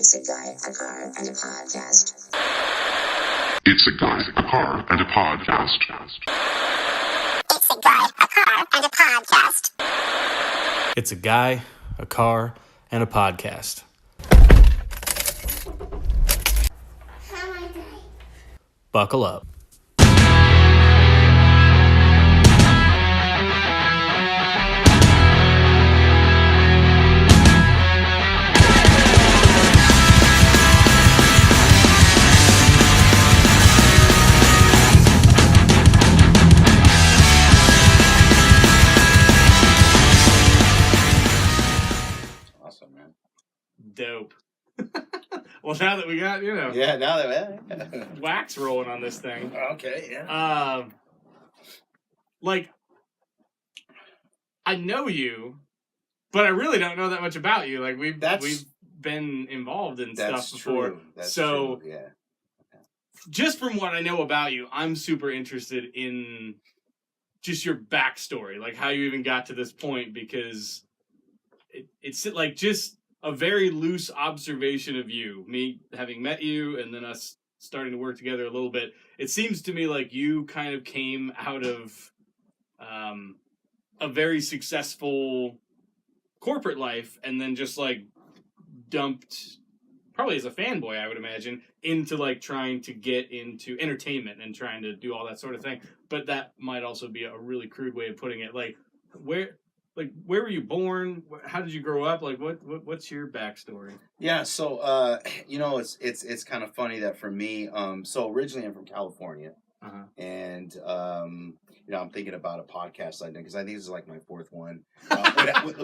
It's a guy, a car, and a podcast. It's a guy, a car, and a podcast. It's a guy, a car, and a podcast. It's a guy, a car, and a podcast. Buckle up. Dope. Well, now that we got, Yeah, now that wax rolling on this thing. Okay, yeah. I know you, but I really don't know that much about you. Like, we've been involved in stuff before. True. That's so, true. Yeah. Just from what I know about you, I'm super interested in just your backstory, like how you even got to this point, because it's like just a very loose observation of you, me having met you and then us starting to work together a little bit. It seems to me like you kind of came out of a very successful corporate life and then just like dumped, probably as a fanboy, I would imagine, into like trying to get into entertainment and trying to do all that sort of thing. But that might also be a really crude way of putting it. Like, where were you born? How did you grow up? Like, what's your backstory? Yeah, so it's kind of funny that for me, so originally I'm from California, and I'm thinking about a podcast I did because I think this is like my fourth one,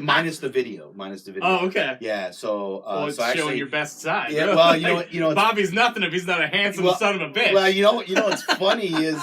minus the video. Oh, okay. Yeah, so it's so actually, showing your best side. Yeah, well, you know, Bobby's nothing if he's not a handsome son of a bitch. Well, you know what's funny is.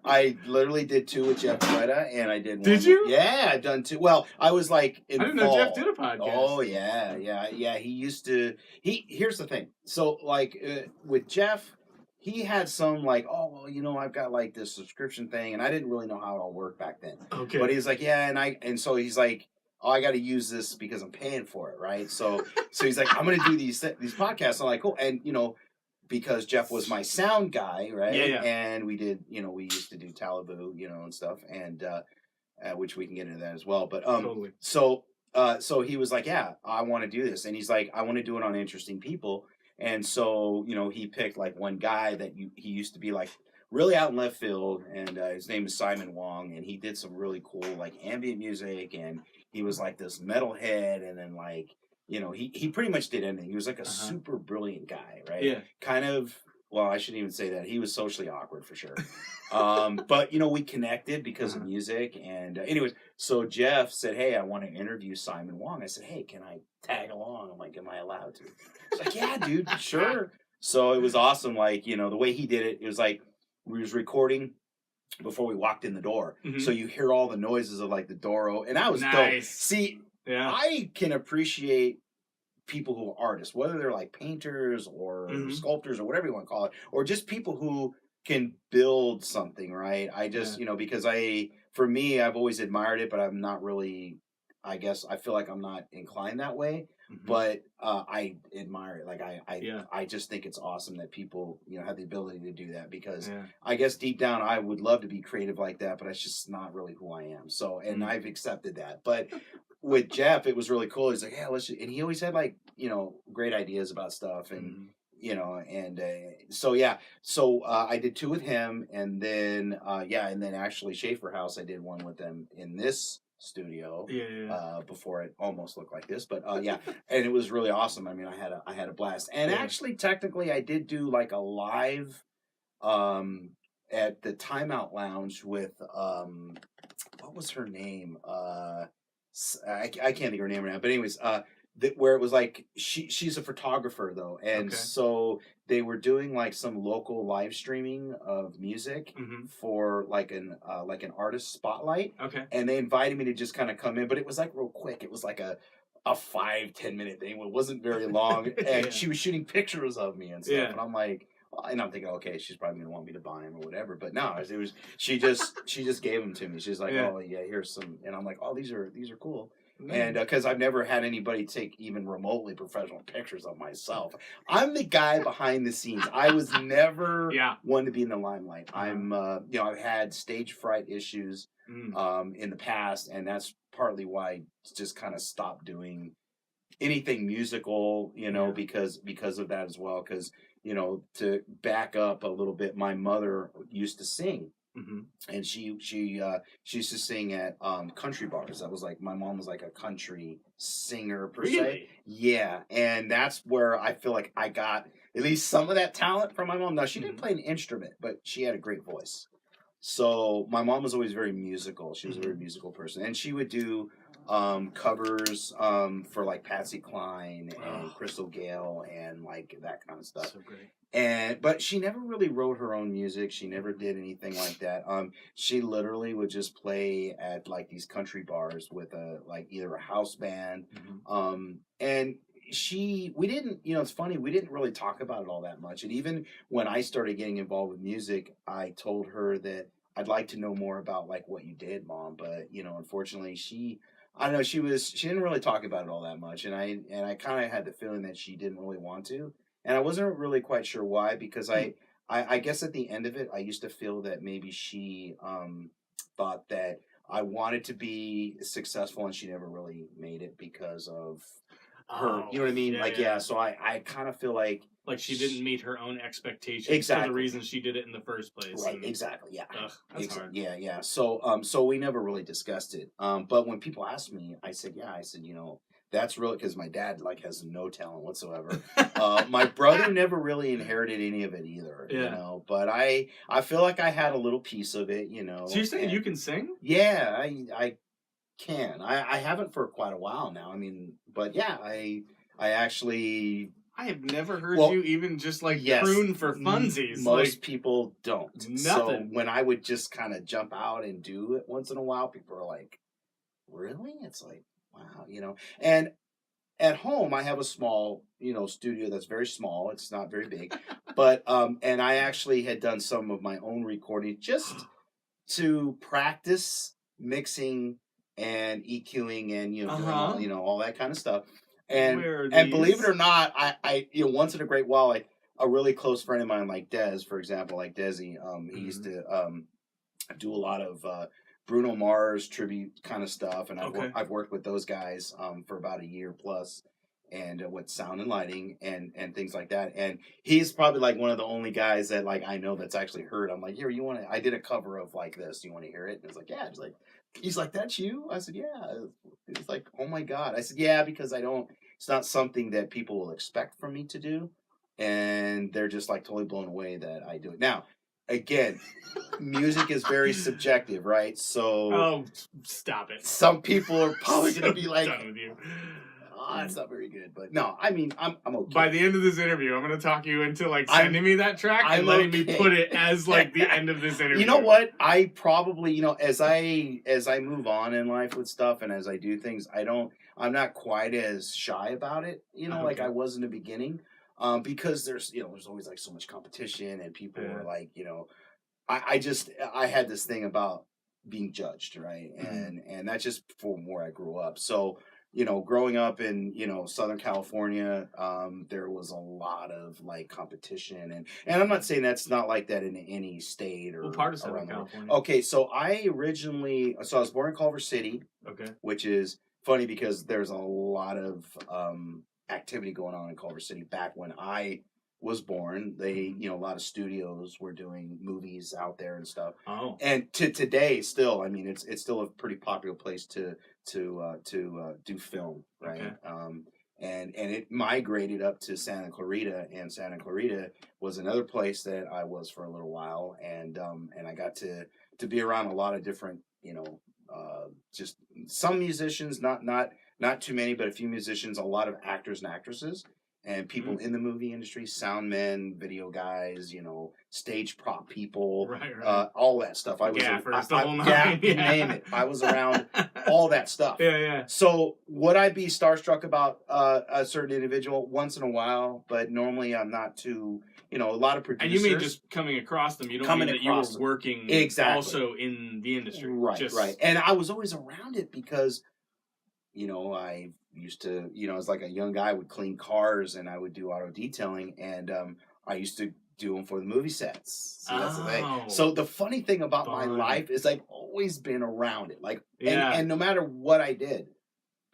I literally did 2 with Jeff Guetta, and I did one. Did you? Yeah, I've done 2. Well, I was like involved. I didn't know Jeff did a podcast. Oh, yeah. He used to. Here's the thing. So, like, with Jeff, he had some, like, I've got, like, this subscription thing, and I didn't really know how it all worked back then. Okay. But he was like, yeah, and so he's like, I got to use this because I'm paying for it, right? So he's like, I'm going to do these podcasts. I'm like, cool. And, because Jeff was my sound guy, right? Yeah. And we did, we used to do Talebu, and stuff, and which we can get into that as well. But totally. So he was like, yeah, I want to do this, and he's like, I want to do it on interesting people, and so he picked like one guy that he used to be like really out in left field, and his name is Simon Wong, and he did some really cool like ambient music, and he was like this metalhead, and then like. He pretty much did anything. He was like a super brilliant guy, right? Yeah. Kind of, well, I shouldn't even say that. He was socially awkward for sure. But, we connected because of music. And anyways, so Jeff said, hey, I want to interview Simon Wong. I said, hey, can I tag along? I'm like, am I allowed to? He's like, yeah, dude, sure. So it was awesome. Like, the way he did it was like we was recording before we walked in the door. Mm-hmm. So you hear all the noises of like the door. And I was nice. Dope. See, yeah. I can appreciate people who are artists, whether they're like painters or sculptors or whatever you want to call it, or just people who can build something, right? I just, because for me, I've always admired it, but I'm not really, I guess, I feel like I'm not inclined that way, but I admire it. Like, I just think it's awesome that people, have the ability to do that because I guess deep down, I would love to be creative like that, but that's just not really who I am. So, and I've accepted that, but with Jeff, it was really cool. He's like, yeah, and he always had like, great ideas about stuff and, So I did 2 with him and then actually Schafer House, I did 1 with them in this studio before it almost looked like this, but and it was really awesome. I mean, I had a blast. And actually, technically, I did do like a live, at the Timeout Lounge with, what was her name? I can't think of her name right now, but anyways, where it was like she's a photographer though, and so they were doing like some local live streaming of music for like an artist spotlight. Okay, and they invited me to just kind of come in, but it was like real quick. It was like a 5-10 minute thing. It wasn't very long, and she was shooting pictures of me and stuff, and I'm like. And I'm thinking, okay, she's probably gonna want me to buy them or whatever. But no, it was she just gave them to me. She's like, oh yeah, here's some, and I'm like, oh these are cool. And because I've never had anybody take even remotely professional pictures of myself. I'm the guy behind the scenes. I was never one to be in the limelight. I'm, I've had stage fright issues in the past, and that's partly why I just kind of stopped doing anything musical, because of that as well. Because, to back up a little bit, my mother used to sing. And she used to sing at country bars. That was like, my mom was like a country singer per se. Yeah, and that's where I feel like I got at least some of that talent from my mom. Now, she didn't play an instrument, but she had a great voice. So my mom was always very musical. She was a very musical person, and she would do covers for like Patsy Cline and Crystal Gale and like that kind of stuff. So great. But she never really wrote her own music. She never did anything like that. She literally would just play at like these country bars with either a house band. And we didn't, it's funny, we didn't really talk about it all that much. And even when I started getting involved with music, I told her that I'd like to know more about like what you did, Mom. But, unfortunately she didn't really talk about it all that much. And I kind of had the feeling that she didn't really want to. And I wasn't really quite sure why, because I guess at the end of it, I used to feel that maybe she thought that I wanted to be successful, and she never really made it because of her. You know what I mean? So I kind of feel like she didn't meet her own expectations exactly for the reason she did it in the first place. Right? Exactly. Yeah. That's hard. Yeah. So we never really discussed it. But when people asked me, I said, that's really because my dad has no talent whatsoever. My brother never really inherited any of it either. But I feel like I had a little piece of it. So you're saying you can sing? Yeah, I can. I haven't for quite a while now. I mean, but yeah, I actually. I have never heard you even just croon for funsies. Most people don't. Nothing. So when I would just kind of jump out and do it once in a while, people are like, "Really?" It's like, wow, And at home, I have a small, studio that's very small. It's not very big, but and I actually had done some of my own recording just to practice mixing and EQing and doing all that kind of stuff. And believe it or not, I once in a great while, like a really close friend of mine, like Des, for example, like Desi, he used to do a lot of Bruno Mars tribute kind of stuff, and I've worked with those guys for about a year plus, and with sound and lighting and things like that. And he's probably like one of the only guys that like I know that's actually heard. I'm like, here, you want to? I did a cover of like this. You want to hear it? And it's like, yeah. He's like, that's you? I said, yeah. He's like, oh my God. I said, yeah, because it's not something that people will expect from me to do. And they're just like totally blown away that I do it. Now, again, music is very subjective, right? So. Oh, stop it. Some people are probably going to be like. Done with you. Oh, that's not very good. But no, I mean, I'm okay. By the end of this interview, I'm going to talk you into sending me that track and letting me put it as the end of this interview. You know what? I probably, as I move on in life with stuff and as I do things, I'm not quite as shy about it, like I was in the beginning. Because there's always so much competition and people are like, I had this thing about being judged, right? And that's just from where I grew up. So, growing up in, Southern California, there was a lot of competition and I'm not saying that's not like that in any state or part of Southern California. Okay, so I was born in Culver City. Okay. Which is funny because there's a lot of activity going on in Culver City back when I was born. They, a lot of studios were doing movies out there and stuff. Oh. And to today, still, I mean, it's still a pretty popular place to do film, right? Okay. And it migrated up to Santa Clarita, and Santa Clarita was another place that I was for a little while, and I got to be around a lot of different, just some musicians, not too many, but a few musicians, a lot of actors and actresses. And people in the movie industry, sound men, video guys, stage prop people, right. All that stuff. I was gaffers, the whole nine. You name it. I was around all that stuff. Yeah. So would I be starstruck about a certain individual once in a while? But normally I'm not too. A lot of producers. And you mean just coming across them? You don't mean that you were working also in the industry, right? And I was always around it because I used to, as like a young guy, I would clean cars and I would do auto detailing, and I used to do them for the movie sets. See, that's the thing. So the funny thing about my life is I've always been around it. Like, and no matter what I did,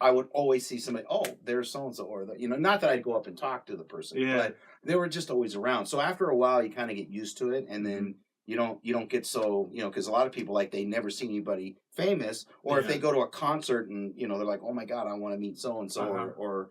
I would always see somebody, oh, there's so-and-so, or, not that I'd go up and talk to the person, but they were just always around. So after a while, you kind of get used to it, and then you don't get so, because a lot of people, like, they never see anybody famous, or if they go to a concert and, they're like, oh my God, I want to meet so-and-so, or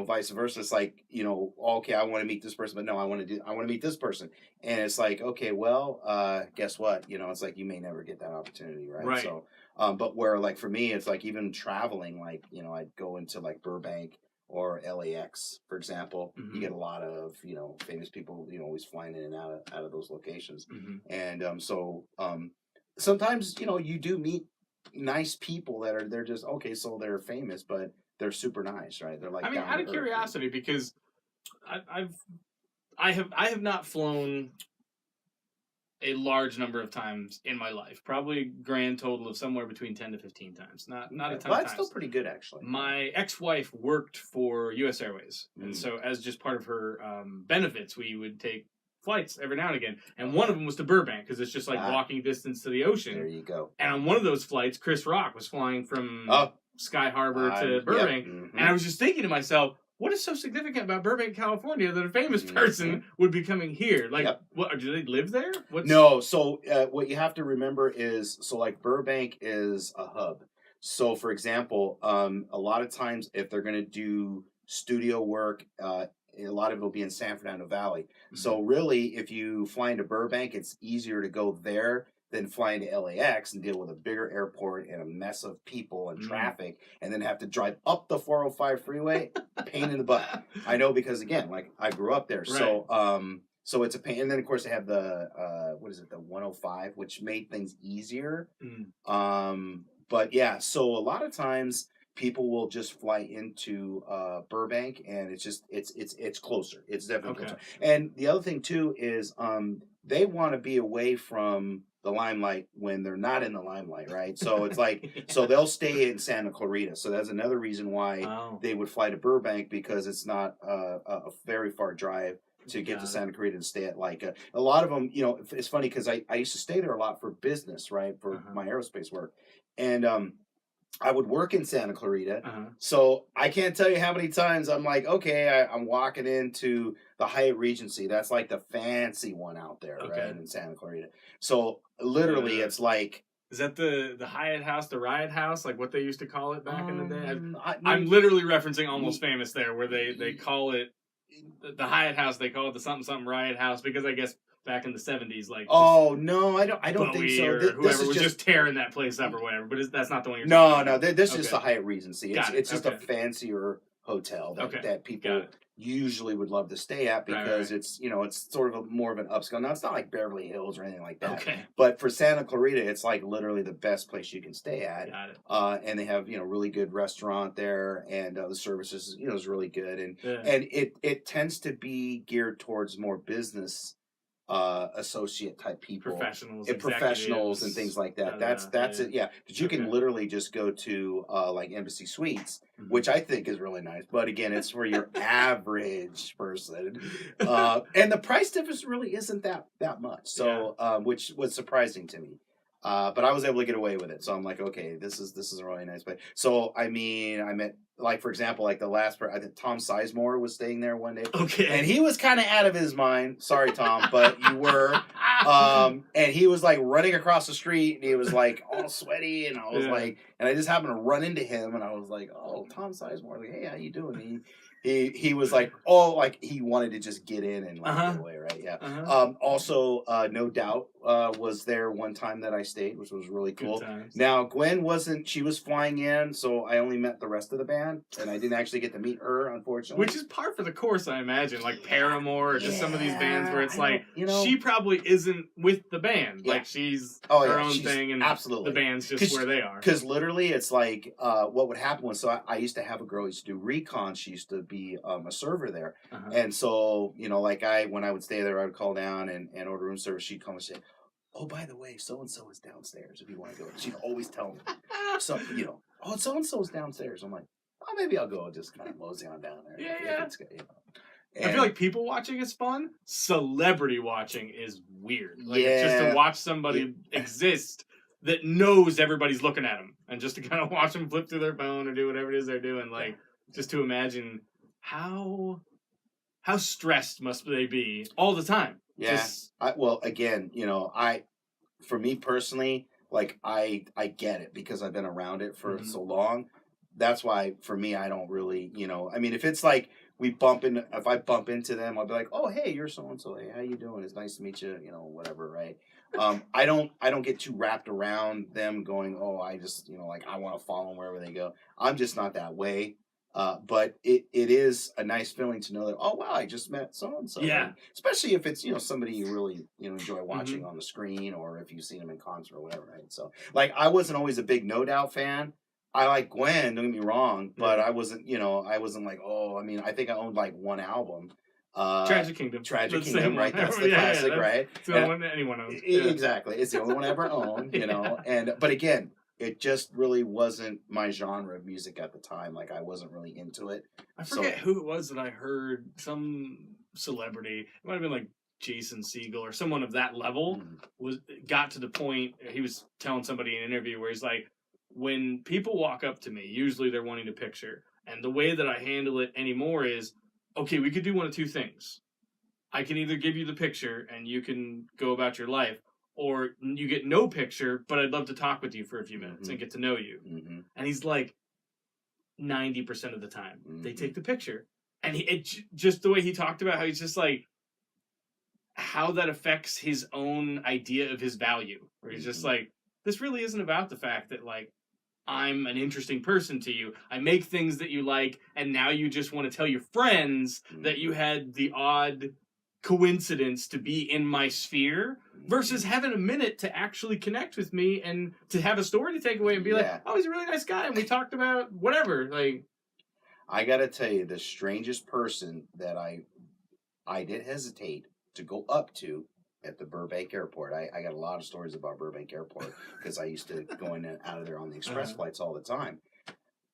vice versa. It's like, okay, I want to meet this person, but no, I want to meet this person. And it's like, okay, well, guess what? It's like, you may never get that opportunity, right? Right. So, but where, like, for me, it's like even traveling, like, I'd go into like Burbank or LAX, for example. You get a lot of, famous people, always flying in and out of those locations. And so sometimes, you do meet nice people that they're just, okay, so they're famous, but they're super nice, right? They're like, I mean, out of curiosity, because I have not flown a large number of times in my life, probably a grand total of somewhere between 10 to 15 times. Not a ton of times. That's still pretty good, actually. My ex-wife worked for U.S. Airways, and so as just part of her benefits, we would take flights every now and again, and one of them was to Burbank, because it's just like walking distance to the ocean. There you go. And on one of those flights, Chris Rock was flying from Sky Harbor to Burbank, and I was just thinking to myself, what is so significant about Burbank, California, that a famous person would be coming here? Like, what, do they live there? No, so what you have to remember is, so like Burbank is a hub. So, for example, a lot of times if they're going to do studio work, a lot of it will be in San Fernando Valley. So really, if you fly into Burbank, it's easier to go there than flying to LAX and deal with a bigger airport and a mess of people and traffic, and then have to drive up the 405 freeway. Pain in the butt. I know, because again, like, I grew up there, right. So it's a pain. And then of course they have the the 105, which made things easier. But yeah, so a lot of times people will just fly into Burbank, and it's closer. It's definitely closer. And the other thing too is they want to be away from the limelight when they're not in the limelight, right? So it's like, so they'll stay in Santa Clarita. So that's another reason why they would fly to Burbank, because it's not a very far drive to get to Santa Clarita and stay at like a lot of them. It's funny because I used to stay there a lot for business, right? For my aerospace work. And I would work in Santa Clarita. So I can't tell you how many times I'm like, okay, I'm walking into the Hyatt Regency. That's like the fancy one out there, right, in Santa Clarita. So literally it's like, is that the Hyatt House, the Riot House, like what they used to call it back in the day? I'm literally referencing Almost Famous there, where they call it the Hyatt House. They call it the something Riot House, because I guess back in the 70s, like, no, I don't think so. Or whoever was just tearing that place up or whatever. But that's not the one you're talking about. No, this is just the Hyatt Regency. It's just a fancier hotel that people usually would love to stay at, because it's it's sort of more of an upscale. Now, it's not like Beverly Hills or anything like that. But for Santa Clarita, it's like literally the best place you can stay at. And they have really good restaurant there, and the services is really good, and it tends to be geared towards more business associate type people, professionals and things like that. That's it. Yeah, but you can literally just go to like Embassy Suites, which I think is really nice. But again, it's for your average person, and the price difference really isn't that much. So, which was surprising to me. But I was able to get away with it. So I'm like, okay, this is a really nice place. So I mean, I met, like, for example, like the last part, I think Tom Sizemore was staying there one day. And he was kind of out of his mind. Sorry, Tom, but you were. And he was like running across the street, and he was like all sweaty, and I was like, and I just happened to run into him, and I was like, oh, Tom Sizemore, like, hey, how you doing? He was like, like he wanted to just get in and like get away, right? Yeah. Also, No Doubt was there one time that I stayed, which was really cool. Now, Gwen wasn't, she was flying in, so I only met the rest of the band, and I didn't actually get to meet her, unfortunately. Which is par for the course, I imagine, like Paramore or just some of these bands where it's like, she probably isn't with the band. Like, she's her own thing, and the band's just where they are. Because literally, it's like, what would happen was, so I used to have a girl who used to do recon. She used to be a server there, and so like when I would stay there, I would call down and order room service. She'd call and say, oh, by the way, so and so is downstairs if you want to go. She'd always tell me, so oh, so and so's downstairs. I'm like, oh, maybe I'll go just kind of mosey on down there. Yeah. It's good, I feel like people watching is fun. Celebrity watching is weird. Like Yeah. it's just to watch somebody exist that knows everybody's looking at them, and just to kind of watch them flip through their phone or do whatever it is they're doing. Like just to imagine how stressed must they be all the time. Yeah. Well, again, for me personally, like I get it because I've been around it for so long. That's why for me, I don't really, I mean, if it's like if I bump into them, I'll be like, oh, hey, you're so and so. Hey, how you doing? It's nice to meet you. Whatever, right? I don't get too wrapped around them going, oh, I just, like I want to follow them wherever they go. I'm just not that way. But it is a nice feeling to know that, oh, wow, I just met so-and-so. Yeah. And especially if it's, somebody you really, enjoy watching on the screen, or if you've seen them in concert or whatever, right? So, like, I wasn't always a big No Doubt fan. I like Gwen, don't get me wrong, but I wasn't, like, oh, I mean, I think I owned, like, one album. Tragic Kingdom. Tragic Kingdom, right? That's the classic, right? It's the only one that anyone owns. Exactly. It's the only one I ever owned, but again, it just really wasn't my genre of music at the time. Like, I wasn't really into it. I forget who it was that I heard, some celebrity, it might have been like Jason Segel or someone of that level, got to the point, he was telling somebody in an interview where he's like, when people walk up to me, usually they're wanting a picture. And the way that I handle it anymore is, okay, we could do one of two things. I can either give you the picture and you can go about your life, or you get no picture, but I'd love to talk with you for a few minutes and get to know you. And he's like, 90% of the time, they take the picture. And just the way he talked about how he's just like, how that affects his own idea of his value. Where he's just like, this really isn't about the fact that, like, I'm an interesting person to you. I make things that you like, and now you just want to tell your friends that you had the odd coincidence to be in my sphere, versus having a minute to actually connect with me and to have a story to take away and be like, oh, he's a really nice guy, and we talked about whatever. Like, I gotta tell you, the strangest person that I did hesitate to go up to at the Burbank Airport. I got a lot of stories about Burbank Airport because I used to go in and out of there on the express flights all the time.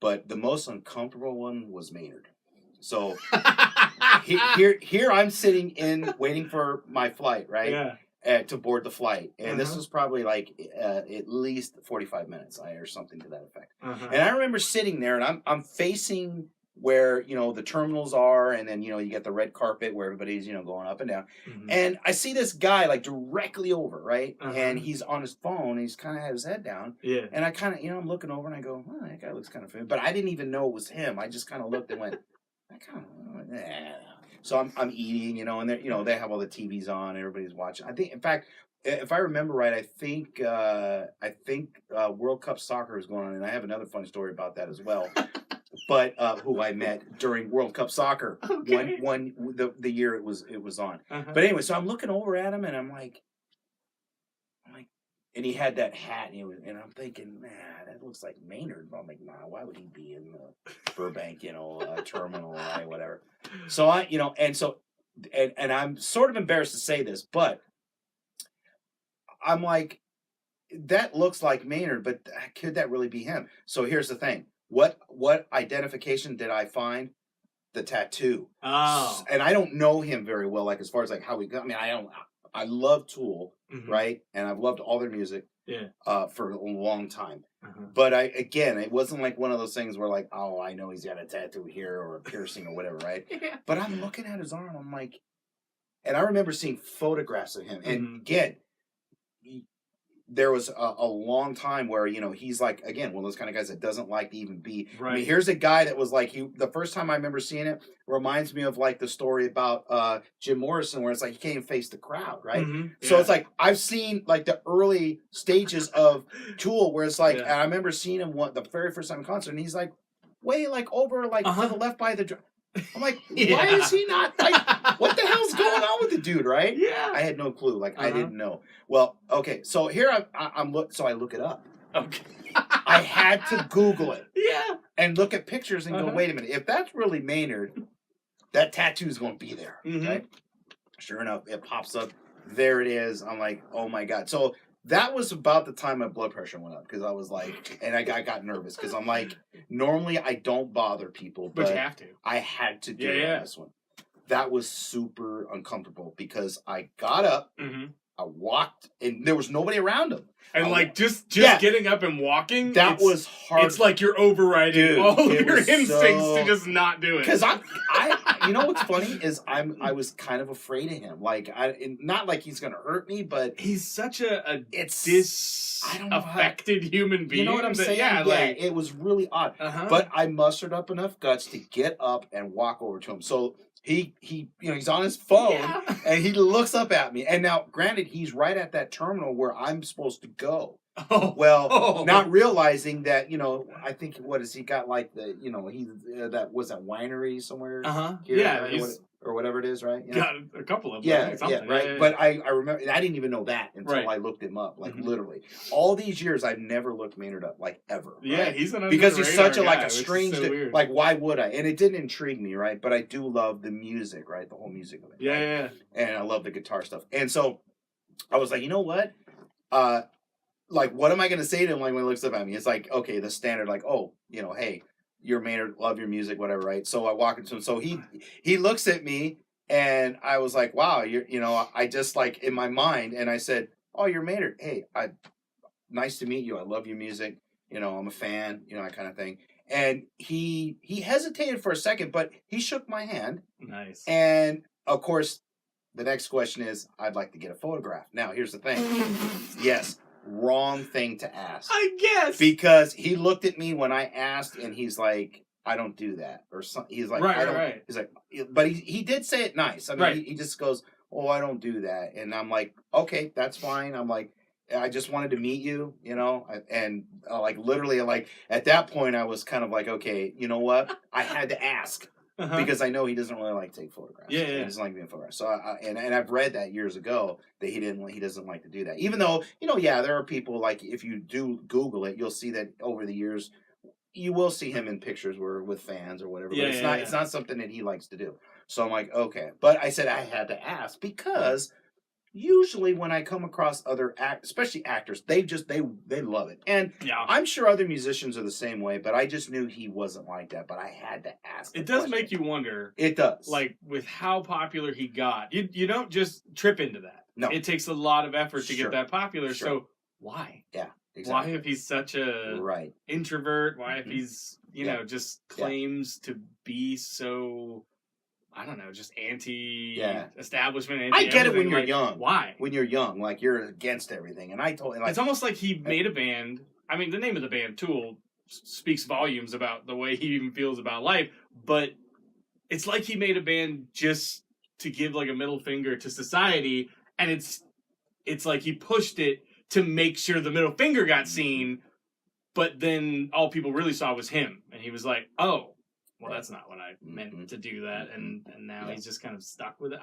But the most uncomfortable one was Maynard. So here I'm sitting waiting for my flight, right? Yeah. To board the flight. And this was probably like at least 45 minutes or something to that effect. And I remember sitting there, and I'm facing where, the terminals are, and then, you get the red carpet where everybody's, going up and down. And I see this guy, like, directly over, right? And he's on his phone, and he's kind of had his head down. Yeah. And I kind of, I'm looking over, and I go, oh, that guy looks kind of familiar. But I didn't even know it was him. I just kind of looked and went, I kind of, So I'm eating, and they're, they have all the TVs on, everybody's watching. I think, in fact, if I remember right, I think World Cup soccer is going on, and I have another funny story about that as well. But who I met during World Cup soccer, the year it was on. But anyway, so I'm looking over at him, and I'm like, and he had that hat, and I'm thinking, man, that looks like Maynard. But I'm like, nah, why would he be in the Burbank, terminal, right, whatever? So and I'm sort of embarrassed to say this, but I'm like, that looks like Maynard, but could that really be him? So here's the thing. What identification did I find? The tattoo. Oh. And I don't know him very well, like, as far as, like, how we got. I mean, I love Tool, right? And I've loved all their music for a long time. But it wasn't like one of those things where, like, oh, I know he's got a tattoo here or a piercing or whatever, right? But I'm looking at his arm, I'm like, and I remember seeing photographs of him. And again, there was a long time where, he's like, again, one of those kind of guys that doesn't like to even be. Right. I mean, here's a guy that was like, the first time I remember seeing it reminds me of, like, the story about Jim Morrison, where it's like he can't even face the crowd, right? So it's like, I've seen, like, the early stages of Tool where it's like, and I remember seeing him the very first time in concert, and he's like, way, like, over, like, to the left by the drum. I'm like, why is he not, like, what the hell's going on with the dude, right? Yeah. I had no clue. Like, I didn't know. Well, okay, so here I look it up. Okay. I had to Google it. Yeah. And look at pictures and go, wait a minute. If that's really Maynard, that tattoo is going to be there, right? Sure enough, it pops up. There it is. I'm like, oh my God. So that was about the time my blood pressure went up because I was like, and I got nervous because I'm like, normally I don't bother people, but you have to. I had to do it on this one. That was super uncomfortable because I got up, I walked, and there was nobody around him. And like just getting up and walking, that was hard. It's like you're overriding all of your instincts to just not do it. Because I you know what's funny is I was kind of afraid of him. Like not like he's gonna hurt me, but he's such a disaffected human being. You know what I'm saying? Yeah, like it was really odd. But I mustered up enough guts to get up and walk over to him. So he he's on his phone and he looks up at me. And now, granted, he's right at that terminal where I'm supposed to go. Not realizing that, I think he got like the, that was that winery somewhere. Or whatever it is, right? Got a couple of them. Yeah, right. Yeah. But I remember, I didn't even know that until I looked him up. Like literally, all these years I've never looked Maynard up, like ever. Yeah, right? he's because he's such guy, a strange. So like, why would I? And it didn't intrigue me, right? But I do love the music, right? The whole music of it. Yeah, right? yeah. And I love the guitar stuff. And so I was like, you know what? Like, what am I going to say to him when he looks up at me? It's like, okay, the standard, like, oh, hey, you're Maynard, love your music, whatever, right? So I walk into him. So he looks at me. And I was like, wow, I just like in my mind, and I said, oh, you're Maynard. Hey, nice to meet you. I love your music. I'm a fan, that kind of thing. And he hesitated for a second, but he shook my hand. Nice. And of course, the next question is, I'd like to get a photograph. Now, here's the thing. Yes, wrong thing to ask. I guess. Because he looked at me when I asked, and he's like, I don't do that, or something. He's like, right. He's like, but he did say it nice. I mean, he just goes, oh, I don't do that, and I'm like, okay, that's fine. I'm like, I just wanted to meet you, and like literally, like at that point, I was kind of like, okay, you know what? I had to ask because I know he doesn't really like to take photographs. Yeah, he doesn't like being photographed. So, and I've read that years ago that he doesn't like to do that. Even though, there are people like if you do Google it, you'll see that over the years. You will see him in pictures with fans or whatever. Yeah, but it's not something that he likes to do. So I'm like, okay. But I said I had to ask because usually when I come across other especially actors, they love it. And I'm sure other musicians are the same way, but I just knew he wasn't like that. But I had to ask. It does make you wonder. It does. Like with how popular he got. You don't just trip into that. No. It takes a lot of effort to get that popular. Sure. So why? Yeah. Exactly. Why if he's such a introvert? Why if he's just claims to be so I don't know, just anti-establishment. I get it when you're young. Why? When you're young, like you're against everything, and I told him, like, it's almost like he made a band. I mean, the name of the band, Tool, speaks volumes about the way he even feels about life. But it's like he made a band just to give like a middle finger to society, and it's like he pushed it to make sure the middle finger got seen, but then all people really saw was him. And he was like, oh, well, that's not what I meant to do that. And now he's just kind of stuck with it.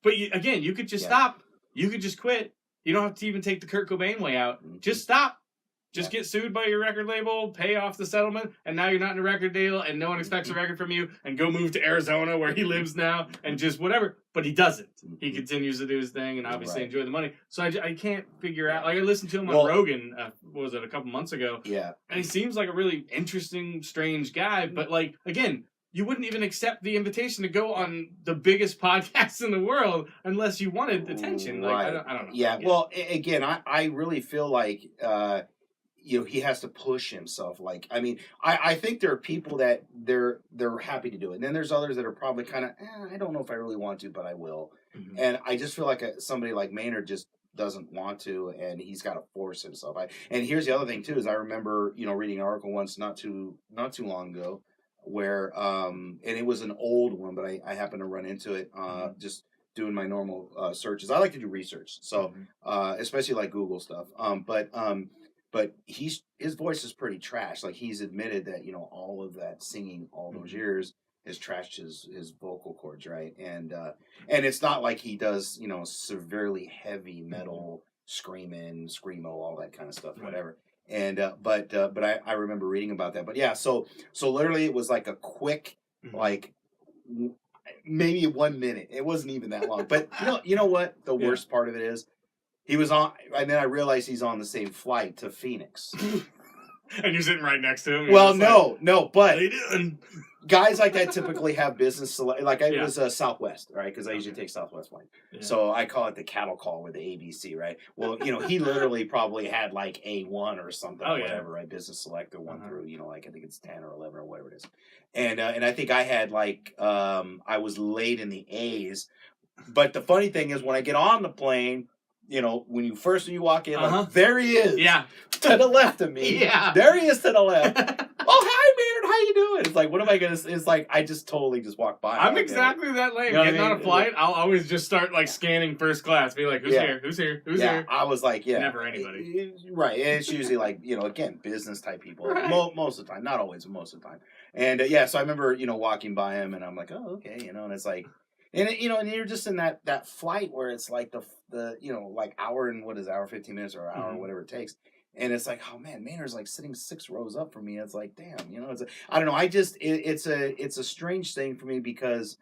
But again, you could just stop. You could just quit. You don't have to even take the Kurt Cobain way out. Just stop. Just get sued by your record label, pay off the settlement, and now you're not in a record deal, and no one expects a record from you, and go move to Arizona where he lives now, and just whatever. But he doesn't. He continues to do his thing and obviously enjoy the money. So I can't figure out. Like I listened to him on Rogan, what was it, a couple months ago? Yeah. And he seems like a really interesting, strange guy. But like again, you wouldn't even accept the invitation to go on the biggest podcast in the world unless you wanted attention. Like I don't know. Yeah. Well, again, I really feel like. He has to push himself. Like, I mean, I think there are people that they're happy to do it. And then there's others that are probably kind of, I don't know if I really want to, but I will. Mm-hmm. And I just feel like somebody like Maynard just doesn't want to, and he's got to force himself. And here's the other thing too, is I remember, reading an article once, not too long ago, where, and it was an old one, but I happened to run into it, just doing my normal searches. I like to do research. So, especially like Google stuff. But his voice is pretty trash. Like he's admitted that all of that singing all those years has trashed his vocal cords, right? And it's not like he does severely heavy metal screaming, screamo, all that kind of stuff, whatever. And but I remember reading about that. But yeah, so literally it was like a quick like maybe 1 minute. It wasn't even that long. But you know what? The worst part of it is He was on, and then I realized he's on the same flight to Phoenix. And you're sitting right next to him. Well, no, but how you doing? guys like that typically have business. Like I Yeah. was Southwest, right? Because I usually take Southwest flight. Yeah. So I call it the cattle call with the ABC, right? Well, he literally probably had like A1 or something, or whatever, right? Business Select or one through, like I think it's 10 or 11 or whatever it is. And I think I had like I was late in the A's. But the funny thing is when I get on the plane, when you walk in, like, there he is. Yeah. To the left of me. Yeah. There he is to the left. Oh, hi, man. How you doing? It's like, what am I going to... It's like, I just totally just walk by. I'm exactly that lame. Getting on a flight, I'll always just start, like, scanning first class. Be like, who's here? Who's here? Who's here? I was like, Never anybody. Right. And it's usually, like, again, business-type people. Right. Most of the time. Not always, but most of the time. And, so I remember, walking by him, and I'm like, oh, okay, and it's like... And and you're just in that flight where it's like the like hour and hour 15 minutes or hour or whatever it takes, and it's like, oh man, Maynard's like sitting 6 rows up from me. It's like, damn, it's I don't know. I just it's a strange thing for me because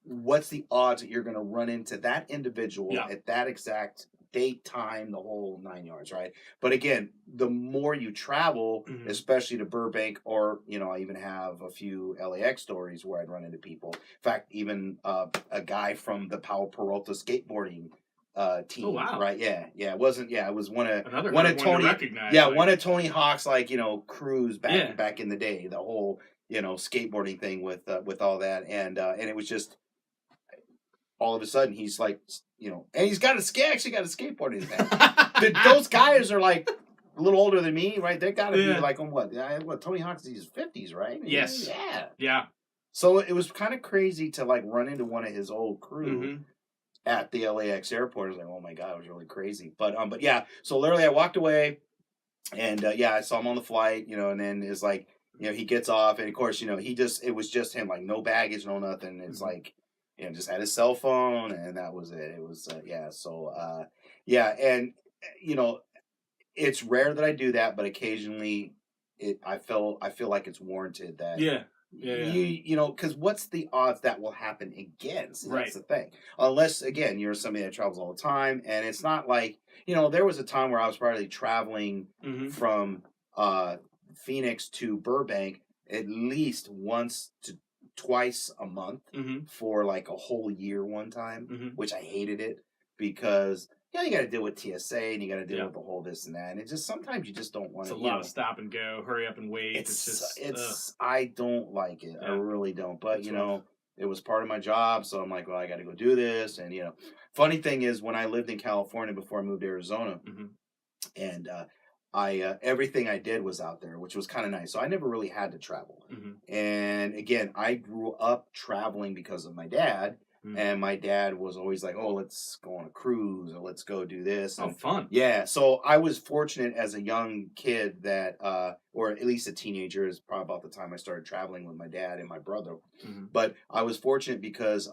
what's the odds that you're going to run into that individual at that exact date, time, the whole 9 yards, right? But again, the more you travel, especially to Burbank, or I even have a few LAX stories where I'd run into people. In fact, even a guy from the Powell Peralta skateboarding team. Oh, wow. Right? Yeah. It wasn't. Yeah, it was one of Tony. One of Tony Hawk's crews back in the day. The whole skateboarding thing with all that, and it was just all of a sudden he's like. And he's got actually got a skateboard in his hand. Those guys are like a little older than me, right? They got to be like on what Tony Hawk's in his 50s, right? Yes. Yeah. So it was kind of crazy to like run into one of his old crew at the LAX airport. I was like, oh my god, it was really crazy. But yeah. So literally, I walked away, and I saw him on the flight, and then it's like, he gets off, and of course, it was just him, like no baggage, no nothing. It's like. Just had his cell phone, and that was it. It was, So, and it's rare that I do that, but occasionally, I feel like it's warranted that. Yeah. Because what's the odds that will happen again? See, that's the thing. Unless again, you're somebody that travels all the time, and it's not like there was a time where I was probably traveling from Phoenix to Burbank at least once to twice a month for like a whole year one time, which I hated it because you got to deal with TSA and you got to deal with the whole this and that, and it just sometimes you just don't want to. It's a lot of stop and go, hurry up and wait. It's I don't like it. I really don't. But it was part of my job, so I'm like, well, I got to go do this, and funny thing is when I lived in California before I moved to Arizona, and I everything I did was out there, which was kind of nice. So I never really had to travel. And again, I grew up traveling because of my dad. And my dad was always like, oh, let's go on a cruise or let's go do this. And, fun. Yeah. So I was fortunate as a young kid that, or at least a teenager, is probably about the time I started traveling with my dad and my brother. But I was fortunate because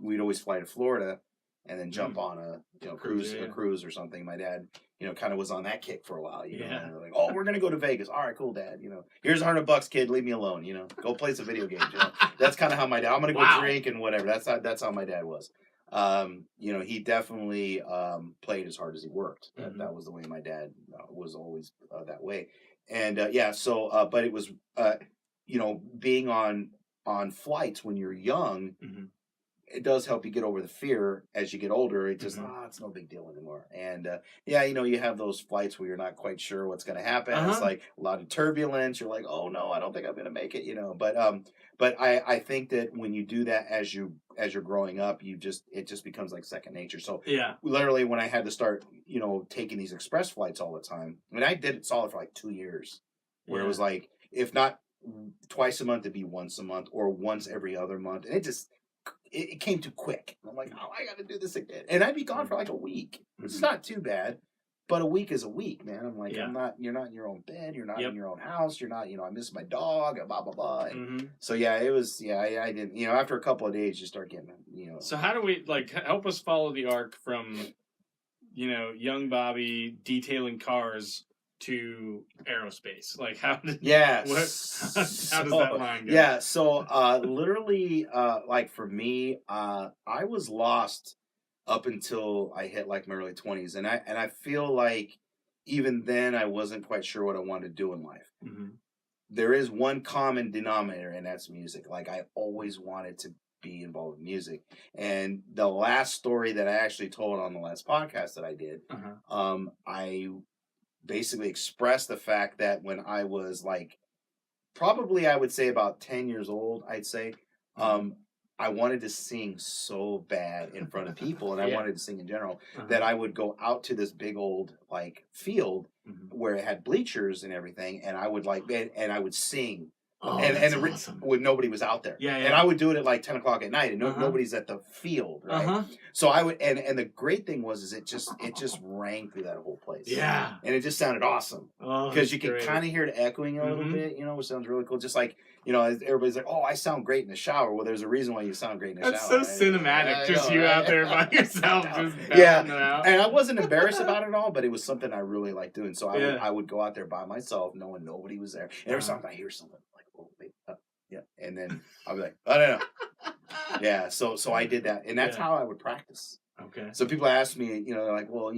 we'd always fly to Florida and then jump on a cruise or something. My dad, kind of was on that kick for a while. And they're like, oh, we're gonna go to Vegas. All right, cool, Dad. Here's $100, kid. Leave me alone. Go play some video games. That's kind of how my dad. I'm gonna go drink and whatever. That's how my dad was. He definitely played as hard as he worked. That was the way my dad was always that way. And so but it was being on flights when you're young. It does help you get over the fear as you get older. It just, it's no big deal anymore. And, you have those flights where you're not quite sure what's going to happen. It's like a lot of turbulence. You're like, oh no, I don't think I'm going to make it, But I think that when you do that as you're growing up, it just becomes like second nature. So literally when I had to start, taking these express flights all the time, I mean, I did it solid for like 2 years where it was like, if not twice a month, it'd be once a month or once every other month. And it came too quick. I'm like, oh, I got to do this again. And I'd be gone for like a week. It's not too bad, but a week is a week, man. I'm like, you're not in your own bed. You're not in your own house. You're not, I miss my dog, blah, blah, blah. And so, it was, I didn't, after a couple of days, you start getting, So how do we, help us follow the arc from, young Bobby detailing cars to aerospace? Like how did how does that line go? Yeah, so literally like for me, I was lost up until I hit like my early 20s, and I feel like even then I wasn't quite sure what I wanted to do in life. Mm-hmm. There is one common denominator, and that's music. Like I always wanted to be involved with music. And the last story that I actually told on the last podcast that I did, I basically expressed the fact that when I was like, probably I would say about 10 years old, I'd say, I wanted to sing so bad in front of people, and I wanted to sing in general, that I would go out to this big old like field where it had bleachers and everything, and I would and I would sing. Awesome. When nobody was out there. And I would do it at like 10 o'clock at night, and nobody's at the field, right? So I would, and the great thing was it just rang through that whole place. Yeah. And it just sounded awesome. Because you can kind of hear it echoing a little bit, which sounds really cool. Just like, everybody's like, oh, I sound great in the shower. Well, there's a reason why you sound great in the shower. That's so cinematic. Just you out there by yourself, just out. And I wasn't embarrassed about it at all, but it was something I really liked doing. So I would go out there by myself, knowing nobody was there. And every time I hear something, like, oh, wait, and then I'll be like, oh, no. Yeah, so I did that. And that's how I would practice. Okay. So people ask me, they're like, well,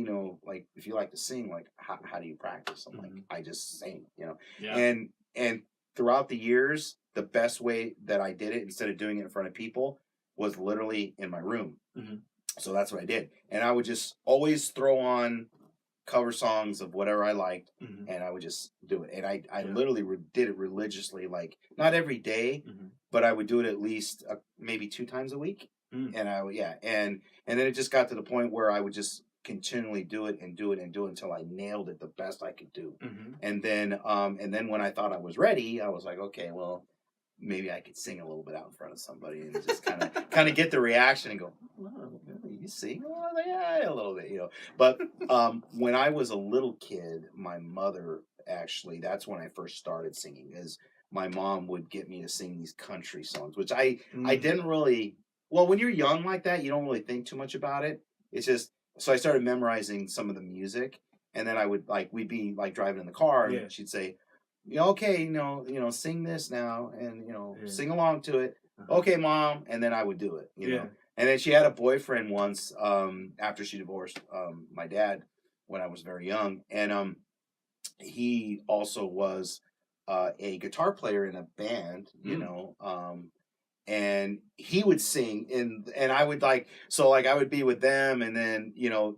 like if you like to sing, like how do you practice? I'm like, I just sing, Yeah. And throughout the years, the best way that I did it, instead of doing it in front of people, was literally in my room. So that's what I did. And I would just always throw on cover songs of whatever I liked, and I would just do it. And I literally did it religiously, like not every day, but I would do it at least maybe 2 times a week. And I would, and then it just got to the point where I would just continually do it until I nailed it the best I could do. And then when I thought I was ready, I was like, okay, well, maybe I could sing a little bit out in front of somebody and just kind of get the reaction and go, oh, really? You sing? Oh, yeah, a little bit, But when I was a little kid, my mother actually, that's when I first started singing, is my mom would get me to sing these country songs, which I didn't really. Well, when you're young like that, you don't really think too much about it. It's just, so I started memorizing some of the music, and then I would we'd be like driving in the car, and she'd say, okay, sing this now, and sing along to it. Okay, Mom, and then I would do it, know. And then she had a boyfriend once, after she divorced my dad when I was very young, and he also was a guitar player in a band, and he would sing, and I would I would be with them, and then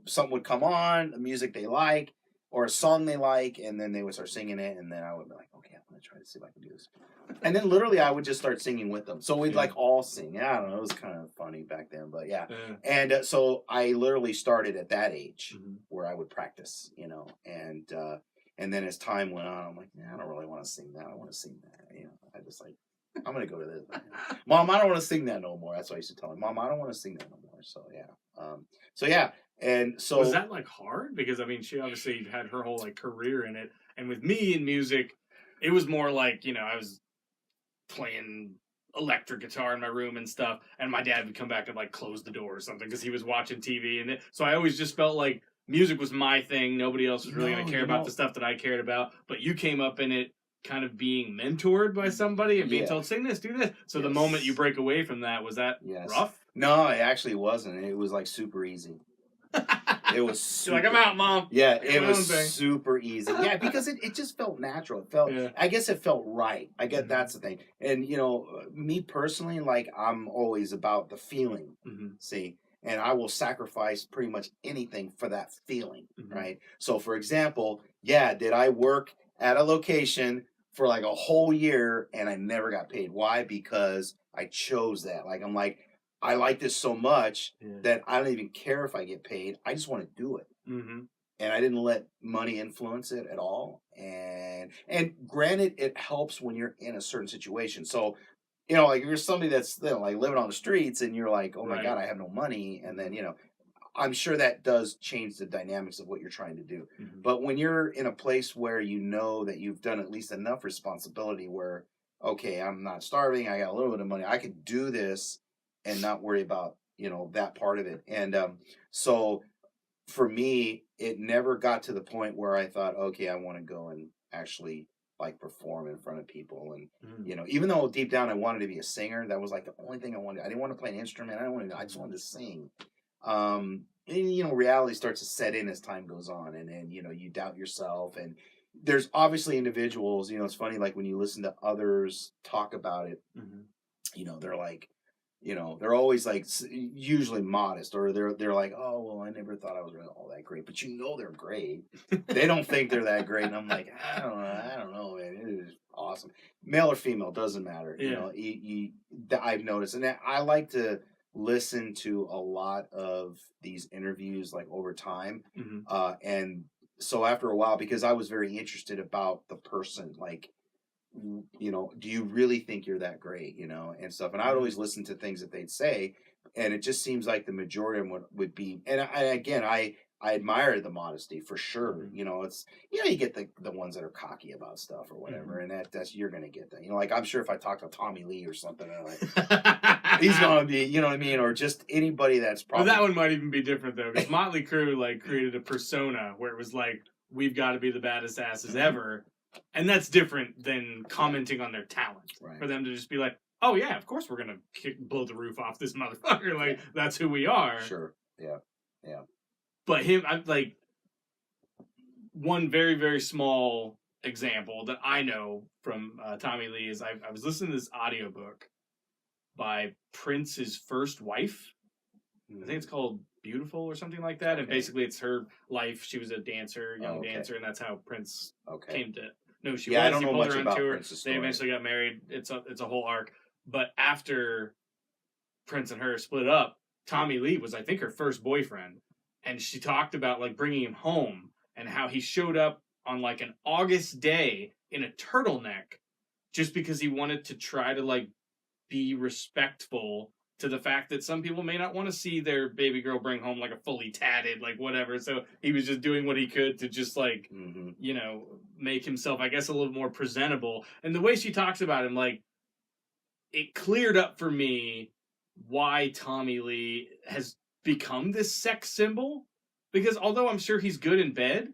something would come on, the music they like or a song they like, and then they would start singing it, and then I would be like, okay, I'm gonna try to see if I can do this, and then literally I would just start singing with them, so we'd all sing. I don't know, it was kind of funny back then, but and so I literally started at that age where I would practice, and then as time went on, I'm like, I don't really want to sing that. I want to sing that, I just I'm going to go to this. Mom, I don't want to sing that no more. That's what I used to tell her. Mom, I don't want to sing that no more. So, yeah. And so. Was that hard? Because, I mean, she obviously had her whole career in it. And with me in music, it was more I was playing electric guitar in my room and stuff. And my dad would come back and close the door or something because he was watching TV. So I always just felt like music was my thing. Nobody else was really going to care about the stuff that I cared about. But you came up in it kind of being mentored by somebody and being told, sing this, do this. So the moment you break away from that, was that rough? No, it actually wasn't. It was super easy. It was super, you're I'm out, Mom. Yeah, it was super easy. Yeah, because it just felt natural. It felt, I guess it felt right. I guess that's the thing. And, me personally, I'm always about the feeling, see? And I will sacrifice pretty much anything for that feeling, right? So, for example, did I work at a location for a whole year and I never got paid? Why? Because I chose that. I like this so much that I don't even care if I get paid. I just want to do it. And I didn't let money influence it at all. And granted, it helps when you're in a certain situation. So, if you're somebody that's living on the streets and you're like, oh my God, I have no money. And then, I'm sure that does change the dynamics of what you're trying to do. But when you're in a place where you know that you've done at least enough responsibility where, okay, I'm not starving, I got a little bit of money, I could do this and not worry about, that part of it. And so for me, it never got to the point where I thought, okay, I want to go and actually perform in front of people. And, even though deep down I wanted to be a singer, that was the only thing I wanted. I didn't want to play an instrument. I just wanted to sing. And, reality starts to set in as time goes on, and then you doubt yourself, and there's obviously individuals. It's funny, like when you listen to others talk about it, they're like, they're always like usually modest, or they're like, oh well, I never thought I was really all that great, but they're great. They don't think they're that great, and I'm like, I don't know, man. It is awesome, male or female, doesn't matter. I've noticed, and I like to listen to a lot of these interviews like over time, and so after a while, because I was very interested about the person, like, do you really think you're that great, and stuff. And I would always listen to things that they'd say, and it just seems like the majority of them would be. And again, I admire the modesty for sure. It's you get the ones that are cocky about stuff or whatever, and that's you're gonna get that. Like I'm sure if I talk to Tommy Lee or something, he's gonna be, you know what I mean, or just anybody that's probably. Well, that one might even be different though, because Motley Crue like created a persona where it was like, we've got to be the baddest asses ever. And that's different than commenting on their talent. Right. For them to just be like, oh yeah, of course we're going to blow the roof off this motherfucker. Like, that's who we are. Sure. Yeah. Yeah. But I'm like, one very, very small example that I know from Tommy Lee is I was listening to this audiobook by Prince's first wife. I think it's called Beautiful or something like that. Okay. And basically it's her life. She was a dancer, young dancer, and that's how Prince came to know she was. I don't he know pulled much her on about tour. Prince's story. They eventually got married. It's a whole arc. But after Prince and her split up, Tommy Lee was, I think, her first boyfriend. And she talked about like bringing him home and how he showed up on like an August day in a turtleneck just because he wanted to try to like be respectful to the fact that some people may not want to see their baby girl bring home like a fully tatted, like whatever. So he was just doing what he could to just like, make himself, I guess, a little more presentable. And the way she talks about him, like, it cleared up for me why Tommy Lee has become this sex symbol. Because although I'm sure he's good in bed,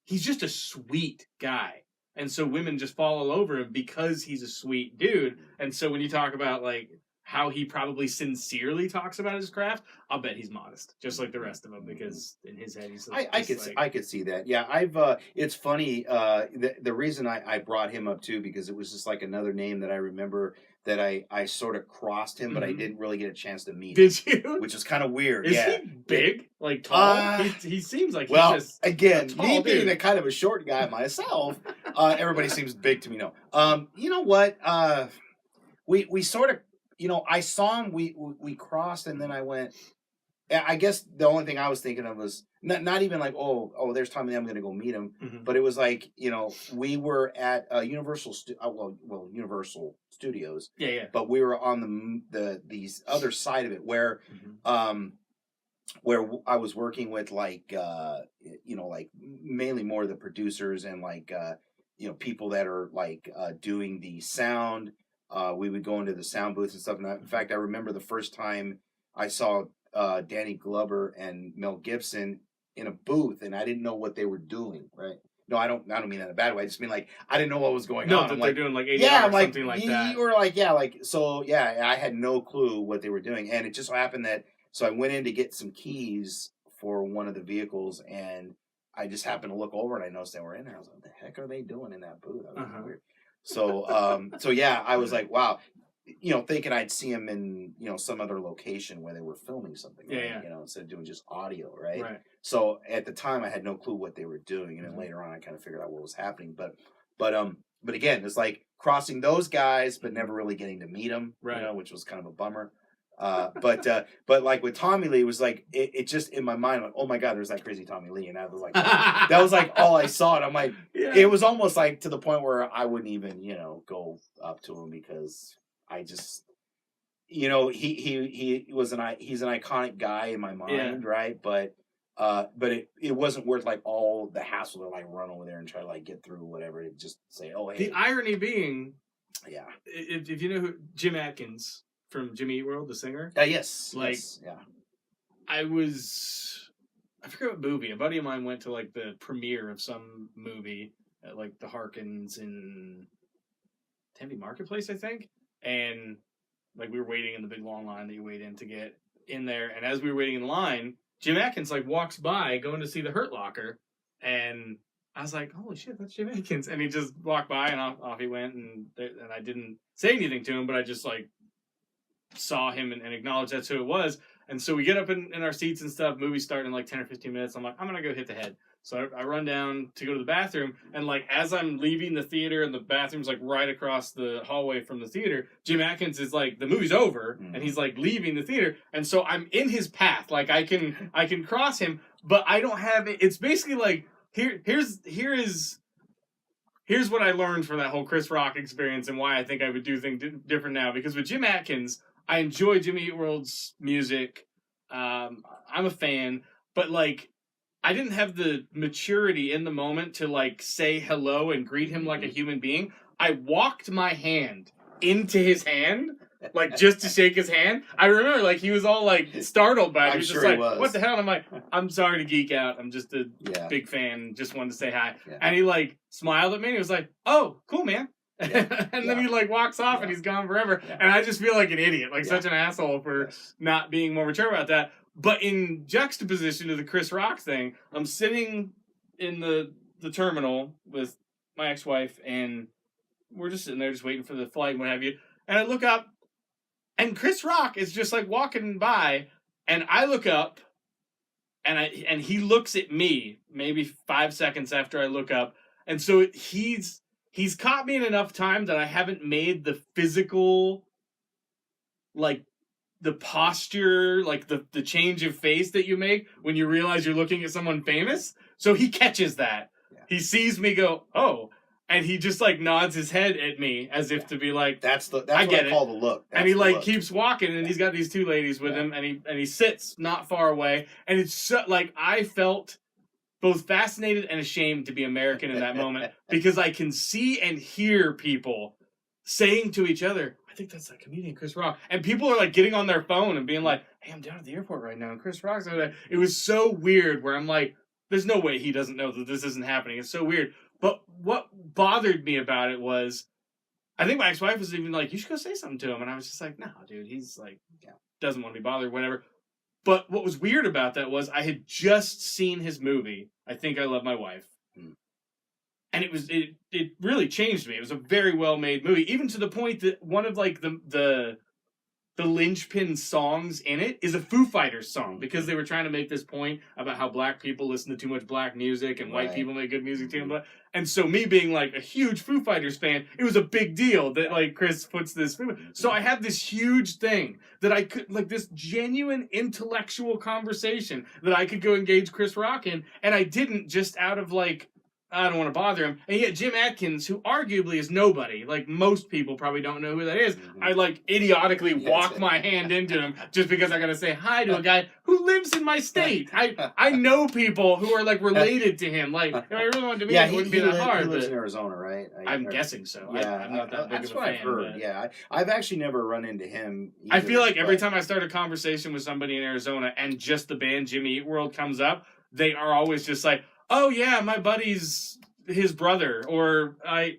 he's just a sweet guy. And so women just fall all over him because he's a sweet dude. And so when you talk about like how he probably sincerely talks about his craft, I'll bet he's modest, just like the rest of them, because in his head he's. I could see that. Yeah, it's funny. The reason I brought him up too, because it was just like another name that I remember that I sort of crossed him, but I didn't really get a chance to meet him. Did you? Which is kind of weird. Is he big? Like tall? He seems like he's just again, me being dude. a kind of a short guy myself, everybody seems big to me now. You know what? We sort of. I saw him. We crossed, and then I went. I guess the only thing I was thinking of was not even like, oh, there's Tommy. I'm going to go meet him. But it was like, we were at Universal Universal Studios. Yeah. But we were on the other side of it where I was working with like like mainly more of the producers and like people that are like doing the sound. We would go into the sound booths and stuff. And in fact, I remember the first time I saw Danny Glover and Mel Gibson in a booth, and I didn't know what they were doing. Right? No, I don't mean that in a bad way. I just mean like I didn't know what was going on. No, they're doing like ADR or something like that. You were like, I had no clue what they were doing, and it just so happened that I went in to get some keys for one of the vehicles, and I just happened to look over and I noticed they were in there. I was like, what the heck are they doing in that booth? That was weird. So yeah, I was like, wow, thinking I'd see him in, some other location where they were filming something, right? Instead of doing just audio, right? Right. So at the time I had no clue what they were doing. And then later on I kind of figured out what was happening. But again, it's like crossing those guys, but never really getting to meet them, right. Which was kind of a bummer. But like with Tommy Lee, it was like it just in my mind, like, oh my God, there's that crazy Tommy Lee, and I was like, that was like all I saw, and I'm like, it was almost like to the point where I wouldn't even go up to him because I just he's an iconic guy in my mind, right? But it wasn't worth like all the hassle to like run over there and try to like get through whatever. To just say, oh hey. The irony being, if you know who Jim Atkins from Jimmy Eat World, the singer? Yes. Like, yes, yeah. I forget what movie. A buddy of mine went to like the premiere of some movie at like the Harkins in Tempe Marketplace, I think. And like we were waiting in the big long line that you wait in to get in there, and as we were waiting in line, Jim Atkins like walks by going to see the Hurt Locker, and I was like, holy shit, that's Jim Atkins. And he just walked by and off he went, and I didn't say anything to him, but I just like saw him and acknowledged that's who it was. And so we get up in our seats and stuff, movie starting in like 10 or 15 minutes. I'm like, I'm going to go hit the head. So I run down to go to the bathroom, and like as I'm leaving the theater, and the bathroom's like right across the hallway from the theater, Jim Atkins is like, the movie's over, and he's like leaving the theater, and so I'm in his path, like I can cross him, but I don't have it. It's basically like here's what I learned from that whole Chris Rock experience, and why I think I would do things different now. Because with Jim Atkins, I enjoy Jimmy Eat World's music. I'm a fan, but like, I didn't have the maturity in the moment to like say hello and greet him like a human being. I walked my hand into his hand, like just to shake his hand. I remember like he was all like startled by it. He was just like, what the hell? And I'm like, I'm sorry to geek out. I'm just a big fan. Just wanted to say hi. Yeah. And he like smiled at me and he was like, oh, cool, man. Yeah. And then he like walks off and he's gone forever. Yeah. And I just feel like an idiot, like such an asshole for not being more mature about that. But in juxtaposition to the Chris Rock thing, I'm sitting in the terminal with my ex-wife, and we're just sitting there just waiting for the flight and what have you. And I look up, and Chris Rock is just like walking by, and I look up, and he looks at me maybe 5 seconds after I look up. And so he's caught me in enough time that I haven't made the physical, like, the posture, like the change of face that you make when you realize you're looking at someone famous. So he catches that. Yeah. He sees me go, oh, and he just like nods his head at me as if to be like, that's what I call the look. That's and he like keeps walking, and he's got these two ladies with him, and he sits not far away, and it's so, like I felt both fascinated and ashamed to be American in that moment, because I can see and hear people saying to each other, I think that's that comedian Chris Rock. And people are like getting on their phone and being like, hey, I'm down at the airport right now, and Chris Rock's over there. It was so weird where I'm like, there's no way he doesn't know that this isn't happening. It's so weird. But what bothered me about it was, I think my ex-wife was even like, you should go say something to him. And I was just like, no, dude, he's like, doesn't want to be bothered, whatever. But what was weird about that was I had just seen his movie, I Think I Love My Wife. And it really changed me. It was a very well-made movie, even to the point that one of like the linchpin songs in it is a Foo Fighters song, because they were trying to make this point about how black people listen to too much black music and white people make good music too. And so me being like a huge Foo Fighters fan, it was a big deal that like Chris puts this. So I had this huge thing that I could, like this genuine intellectual conversation that I could go engage Chris Rock in, and I didn't, just out of like, I don't want to bother him. And yet Jim Atkins, who arguably is nobody, like most people probably don't know who that is, I like idiotically walk my hand into him just because I got to say hi to a guy who lives in my state. I know people who are like related to him. Like, if I really wanted to meet him, it wouldn't be that hard. He lives in Arizona, right? I'm guessing so. Yeah, I'm not that big of a fan. I've heard. But... Yeah, I've actually never run into him either, I feel like every time I start a conversation with somebody in Arizona and just the band Jimmy Eat World comes up, they are always just like, oh yeah, my buddy's his brother, or I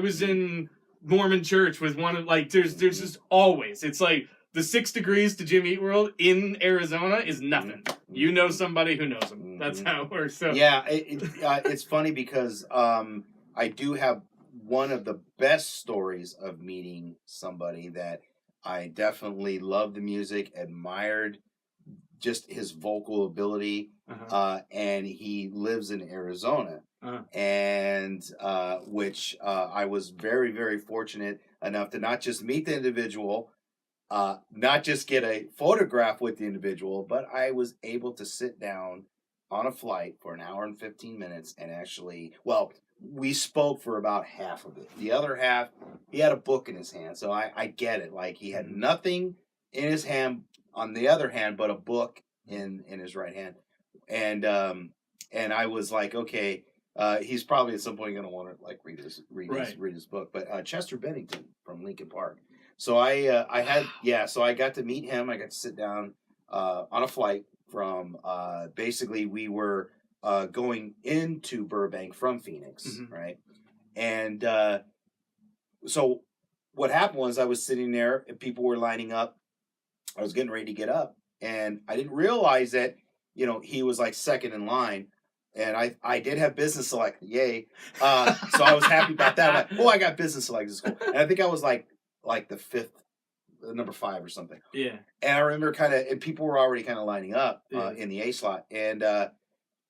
was in Mormon church with one of, like, there's just always, it's like the 6 degrees to Jimmy Eat World in Arizona is nothing. You know somebody who knows him. That's how it works. So yeah, it's funny because I do have one of the best stories of meeting somebody that I definitely loved the music, admired just his vocal ability, and he lives in Arizona, and which I was very, very fortunate enough to not just meet the individual, not just get a photograph with the individual, but I was able to sit down on a flight for an hour and 15 minutes and actually, well, we spoke for about half of it. The other half, he had a book in his hand, so I get it. Like, he had nothing in his hand on the other hand, but a book in his right hand, and I was like, okay, he's probably at some point going to want to like read his book. But Chester Bennington from Linkin Park. So so I got to meet him. I got to sit down on a flight from basically we were going into Burbank from Phoenix, right? And so what happened was I was sitting there and people were lining up. I was getting ready to get up, and I didn't realize that, he was like second in line. And I did have business select, yay! So I was happy about that. I'm like, oh, I got business select. This is cool. And I think I was like the fifth, number 5 or something. Yeah. And I remember and people were already kind of lining up in the A slot, and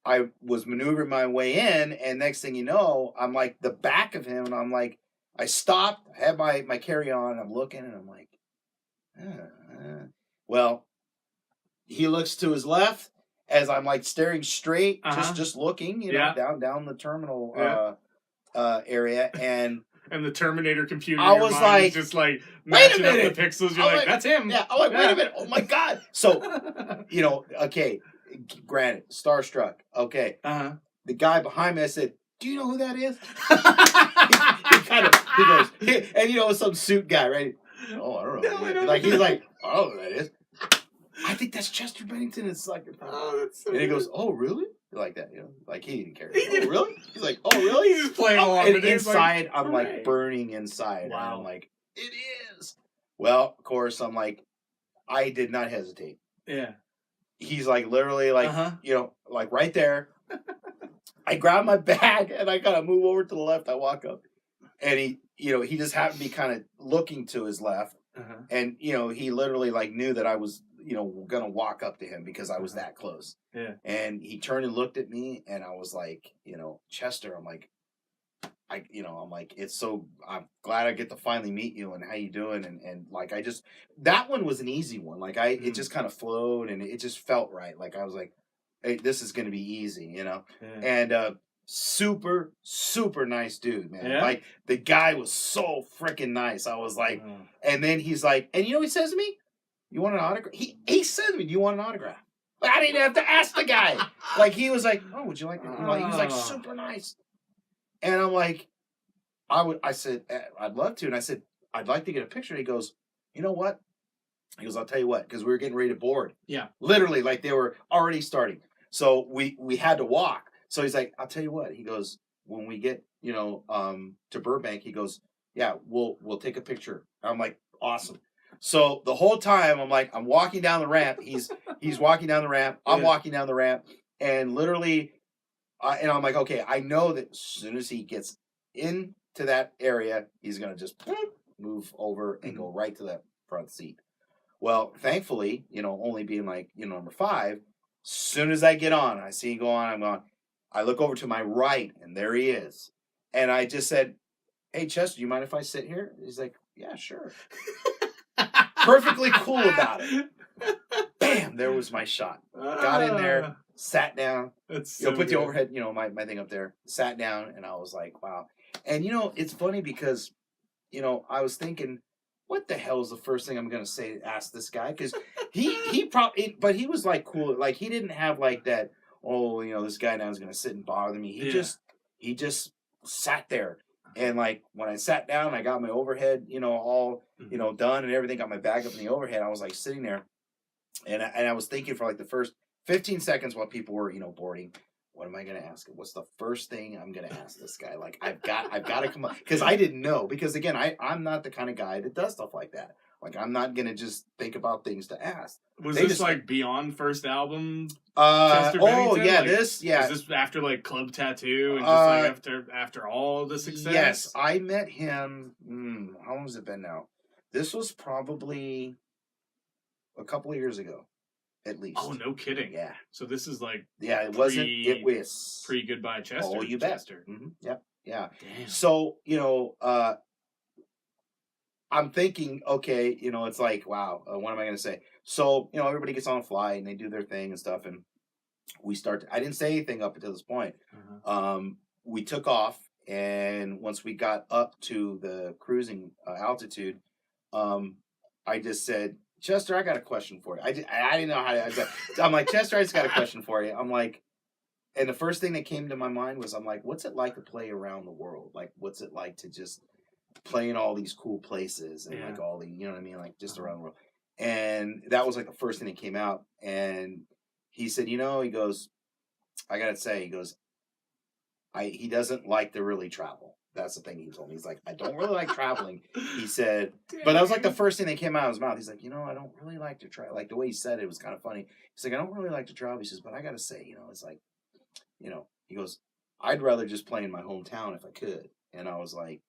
I was maneuvering my way in, and next thing you know, I'm like the back of him, and I'm like, I stopped, I had my carry on, and I'm looking, and I'm like, well, he looks to his left. As I'm like staring straight, just looking, down the terminal area, and the Terminator computer. I was like, just like wait a minute, up the pixels. You're like, that's him. Yeah, I'm like, wait a minute, oh my god. So, okay, granted, starstruck. Okay, the guy behind me, I said, do you know who that is? he goes, and some suit guy, right? Oh, I don't know. No, I don't know. He's like, I don't know who that is. I think that's Chester Bennington. It's like, that's so and he goes, oh, really? Like that, like he didn't care. Oh, really? He's like, oh, really? He's just playing along. And inside, I'm like burning inside. Wow. And I'm like, it is. Well, of course, I'm like, I did not hesitate. Yeah. He's like literally like, like right there. I grab my bag and I kind of move over to the left. I walk up, and he just happened to be kind of looking to his left, and he literally like knew that I was gonna walk up to him because I was that close. Yeah. And he turned and looked at me, and I was like, Chester, I'm like, I'm like, I'm glad I get to finally meet you, and how you doing, and like that one was an easy one. Like it just kind of flowed, and it just felt right. Like I was like, hey, this is gonna be easy, Yeah. And super, super nice dude, man. Yeah? Like the guy was so freaking nice. I was like, and then he's like, and what he says to me? You want an autograph? He said to me, do you want an autograph? Like, I didn't have to ask the guy. Like, he was like, oh, would you like it? He was like super nice. And I'm like, I said, I'd love to. And I said, I'd like to get a picture. And he goes, you know what? He goes, I'll tell you what, because we were getting ready to board. Yeah. Literally, like they were already starting. So we had to walk. So he's like, I'll tell you what. He goes, when we get, to Burbank, he goes, yeah, we'll take a picture. I'm like, awesome. So the whole time I'm like, I'm walking down the ramp. He's walking down the ramp. I'm walking down the ramp, and literally, and I'm like, okay, I know that as soon as he gets into that area, he's gonna just move over and go right to the front seat. Well, thankfully, only being like number 5, as soon as I get on, I see him go on. I'm going. I look over to my right, and there he is. And I just said, "Hey, Chester, do you mind if I sit here?" He's like, "Yeah, sure." Perfectly cool about it. Bam! There was my shot. Got in there, sat down. That's so put the overhead, my thing up there. Sat down, and I was like, wow. And it's funny because, I was thinking, what the hell is the first thing I'm gonna ask this guy? Because he probably, but he was like cool. Like he didn't have like that. Oh, this guy now is gonna sit and bother me. He just sat there. And like when I sat down, I got my overhead, all done and everything. Got my bag up in the overhead. I was like sitting there, and I was thinking for like the first 15 seconds while people were boarding. What am I gonna ask him? What's the first thing I'm gonna ask this guy? Like I've got to come up because I didn't know, because again I'm not the kind of guy that does stuff like that. Like I'm not gonna just think about things to ask. Was this like beyond first album? Chester Bennington? Yeah, like, Was this after like Club Tattoo and just like after all the success? Yes, I met him. How long has it been now? This was probably a couple of years ago, at least. Oh, no kidding. Yeah. So this is like it wasn't. It was pre-Goodbye Chester. Oh, you bet. Chester. Mm-hmm. Yep. Yeah. Damn. So I'm thinking, okay, it's like, wow, what am I going to say? So, everybody gets on a flight and they do their thing and stuff. And we I didn't say anything up until this point. We took off. And once we got up to the cruising altitude, I just said, Chester, I got a question for you. I didn't know how to. I'm like, Chester, I just got a question for you. I'm like, and the first thing that came to my mind was, I'm like, what's it like to play around the world? Like, what's it like to just play in all these cool places and like all the, you know what I mean? Like just around the world. And that was like the first thing that came out. And he said, he goes, I got to say, he goes, he doesn't like to really travel. That's the thing he told me. He's like, I don't really like traveling. He said, but that was like the first thing that came out of his mouth. He's like, I don't really like to travel. Like the way he said it was kind of funny. He's like, I don't really like to travel. He says, but I got to say, it's like, he goes, I'd rather just play in my hometown if I could. And I was like,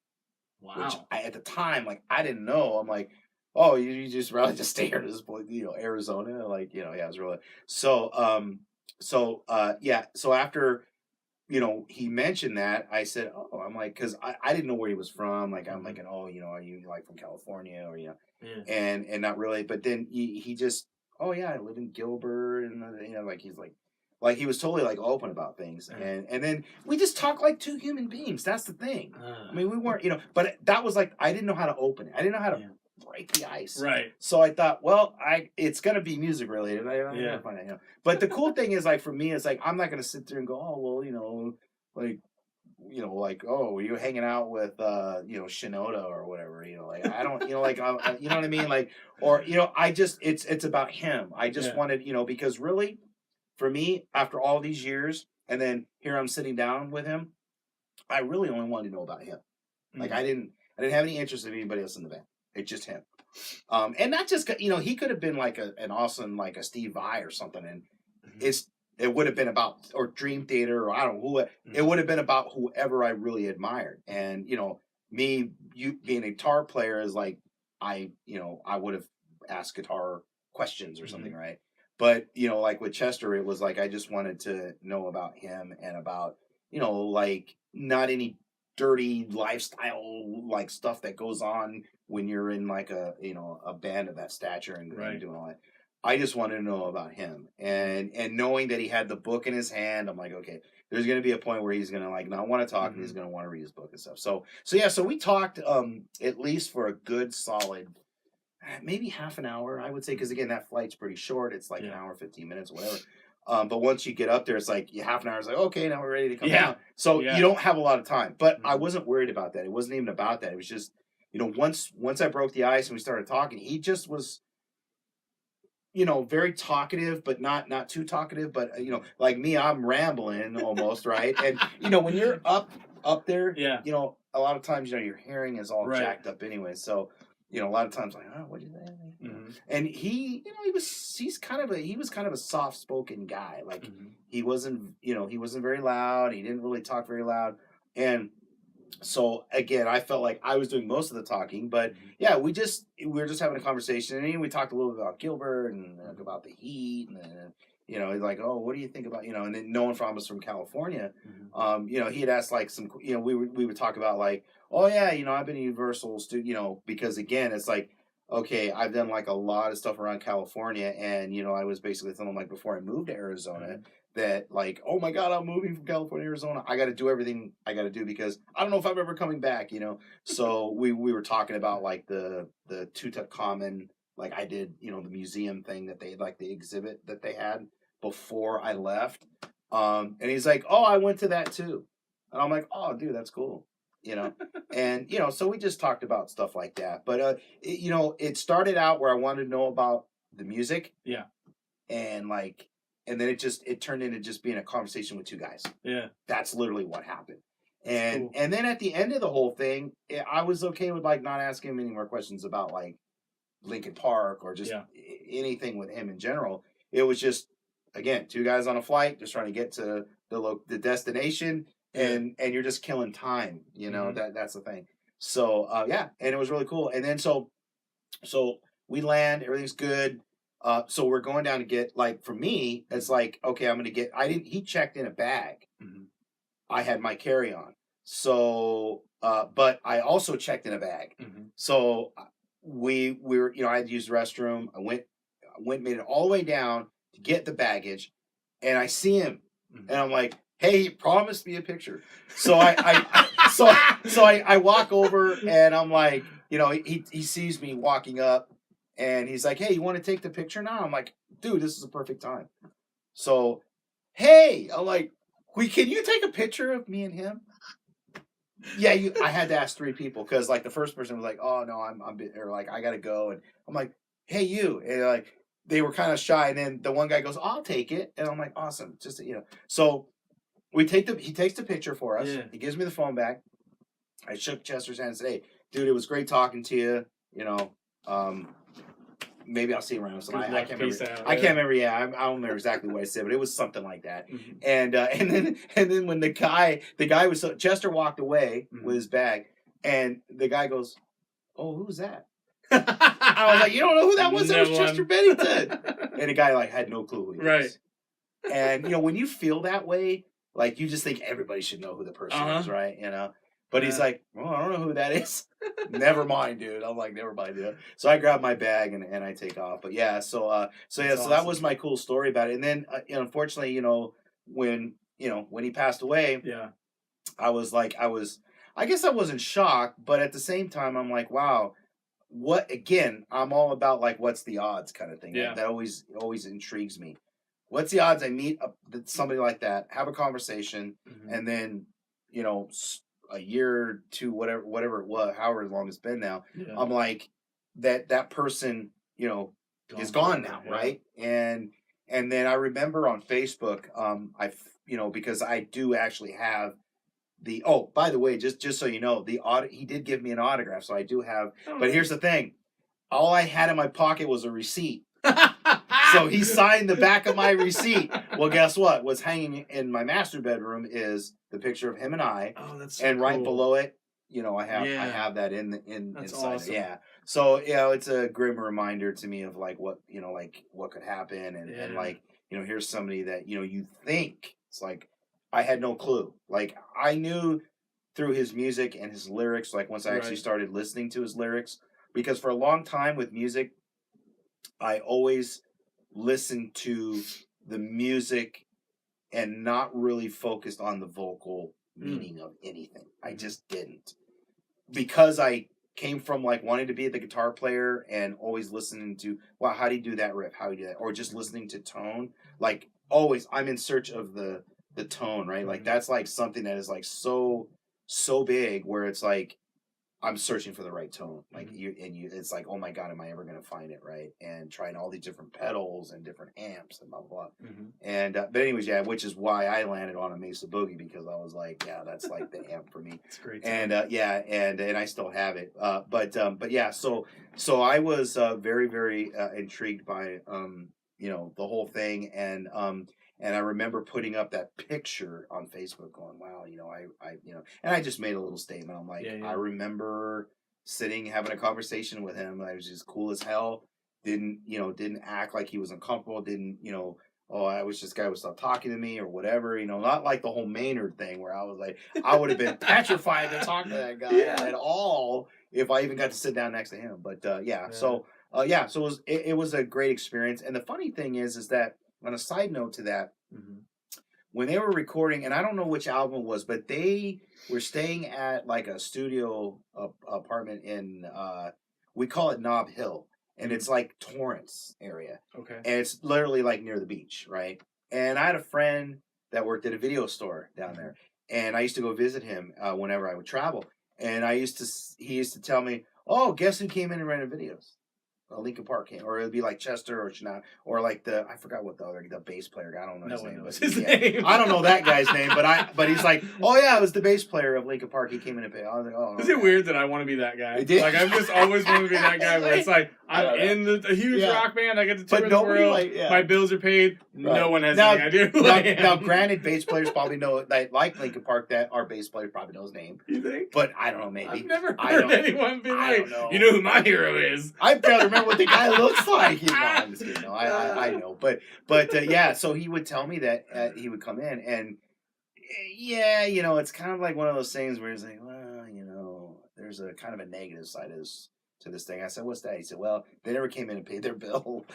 wow. Which at the time, like, I didn't know. I'm like, oh, you just rather just stay here to this point, Arizona. Like, yeah, it was really, so after, he mentioned that, I said, oh, I'm like, because I didn't know where he was from. Like, I'm like, oh, are you like from California or, Yeah. and not really. But then he just, oh, yeah, I live in Gilbert. And, like, he's like he was totally like open about things. And then we just talk like two human beings. That's the thing. I mean, we weren't, but that was like, I didn't know how to open it. I didn't know how to break the ice. Right. So I thought, well, it's gonna be music related. I'm gonna find it, But the cool thing is, like, for me, it's like I'm not gonna sit there and go, oh, well, like, oh, were you hanging out with Shinoda or whatever, like, I don't, like, you know what I mean, like, or I just, it's about him. I just wanted, because really, for me, after all these years, and then here I'm sitting down with him, I really only wanted to know about him. Like, I didn't have any interest in anybody else in the band. It's just him. And not just, he could have been like an awesome, like a Steve Vai or something. And it would have been about, or Dream Theater, or I don't know who, it would have been about whoever I really admired. And, me, being a guitar player is like, I would have asked guitar questions or something, right? But, like with Chester, it was like, I just wanted to know about him and about, like, not any dirty lifestyle, like, stuff that goes on when you're in like a band of that stature and doing all that. I just wanted to know about him, and knowing that he had the book in his hand, I'm like, okay, there's going to be a point where he's going to like not want to talk and he's going to want to read his book and stuff. So we talked at least for a good solid maybe half an hour, I would say, because again, that flight's pretty short. It's like an hour 15 minutes or whatever. But once you get up there, it's like half an hour. It's like, okay, now we're ready to come down. So you don't have a lot of time. But I wasn't worried about that. It wasn't even about that. It was just, once I broke the ice and we started talking, he just was, very talkative, but not too talkative. But like me, I'm rambling almost, right? And when you're up there, a lot of times your hearing is all jacked up anyway. So a lot of times like, oh, what do you think? And he, he was kind of a soft spoken guy. Like he wasn't very loud. He didn't really talk very loud. And so again, I felt like I was doing most of the talking, but we were just having a conversation, and we talked a little bit about Gilbert and about the heat, and he's like, oh, what do you think about, and then no one from us from California, he had asked like some, we would talk about like, oh yeah, I've been to Universal because again, it's like, okay, I've done like a lot of stuff around California, and I was basically telling them like before I moved to Arizona that like, oh my God, I'm moving from California to Arizona. I got to do everything I got to do because I don't know if I'm ever coming back, So we were talking about like the Tutankhamun, like I did, the museum thing that they like the exhibit that they had before I left. And he's like, oh, I went to that too. And I'm like, oh, dude, that's cool. And, so we just talked about stuff like that. But, it started out where I wanted to know about the music. Yeah. And like, and then it turned into just being a conversation with two guys. Yeah. That's literally what happened. And cool. And then at the end of the whole thing, I was okay with like not asking him any more questions about like Lincoln Park or just anything with him in general. It was just, again, two guys on a flight just trying to get to the destination. And you're just killing time, that's the thing. So and it was really cool. And then so we land, everything's good. So we're going down to get, like, for me, it's like, okay, I'm gonna get. He checked in a bag. I had my carry-on. So but I also checked in a bag. So we were, I had to use the restroom. I went, made it all the way down to get the baggage, and I see him, and I'm like, hey, he promised me a picture. So I walk over, and I'm like, he sees me walking up, and he's like, hey, you want to take the picture now? I'm like, dude, this is a perfect time. So, hey, I'm like, can you take a picture of me and him? Yeah, I had to ask 3 people because like the first person was like, oh no, I'm or like I gotta go, and I'm like, hey, you, and like they were kind of shy, and then the one guy goes, I'll take it, and I'm like, awesome, just so. He takes the picture for us. Yeah. He gives me the phone back. I shook Chester's hand and said, "Hey, dude, it was great talking to you. You know, maybe I'll see you around." So I can't remember. I can't remember. Yeah, I don't remember exactly what I said, but it was something like that. Mhm. And then when the guy was Chester walked away with his bag, and the guy goes, "Oh, who's that?" I was like, "You don't know who that was? That was Chester Bennington." And the guy like had no clue who he was. Right. And you know, when you feel that way, like you just think everybody should know who the person is, right? You know. But he's like, "Well, I don't know who that is." Never mind, dude. I'm like, never mind, dude. So I grab my bag and I take off. But yeah, so that was my cool story about it. And then unfortunately, when he passed away, I was I guess I wasn't shocked, but at the same time, I'm like, wow, what again? I'm all about like, what's the odds kind of thing. Yeah. That always intrigues me. What's the odds I meet somebody like that, have a conversation, and then, a year or two, whatever it was, however long it's been now, I'm like, that person, is gone now, right? And then I remember on Facebook, because I do actually have by the way, just so you know, he did give me an autograph, so I do have. But here's the thing, all I had in my pocket was a receipt. So he signed the back of my receipt. Well, guess what? What's hanging in my master bedroom is the picture of him and I. Oh, that's so and right cool. below it, I have that that's inside. Awesome. Yeah. So it's a grim reminder to me of like what what could happen, and like here's somebody that you think it's like I had no clue. Like I knew through his music and his lyrics. Like once I actually started listening to his lyrics, because for a long time with music, I always listened to the music and not really focused on the vocal meaning of anything. I just didn't. Because I came from like wanting to be the guitar player and always listening to, wow, how do you do that riff? How do you do that? Or just listening to tone. Like always, I'm in search of the tone, right? Like that's like something that is like so big where it's like, I'm searching for the right tone, like it's like, oh my God, am I ever going to find it, right? And trying all these different pedals and different amps and blah blah blah. And but anyways, which is why I landed on a Mesa Boogie, because I was like, yeah, that's like the amp for me. It's great. And and I still have it. But yeah, so I was very very intrigued by the whole thing, and I remember putting up that picture on Facebook going, wow, and I just made a little statement. I'm like, I remember having a conversation with him. I was just cool as hell. Didn't act like he was uncomfortable. Didn't, I wish this guy would stop talking to me or whatever, not like the whole Maynard thing where I was like, I would have been petrified to talk to that guy at all if I even got to sit down next to him. But so it was a great experience. And the funny thing is that, on a side note to that, when they were recording, and I don't know which album it was, but they were staying at like a studio apartment in, we call it Nob Hill, and it's like Torrance area. Okay. And it's literally like near the beach, right? And I had a friend that worked at a video store down there, and I used to go visit him whenever I would travel. And he used to tell me, "Oh, guess who came in and rented videos? Linkin Park came," or it'd be like Chester or Shana, or like I forgot what the bass player guy. I don't know his name. Knows his name. I don't know that guy's name, but he's like, "Oh yeah, it was the bass player of Linkin Park. He came in and paid." I was like, "Oh." Is it weird that I want to be that guy? Like I've just always wanted to be that guy where it's like I'm in a huge rock band. I get to tour the world. My bills are paid. Right. No one has any idea who I am. Now, granted, bass players probably know that, like Linkin Park, that our bass player probably knows his name. You think? But I don't know. Maybe I've never heard anyone be like, "You know who my hero is." I barely remember what the guy looks like. I'm just kidding. No, I know. But so he would tell me that he would come in, and it's kind of like one of those things where he's like, well, there's a kind of a negative side to this thing. I said, "What's that?" He said, "Well, they never came in and paid their bill.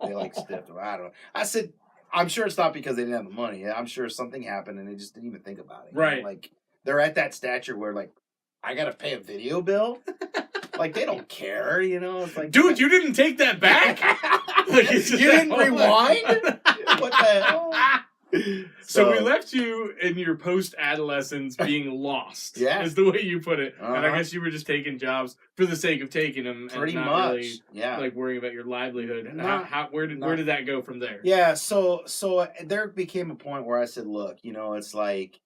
They like stiffed them. I don't know." I said, "I'm sure it's not because they didn't have the money. I'm sure something happened and they just didn't even think about it. Right? Like they're at that stature where like, I gotta pay a video bill." Like they don't care, It's like, dude, you didn't take that back. Like, you didn't rewind. What the hell? So we left you in your post-adolescence being lost. Yeah, is the way you put it. And I guess you were just taking jobs for the sake of taking them, pretty and not much. Really, like worrying about your livelihood. Where did that go from there? Yeah, so there became a point where I said, "Look, it's like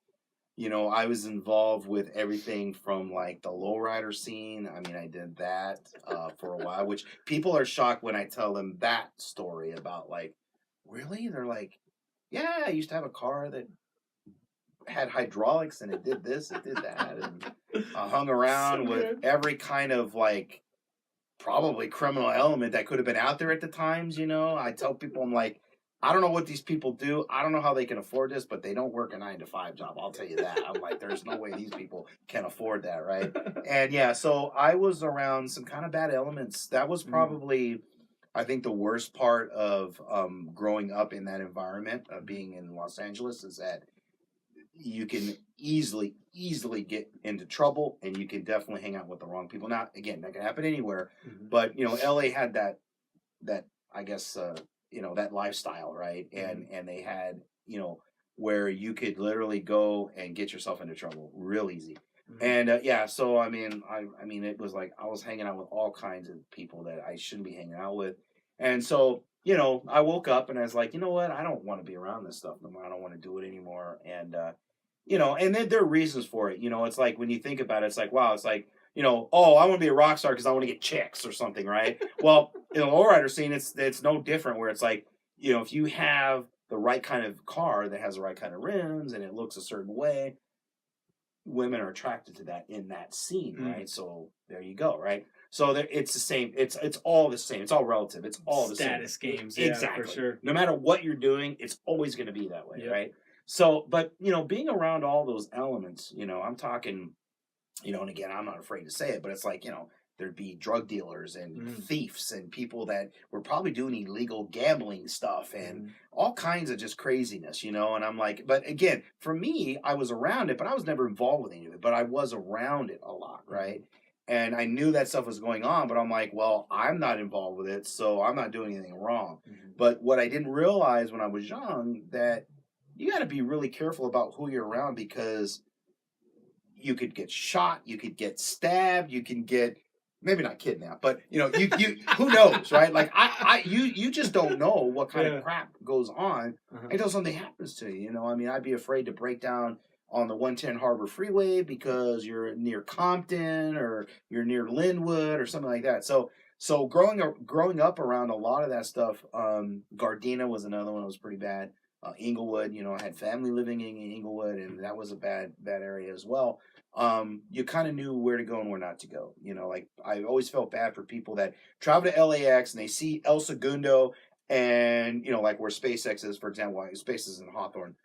you know, I was involved with everything from like the lowrider scene. I mean, I did that for a while, which people are shocked when I tell them that story about like, really? They're like, yeah, I used to have a car that had hydraulics and it did this, it did that, and I hung around So with good. every kind of like probably criminal element that could have been out there at the times. You know, I tell people, I'm like, I don't know what these people do. I don't know how they can afford this, but they don't work a 9 to 5 job. I'll tell you that. I'm like, there's no way these people can afford that, right? And yeah, so I was around some kind of bad elements. That was probably, I think, the worst part of growing up in that environment of being in Los Angeles is that you can easily get into trouble, and you can definitely hang out with the wrong people. Now, again, that can happen anywhere, but you know, LA had that I guess you know, that lifestyle, right? And they had, you know, where you could literally go and get yourself into trouble real easy. And yeah, so I mean, I mean, it was like I was hanging out with all kinds of people that I shouldn't be hanging out with, and so you know, I woke up and I was like, you know what, I don't want to be around this stuff no more. I don't want to do it anymore, and you know, and then there are reasons for it. You know, it's like when you think about it, it's like, wow, it's like, you know, oh, I want to be a rock star because I want to get chicks or something, right? Well, in the lowrider scene, it's no different. Where it's like, you know, if you have the right kind of car that has the right kind of rims and it looks a certain way, women are attracted to that in that scene, right? So there you go, right? So there, it's the same. It's all the same. It's all relative. It's all the status same. games, yeah, Exactly. for sure. No matter what you're doing, it's always going to be that way, right? So, but you know, being around all those elements, you know, I'm talking, you know, and again, I'm not afraid to say it, but it's like, you know, there'd be drug dealers and thieves and people that were probably doing illegal gambling stuff and all kinds of just craziness, you know. And I'm like, but again, for me, I was around it, but I was never involved with any of it, but I was around it a lot, right? And I knew that stuff was going on, but I'm like, well, I'm not involved with it, so I'm not doing anything wrong. But what I didn't realize when I was young, that you got to be really careful about who you're around, because you could get shot, you could get stabbed, you can get maybe not kidnapped, but you know, you who knows, right? Like you just don't know what kind of crap goes on until something happens to you. You know, I mean, I'd be afraid to break down on the 110 Harbor Freeway because you're near Compton or you're near Linwood or something like that. So growing up around a lot of that stuff, Gardena was another one that was pretty bad. Inglewood, you know, I had family living in Inglewood, and that was a bad area as well. You kind of knew where to go and where not to go. You know, like I always felt bad for people that travel to LAX and they see El Segundo and, you know, like where SpaceX is, for example. Space is in Hawthorne,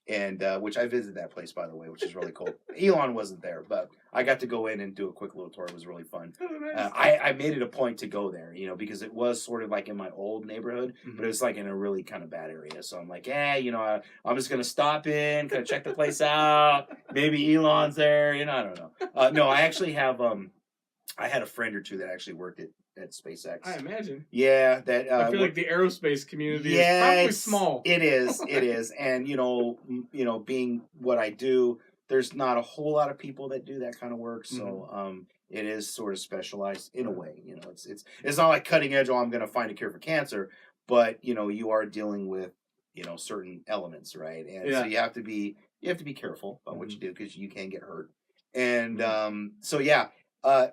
and which I visited that place, by the way, which is really cool. Elon wasn't there, but I got to go in and do a quick little tour. It was really fun. I made it a point to go there, you know, because it was sort of like in my old neighborhood, but it was like in a really kind of bad area. So I'm like, you know, I'm just going to stop in, kind of check the place out. Maybe Elon's there, you know, I don't know. No, I actually have, I had a friend or two that actually worked at SpaceX. I imagine. Yeah, that I feel like the aerospace community is probably small. It is, and you know, being what I do, there's not a whole lot of people that do that kind of work. So, it is sort of specialized in a way. You know, it's not like cutting edge. Oh, I'm going to find a cure for cancer, but you know, you are dealing with, you know, certain elements, right? And so you have to be careful about what you do, because you can get hurt. And so yeah.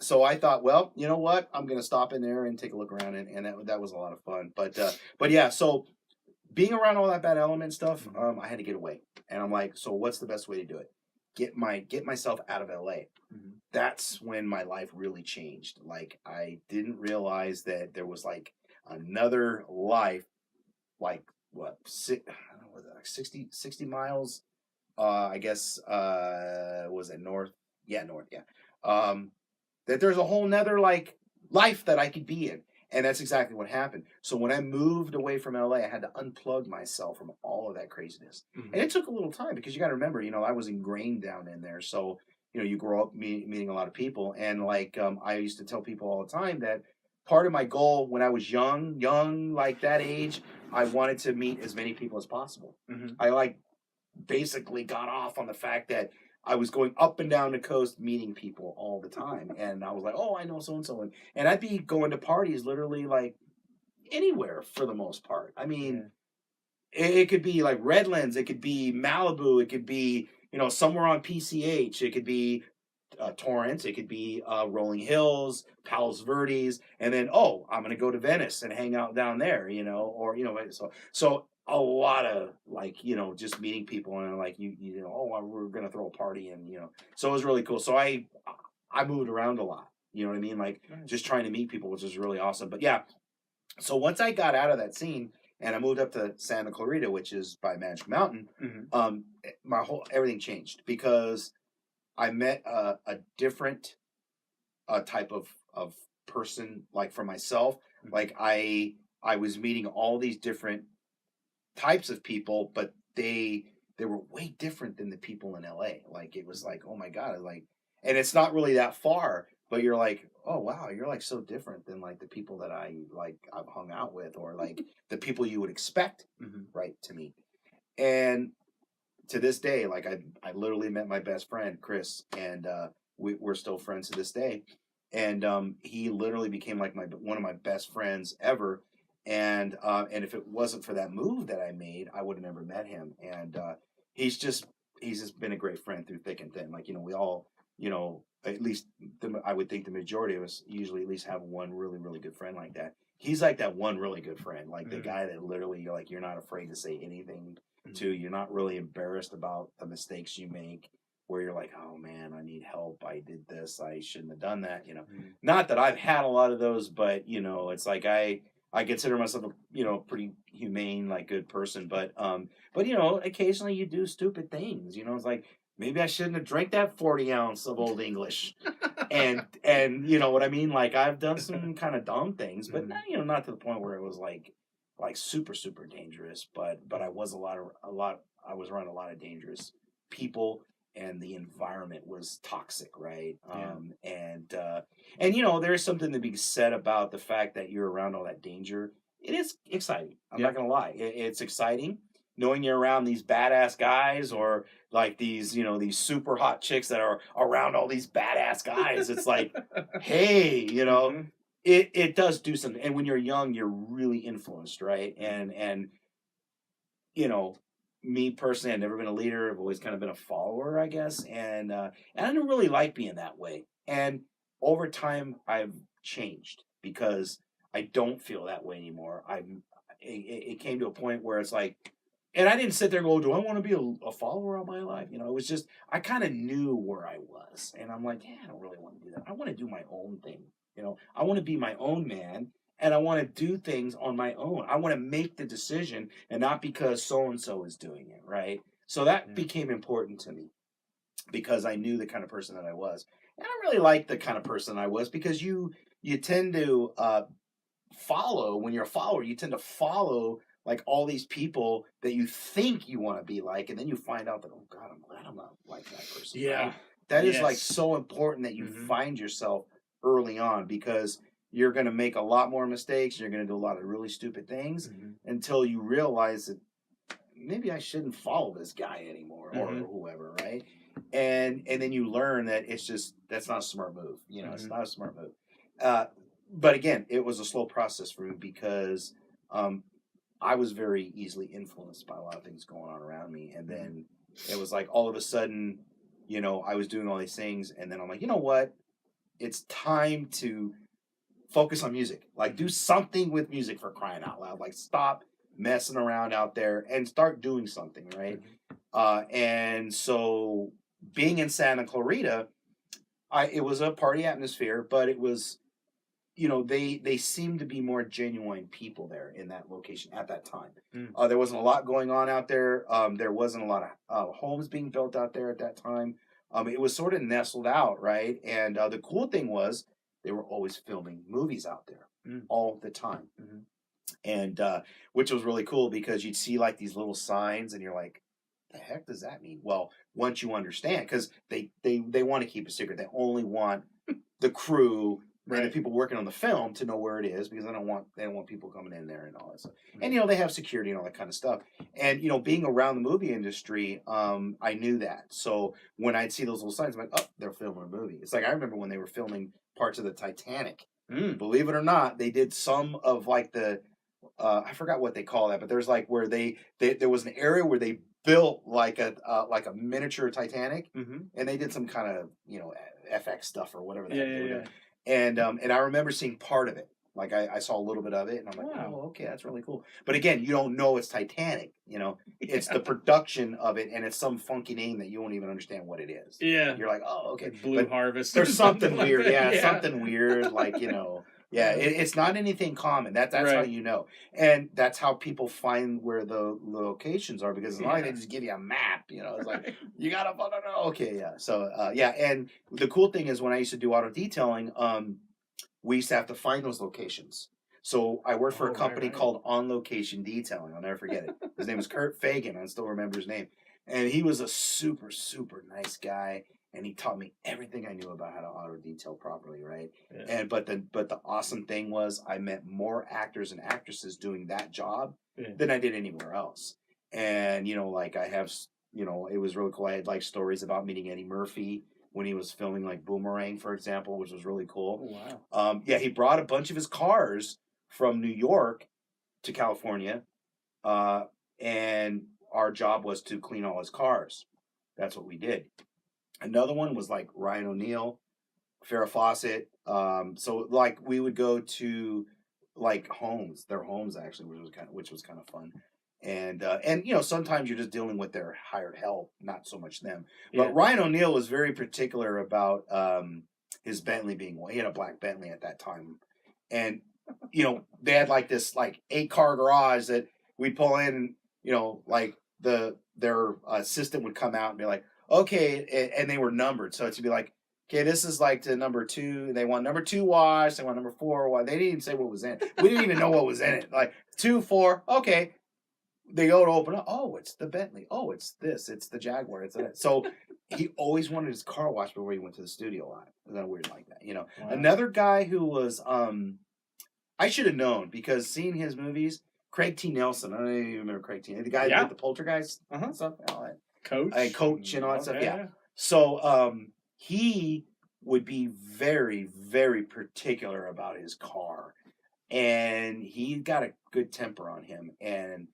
So I thought, well, you know what? I'm going to stop in there and take a look around, and that was a lot of fun. But yeah, so being around all that bad element stuff, I had to get away. And I'm like, so what's the best way to do it? Get myself out of LA. That's when my life really changed. Like, I didn't realize that there was like another life, like what, I don't know, was it like 60 miles? I guess, was it north? Yeah, north, yeah. That there's a whole nother like life that I could be in. And that's exactly what happened. So when I moved away from LA, I had to unplug myself from all of that craziness. And it took a little time, because you got to remember, you know, I was ingrained down in there. So, you know, you grow up meeting a lot of people. And like, I used to tell people all the time that part of my goal when I was young, like that age, I wanted to meet as many people as possible. I like basically got off on the fact that I was going up and down the coast meeting people all the time. And I was like, oh, I know so-and-so. And I'd be going to parties literally like anywhere for the most part. I mean, it could be like Redlands. It could be Malibu. It could be, somewhere on PCH. It could be Torrance. It could be Rolling Hills, Palos Verdes, and then I'm gonna go to Venice and hang out down there, or so a lot of just meeting people and like we're gonna throw a party and so it was really cool. So I moved around a lot, you know what I mean, like just trying to meet people, which was really awesome. But yeah, so once I got out of that scene and I moved up to Santa Clarita, which is by Magic Mountain, everything changed because I met a different type of person, like for myself. Like I was meeting all these different types of people, but they were way different than the people in LA. Like it was like, oh my God, like, and it's not really that far, but you're like, oh wow, you're like so different than like the people that I've hung out with, or like the people you would expect, right, to meet. And to this day, like I literally met my best friend Chris, and we're still friends to this day. And he literally became like one of my best friends ever. And if it wasn't for that move that I made, I would have never met him. And he's just been a great friend through thick and thin. Like we all, at least I would think the majority of us usually at least have one really really good friend like that. He's like that one really good friend, like the guy that literally you're not afraid to say anything to. You're not really embarrassed about the mistakes you make, where you're like, oh man, I need help. I did this. I shouldn't have done that. Not that I've had a lot of those, but it's like I consider myself a pretty humane, like good person. But occasionally you do stupid things. It's like maybe I shouldn't have drank that 40 ounce of Old English, and you know what I mean. Like I've done some kind of dumb things, but not to the point where it was like super super dangerous. But I was I was around a lot of dangerous people. And the environment was toxic, right? And there's something to be said about the fact that you're around all that danger. It is exciting. I'm not gonna lie. It's exciting knowing you're around these badass guys, or like these super hot chicks that are around all these badass guys. It's like, hey, it does do something. And when you're young, you're really influenced, right? And me personally, I've never been a leader. I've always kind of been a follower, I guess. And I didn't really like being that way. And over time, I've changed because I don't feel that way anymore. It came to a point where it's like, and I didn't sit there and go, do I want to be a follower all my life? It was just, I kind of knew where I was. And I'm like, I don't really want to do that. I want to do my own thing. I want to be my own man. And I want to do things on my own. I want to make the decision, and not because so-and-so is doing it, right? So that became important to me because I knew the kind of person that I was. And I really liked the kind of person I was because you tend to follow, when you're a follower, you tend to follow like all these people that you think you want to be like, and then you find out that, oh God, I'm glad I'm not like that person. Yeah. Right? That is like so important that you find yourself early on, because you're going to make a lot more mistakes. You're going to do a lot of really stupid things until you realize that maybe I shouldn't follow this guy anymore, or whoever, right? And then you learn that that's not a smart move. It's not a smart move. But again, it was a slow process for me because I was very easily influenced by a lot of things going on around me. And then it was like all of a sudden, I was doing all these things, and then I'm like, you know what? It's time to focus on music. Like, do something with music, for crying out loud. Like, stop messing around out there and start doing something, right? And so being in Santa Clarita, it was a party atmosphere, but it was, they seemed to be more genuine people there in that location at that time. There wasn't a lot going on out there. There wasn't a lot of homes being built out there at that time. It was sort of nestled out, right? And the cool thing was, they were always filming movies out there all the time. And which was really cool because you'd see like these little signs and you're like, the heck does that mean? Well, once you understand, because they want to keep a secret. They only want the crew and the people working on the film to know where it is, because they don't want people coming in there and all that stuff. And they have security and all that kind of stuff. And being around the movie industry, I knew that. So when I'd see those little signs, I'm like, oh, they're filming a movie. It's like I remember when they were filming parts of the Titanic. Believe it or not, they did some of like the I forgot what they call that, but there's like where there was an area where they built like a miniature Titanic, Mm-hmm. and they did some kind of FX stuff or whatever they were Yeah. doing. And I remember seeing part of it. Like I saw a little bit of it, and I'm like, Wow. oh, okay, that's really cool. But again, you don't know it's Titanic. It's the production of it, and it's some funky name that you won't even understand what it is. Yeah. You're like, oh, okay. Like Blue But Harvest. there's something like weird, that. something weird, like yeah. It's not anything common. That's Right. how you know, and that's how people find where the locations are, because as long as they just give you a map, it's like you gotta know. Okay, yeah. So and the cool thing is when I used to do auto detailing, we used to have to find those locations. So I worked for a company called On Location Detailing. I'll never forget it. His name was Kurt Fagan. I still remember his name. And he was a super, super nice guy. And he taught me everything I knew about how to auto detail properly, right? Yeah. But the awesome thing was I met more actors and actresses doing that job than I did anywhere else. And like I have, it was really cool. I had like stories about meeting Eddie Murphy when he was filming like Boomerang, for example, which was really cool. Oh, wow. He brought a bunch of his cars from New York to California, and our job was to clean all his cars. That's what we did. Another one was like Ryan O'Neal, Farrah Fawcett. So like we would go to like their homes actually, which was kind of fun. And sometimes you're just dealing with their hired help, not so much them. But Ryan O'Neal was very particular about his Bentley being he had a black Bentley at that time, and they had like this like 8-car garage that we'd pull in, and like their assistant would come out and be like, okay, and they were numbered, so it'd be like, okay, this is like the number 2. They want number 2 wash. They want number 4 wash. They didn't even say what was in it. We didn't even know what was in it. Like 2, 4, okay. They go to open up. Oh, it's the Bentley. Oh, it's this. It's the Jaguar. It's that. So he always wanted his car washed before he went to the studio a lot. It was weird like that, Wow. Another guy who was I should have known because seeing his movies, Craig T. Nelson. I don't even remember Craig T. The guy who did the Poltergeist stuff, all that. Coach and all that stuff. Yeah. So he would be very, very particular about his car. And he got a good temper on him. And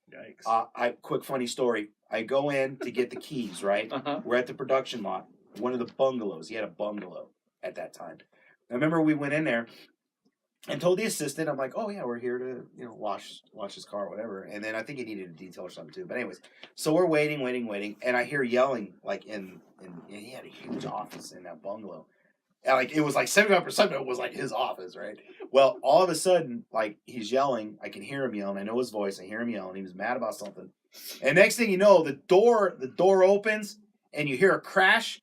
quick funny story. I go in to get the keys, right? We're at the production lot, one of the bungalows. He had a bungalow at that time. I remember we went in there and told the assistant, I'm like, oh yeah, we're here to wash his car or whatever. And then I think he needed a detail or something too. But anyways, so we're waiting, and I hear yelling like in he had a huge office in that bungalow. And like it was like 75% of it was like his office, right? Well, all of a sudden, like he's yelling, I can hear him yelling. I know his voice. I hear him yelling. He was mad about something. And next thing you know, the door opens and you hear a crash.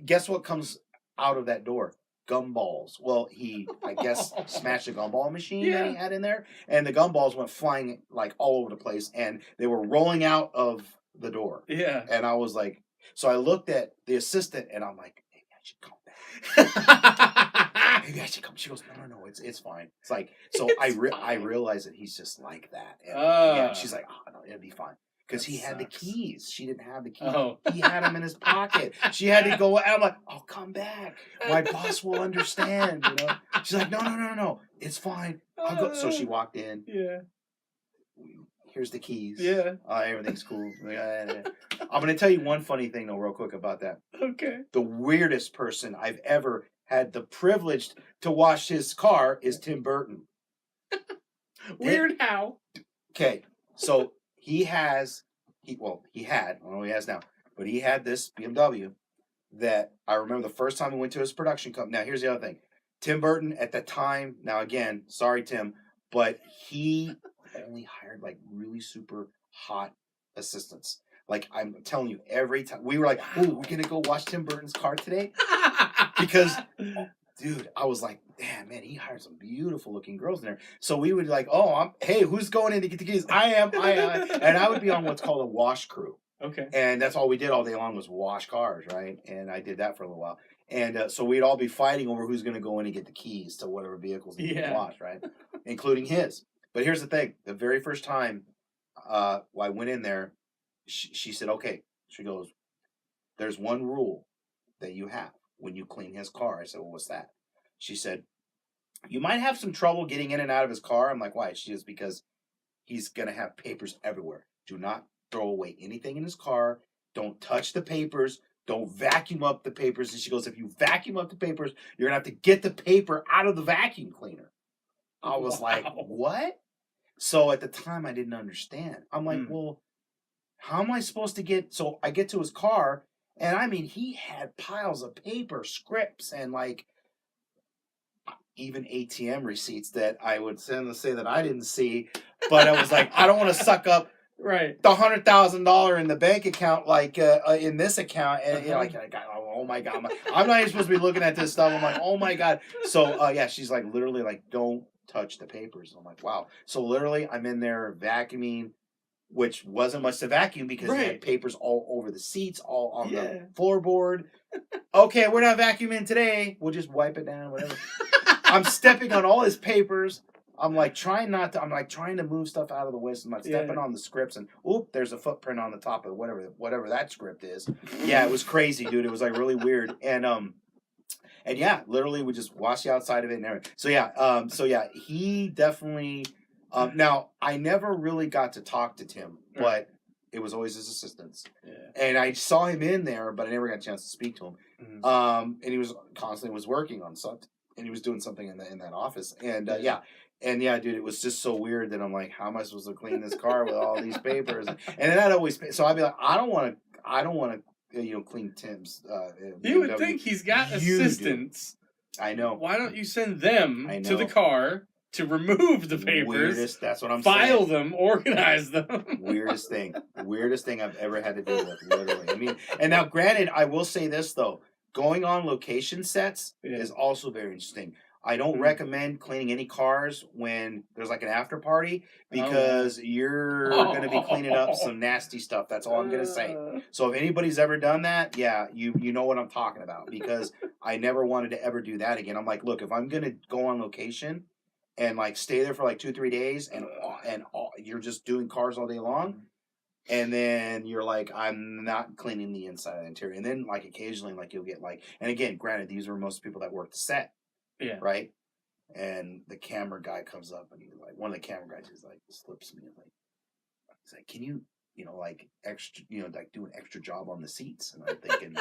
Guess what comes out of that door? Gumballs. Well, he, I guess, smashed a gumball machine that he had in there, and the gumballs went flying like all over the place, and they were rolling out of the door. Yeah. And I was like, so I looked at the assistant, and I'm like, maybe I should come back. Maybe I should come. She goes, no, it's fine. It's like, so I realized that he's just like that. And she's like, oh no, it'll be fine. Because he had the keys. She didn't have the keys. Oh. He had them in his pocket. She had to go. I'm like, oh, come back. My boss will understand. She's like, no. It's fine. I'll go. So she walked in. Yeah. Here's the keys. Yeah. Everything's cool. I'm going to tell you one funny thing, though, real quick about that. Okay. The weirdest person I've ever had the privilege to wash his car is Tim Burton. Weird how? Okay. So... He had, I don't know what he has now, but he had this BMW that I remember the first time we went to his production company. Now, here's the other thing. Tim Burton at the time, now again, sorry, Tim, but he only hired like really super hot assistants. Like, I'm telling you, every time we were like, oh, we're going to go watch Tim Burton's car today? Because, dude, I was like, damn, man, he hired some beautiful looking girls in there. So we would like, hey, who's going in to get the keys? I am. And I would be on what's called a wash crew. Okay. And that's all we did all day long was wash cars, right? And I did that for a little while. And so we'd all be fighting over who's going to go in and get the keys to whatever vehicles need to be washed, right? Including his. But here's the thing. The very first time I went in there, she said, okay. She goes, there's one rule that you have when you clean his car. I said, well, what's that? She said, you might have some trouble getting in and out of his car. I'm like, why? She says, because he's going to have papers everywhere. Do not throw away anything in his car. Don't touch the papers. Don't vacuum up the papers. And she goes, if you vacuum up the papers, you're going to have to get the paper out of the vacuum cleaner. I was like, what? So at the time, I didn't understand. I'm like, well, how am I supposed to get... So I get to his car, and I mean, he had piles of paper, scripts, and like even ATM receipts that I would send to say that I didn't see. But I was like, I don't want to suck up right the $100,000 in the bank account, like in this account, and you know, like, oh my god, I'm not even supposed to be looking at this stuff. I'm like, oh my god. So yeah, she's like, literally, like, don't touch the papers. I'm like, wow. So literally, I'm in there vacuuming, which wasn't much to vacuum because they had papers all over the seats, all on the floorboard. Okay, we're not vacuuming today. We'll just wipe it down, whatever. I'm stepping on all his papers. I'm like trying to move stuff out of the way. So I'm not stepping on the scripts, and there's a footprint on the top of whatever that script is. Yeah, it was crazy, dude. It was like really weird. And yeah, literally we just wash the outside of it and everything. So yeah, he definitely now I never really got to talk to Tim, but it was always his assistants. Yeah. And I saw him in there, but I never got a chance to speak to him. And he was constantly working on something, and he was doing something in that office. And And yeah, dude, it was just so weird that I'm like, how am I supposed to clean this car with all these papers? And then I'd always, so I'd be like, I don't want to, clean Tim's. You would think he's got assistants. I know. Why don't you send them to the car to remove the papers? That's what I'm file saying. them, organize them. Weirdest thing I've ever had to deal with, literally. I mean, and now granted, I will say this though, going on location sets is also very interesting. I don't recommend cleaning any cars when there's like an after party because you're going to be cleaning up some nasty stuff. That's all I'm going to say. So if anybody's ever done that, yeah, you know what I'm talking about, because I never wanted to ever do that again. I'm like, look, if I'm going to go on location and like stay there for like 2-3 days and you're just doing cars all day long, and then you're like, I'm not cleaning the inside of the interior. And then like occasionally like you'll get like, and again, granted, these are most people that work the set. Yeah. Right? And the camera guy comes up and he's like, one of the camera guys is like, slips me and like, he's like, can you, like extra, like do an extra job on the seats? And I'm thinking,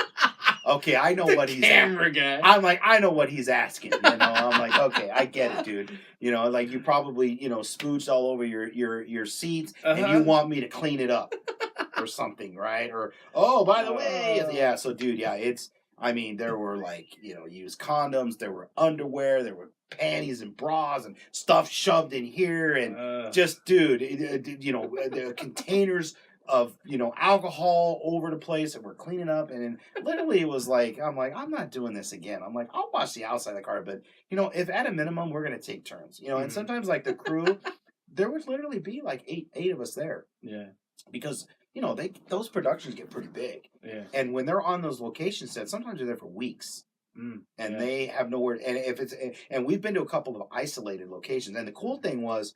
okay, I know what he's camera guy. I'm like, I know what he's asking. I'm like, okay, I get it, dude. Like you probably, spooched all over your seats and you want me to clean it up or something, right? Or, oh, by the way, yeah. So, dude, yeah, there were like, used condoms, there were underwear, there were panties and bras and stuff shoved in here. And just, dude, the containers of, alcohol over the place that we're cleaning up. And then literally it was like, I'm like, I'm not doing this again. I'm like, I'll wash the outside of the car. But, if at a minimum, we're going to take turns, and sometimes like the crew, there would literally be like eight of us there. Yeah. Because those productions get pretty big. Yeah. And when they're on those location sets, sometimes they're there for weeks. And they have nowhere. And we've been to a couple of isolated locations. And the cool thing was,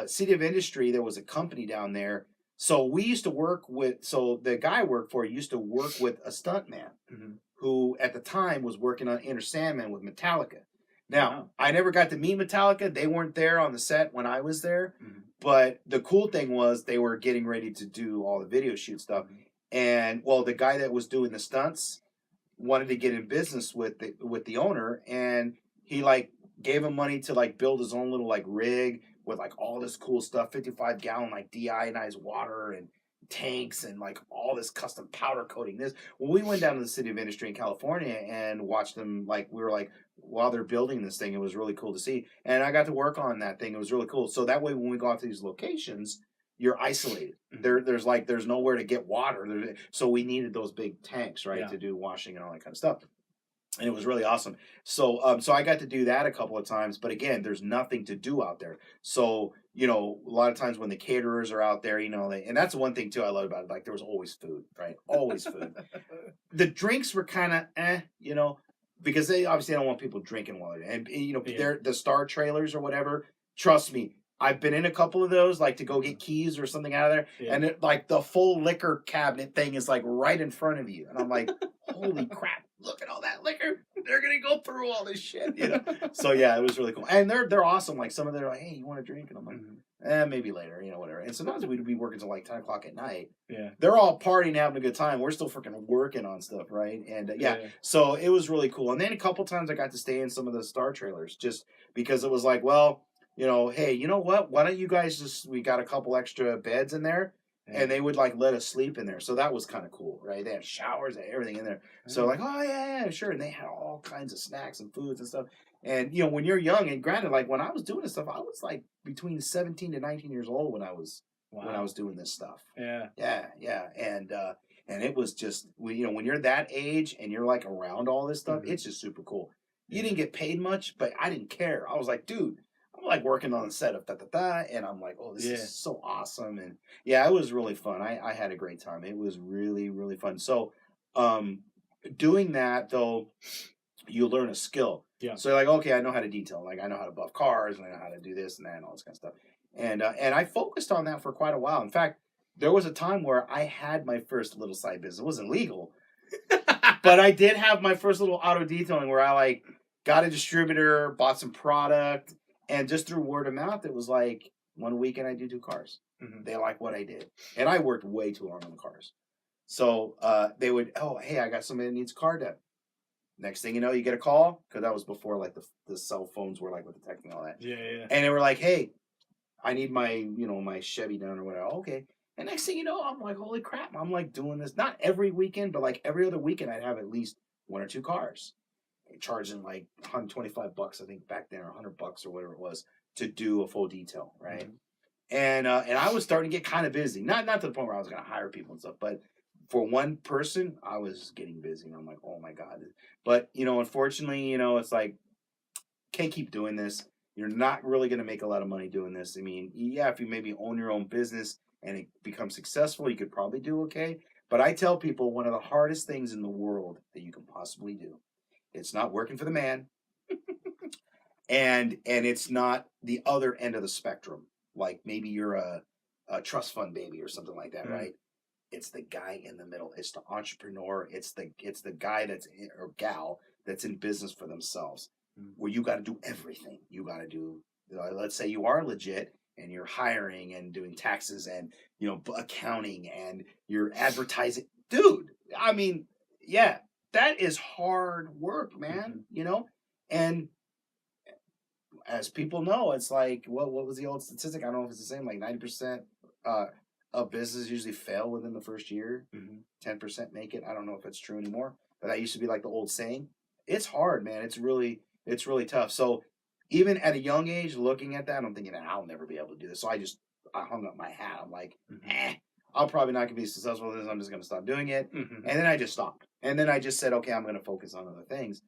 City of Industry, there was a company down there. So we used to work with, so the guy I worked for used to work with a stuntman who at the time was working on Enter Sandman with Metallica. Now, I never got to meet Metallica. They weren't there on the set when I was there. But the cool thing was they were getting ready to do all the video shoot stuff. And, well, the guy that was doing the stunts wanted to get in business with the owner. And he, like, gave him money to, like, build his own little, like, rig with, like, all this cool stuff. 55-gallon, like, deionized water and tanks and, like, all this custom powder coating. When we went down to the City of Industry in California and watched them, like, we were like, while they're building this thing, it was really cool to see. And I got to work on that thing. It was really cool. So that way, when we go out to these locations, you're isolated. There's nowhere to get water. So we needed those big tanks, right, to do washing and all that kind of stuff. And it was really awesome. So so I got to do that a couple of times. But again, there's nothing to do out there. So, a lot of times when the caterers are out there, and that's one thing too I love about it. Like there was always food, right? Always food. The drinks were kind of, because they obviously don't want people drinking while they're, and they're the Star trailers or whatever. Trust me, I've been in a couple of those, like to go get keys or something out of there, and it, like the full liquor cabinet thing is like right in front of you, and I'm like, holy crap, look at all that liquor. they're gonna go through all this shit, you know. So yeah, it was really cool, and they're awesome. Like some of them are like, hey, you want a drink? And I'm like, maybe later, you know, whatever. And sometimes we'd be working till like 10 o'clock at night. Yeah, they're all partying, having a good time. We're still freaking working on stuff, right? And so it was really cool. And then a couple times I got to stay in some of the Star trailers, just because it was like, well, you know, hey, you know what? Why don't you guys we got a couple extra beds in there. And they would like let us sleep in there, so that was kind of cool, right? They had showers and everything in there, so like, oh yeah, sure. And they had all kinds of snacks and foods and stuff. And you know, when you're young, and granted, like when I was doing this stuff, I was like between 17 to 19 years old when I was doing this stuff. Yeah, and it was just, you know, when you're that age and you're like around all this stuff, it's just super cool. You didn't get paid much, but I didn't care. I was like, dude, I'm like working on the set of and I'm like, oh, this is so awesome. And yeah, it was really fun. I had a great time. It was really, really fun. So doing that though, you learn a skill. Yeah. So you're like, okay, I know how to detail. Like I know how to buff cars and I know how to do this and that and all this kind of stuff. And I focused on that for quite a while. In fact, there was a time where I had my first little side business. It wasn't legal, but I did have my first little auto detailing where I like got a distributor, bought some product. And just through word of mouth, it was like one weekend I do 2 cars. They like what I did. And I worked way too long on the cars. So they would, oh, hey, I got somebody that needs a car done. Next thing you know, you get a call. Because that was before like the cell phones were like with the texting and all that. Yeah. And they were like, hey, I need my Chevy done or whatever. Okay. And next thing you know, I'm like, holy crap. I'm like doing this. Not every weekend, but like every other weekend I'd have at least 1 or 2 cars. Charging like $125, I think back then, or $100 or whatever it was to do a full detail, right? And I was starting to get kind of busy, not to the point where I was going to hire people and stuff, but for one person, I was getting busy, and I'm like, oh my god. But you know, unfortunately, you know, it's like can't keep doing this. You're not really going to make a lot of money doing this. I mean, yeah, if you maybe own your own business and it becomes successful, you could probably do okay. But I tell people one of the hardest things in the world that you can possibly do. It's not working for the man, and it's not the other end of the spectrum. Like maybe you're a trust fund baby or something like that, right? It's the guy in the middle. It's the entrepreneur. It's the guy or gal that's in business for themselves, where you got to do everything. You got to do. Let's say you are legit and you're hiring and doing taxes and accounting and you're advertising, dude. I mean, yeah. That is hard work, man, And as people know, it's like, what was the old statistic? I don't know if it's the same, like 90% of businesses usually fail within the first year. 10% make it. I don't know if it's true anymore, but that used to be like the old saying. It's hard, man. It's really tough. So even at a young age, looking at that, I'm thinking, I'll never be able to do this. So I hung up my hat. I'm like, I'm probably not going to be successful with this. I'm just going to stop doing it. And then I just stopped. And then I just said, okay, I'm going to focus on other things,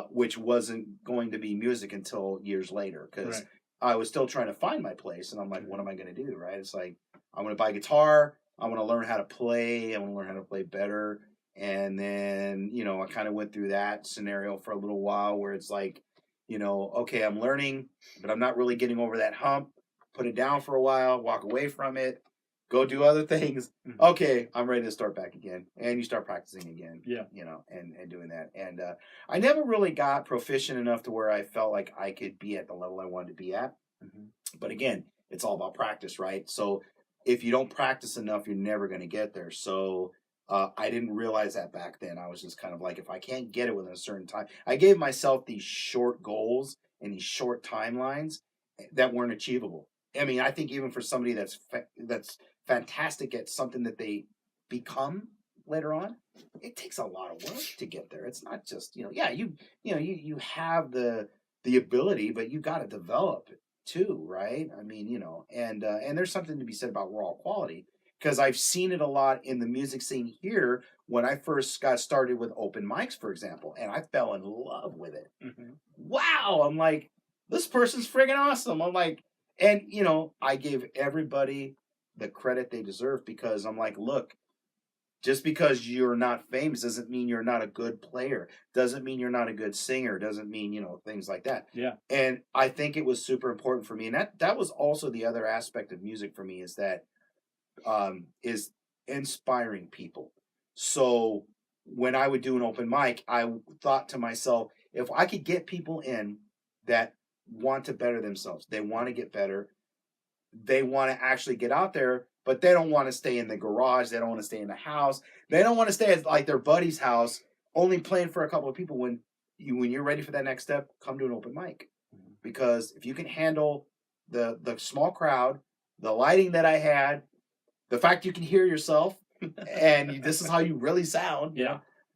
which wasn't going to be music until years later because I was still trying to find my place. And I'm like, what am I going to do, right? It's like, I'm going to buy a guitar. I want to learn how to play. I want to learn how to play better. And then, I kind of went through that scenario for a little while where it's like, okay, I'm learning, but I'm not really getting over that hump. Put it down for a while, walk away from it. Go do other things. Okay, I'm ready to start back again. And you start practicing again. Yeah. And doing that. And I never really got proficient enough to where I felt like I could be at the level I wanted to be at. But again, it's all about practice, right? So if you don't practice enough, you're never going to get there. So I didn't realize that back then. I was just kind of like, if I can't get it within a certain time, I gave myself these short goals and these short timelines that weren't achievable. I mean, I think even for somebody that's fantastic at something that they become later on, it takes a lot of work to get there. It's not just you have the ability, but you got to develop it too, right? I mean, and there's something to be said about raw quality because I've seen it a lot in the music scene here when I first got started with open mics, for example, and I fell in love with it. Wow, I'm like, this person's friggin' awesome. I'm like, and I gave everybody the credit they deserve because I'm like, look, just because you're not famous doesn't mean you're not a good player. Doesn't mean you're not a good singer. Doesn't mean, things like that. Yeah. And I think it was super important for me. And that was also the other aspect of music for me is that is inspiring people. So when I would do an open mic, I thought to myself, if I could get people in that want to better themselves, they want to get better, they want to actually get out there, but they don't want to stay in the garage, they don't want to stay in the house, they don't want to stay at like their buddy's house, only playing for a couple of people. When you're ready for that next step, come to an open mic. Because if you can handle the small crowd, the lighting that I had, the fact you can hear yourself, and this is how you really sound,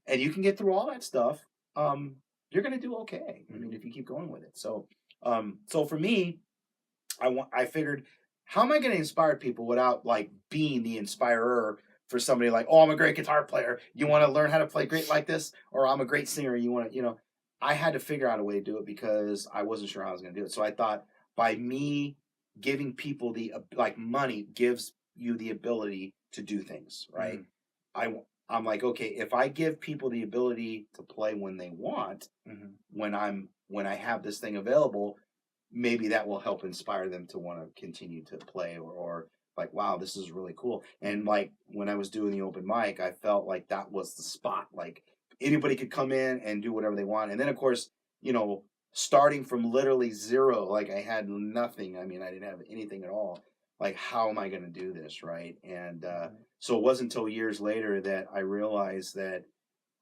and you can get through all that stuff, you're gonna do okay. I mean, if you keep going with it. So, so for me, I figured, how am I gonna inspire people without like being the inspirer for somebody like, oh, I'm a great guitar player. You want to learn how to play great like this, or I'm a great singer. You want to, I had to figure out a way to do it because I wasn't sure how I was going to do it. So I thought by me giving people like money gives you the ability to do things, right? I'm like, okay, if I give people the ability to play when they want, when I have this thing available, maybe that will help inspire them to want to continue to play or like, wow, this is really cool. And like when I was doing the open mic, I felt like that was the spot. Like anybody could come in and do whatever they want. And then of course, starting from literally zero, like I had nothing. I mean, I didn't have anything at all. Like, how am I going to do this, right? And so it wasn't until years later that I realized that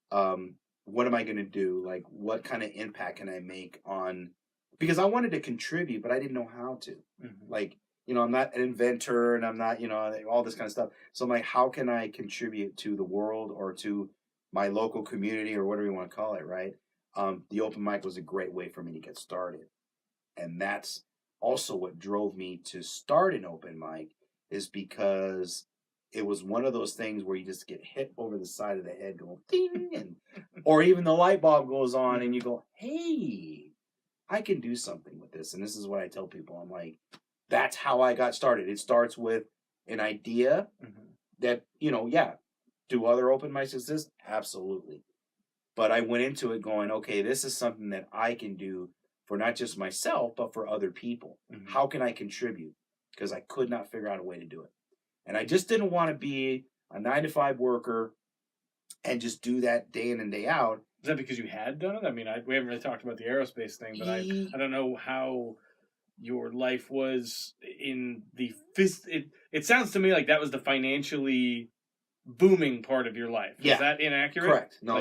what am I going to do? Like, what kind of impact can I make on? Because I wanted to contribute, but I didn't know how to. Like, I'm not an inventor, and I'm not, all this kind of stuff. So I'm like, how can I contribute to the world or to my local community or whatever you want to call it, right? The open mic was a great way for me to get started. And that's also what drove me to start an open mic, is because it was one of those things where you just get hit over the side of the head going ding, or even the light bulb goes on and you go, hey, I can do something with this. And this is what I tell people. I'm like, that's how I got started. It starts with an idea that, do other open mics exist? Absolutely. But I went into it going, okay, this is something that I can do for not just myself, but for other people. How can I contribute? Because I could not figure out a way to do it. And I just didn't want to be a 9-to-5 worker and just do that day in and day out. Is that because you had done it? I mean, we haven't really talked about the aerospace thing, but I don't know how your life was in the it sounds to me like that was the financially booming part of your life. Is that inaccurate? Correct. No,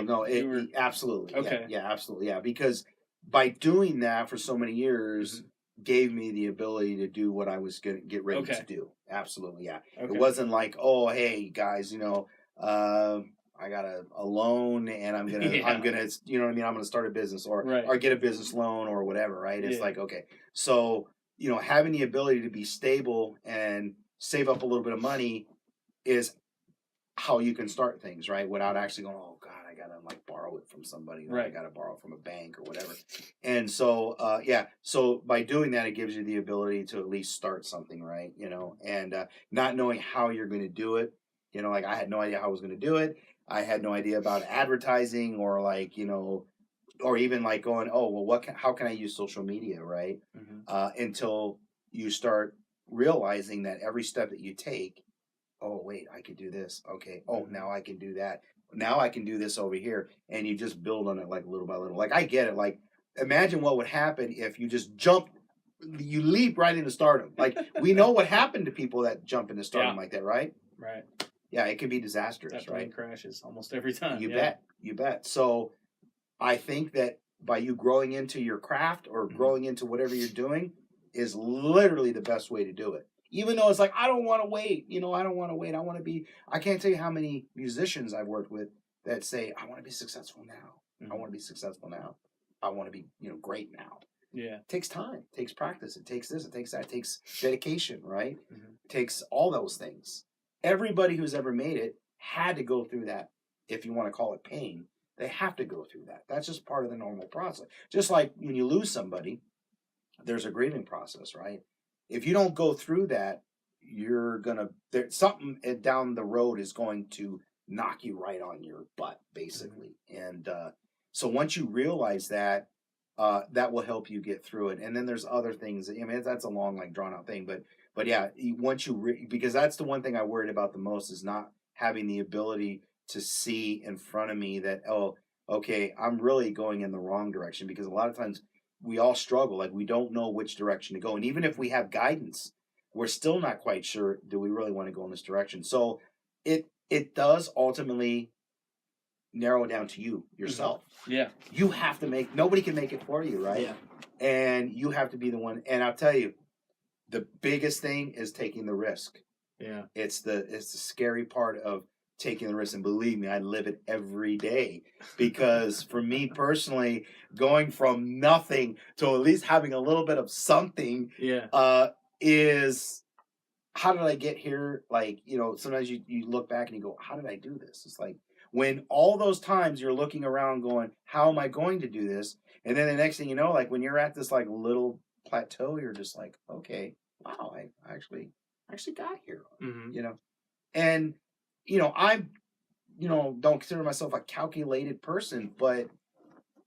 absolutely. Okay. Yeah, absolutely. Yeah, because by doing that for so many years gave me the ability to do what I was going to get ready to do. Absolutely. Yeah. Okay. It wasn't like, oh, hey guys, I got a loan and I'm gonna I'm gonna I'm gonna start a business or get a business loan or whatever, right? It's like, okay, so having the ability to be stable and save up a little bit of money is how you can start things, right? Without actually going, oh God, I gotta like borrow it from somebody, or I gotta borrow from a bank or whatever. And so so by doing that, it gives you the ability to at least start something, right? And not knowing how you're going to do it, like I had no idea how I was going to do it. I had no idea about advertising or like, or even like going, oh, well, how can I use social media, right? Until you start realizing that every step that you take, oh, wait, I could do this. Okay. Oh, now I can do that. Now I can do this over here. And you just build on it like little by little. Like I get it. Like imagine what would happen if you just you leap right into stardom. Like we know what happened to people that jump into stardom like that, right? Right. Yeah, it can be disastrous, that plane crashes almost every time. You bet. So I think that by you growing into your craft or growing into whatever you're doing is literally the best way to do it. Even though it's like, I don't want to wait. I don't want to wait. I can't tell you how many musicians I've worked with that say, I want to be successful now. I want to be successful now. I want to be, great now. Yeah. It takes time. It takes practice. It takes this. It takes that. It takes dedication, right? It takes all those things. Everybody who's ever made it had to go through that. If you want to call it pain, they have to go through that. That's just part of the normal process. Just like when you lose somebody, there's a grieving process, right? If you don't go through that, something down the road is going to knock you right on your butt, basically. And so once you realize that, that will help you get through it. And then there's other things. I mean, that's a long, like drawn out thing, but yeah, once because that's the one thing I worried about the most is not having the ability to see in front of me that, oh, okay, I'm really going in the wrong direction, because a lot of times we all struggle. Like, we don't know which direction to go. And even if we have guidance, we're still not quite sure, do we really want to go in this direction? So it does ultimately narrow down to you yourself. Yeah. You have to nobody can make it for you, right? Yeah. And you have to be the one. And I'll tell you, the biggest thing is taking the risk. Yeah. It's the scary part of taking the risk. And believe me, I live it every day, because for me personally, going from nothing to at least having a little bit of something is, how did I get here? Like, sometimes you look back and you go, how did I do this? It's like, when all those times you're looking around going, how am I going to do this? And then the next thing you know, like when you're at this like little plateau, you're just like, okay, wow, I actually got here, And, I, don't consider myself a calculated person, but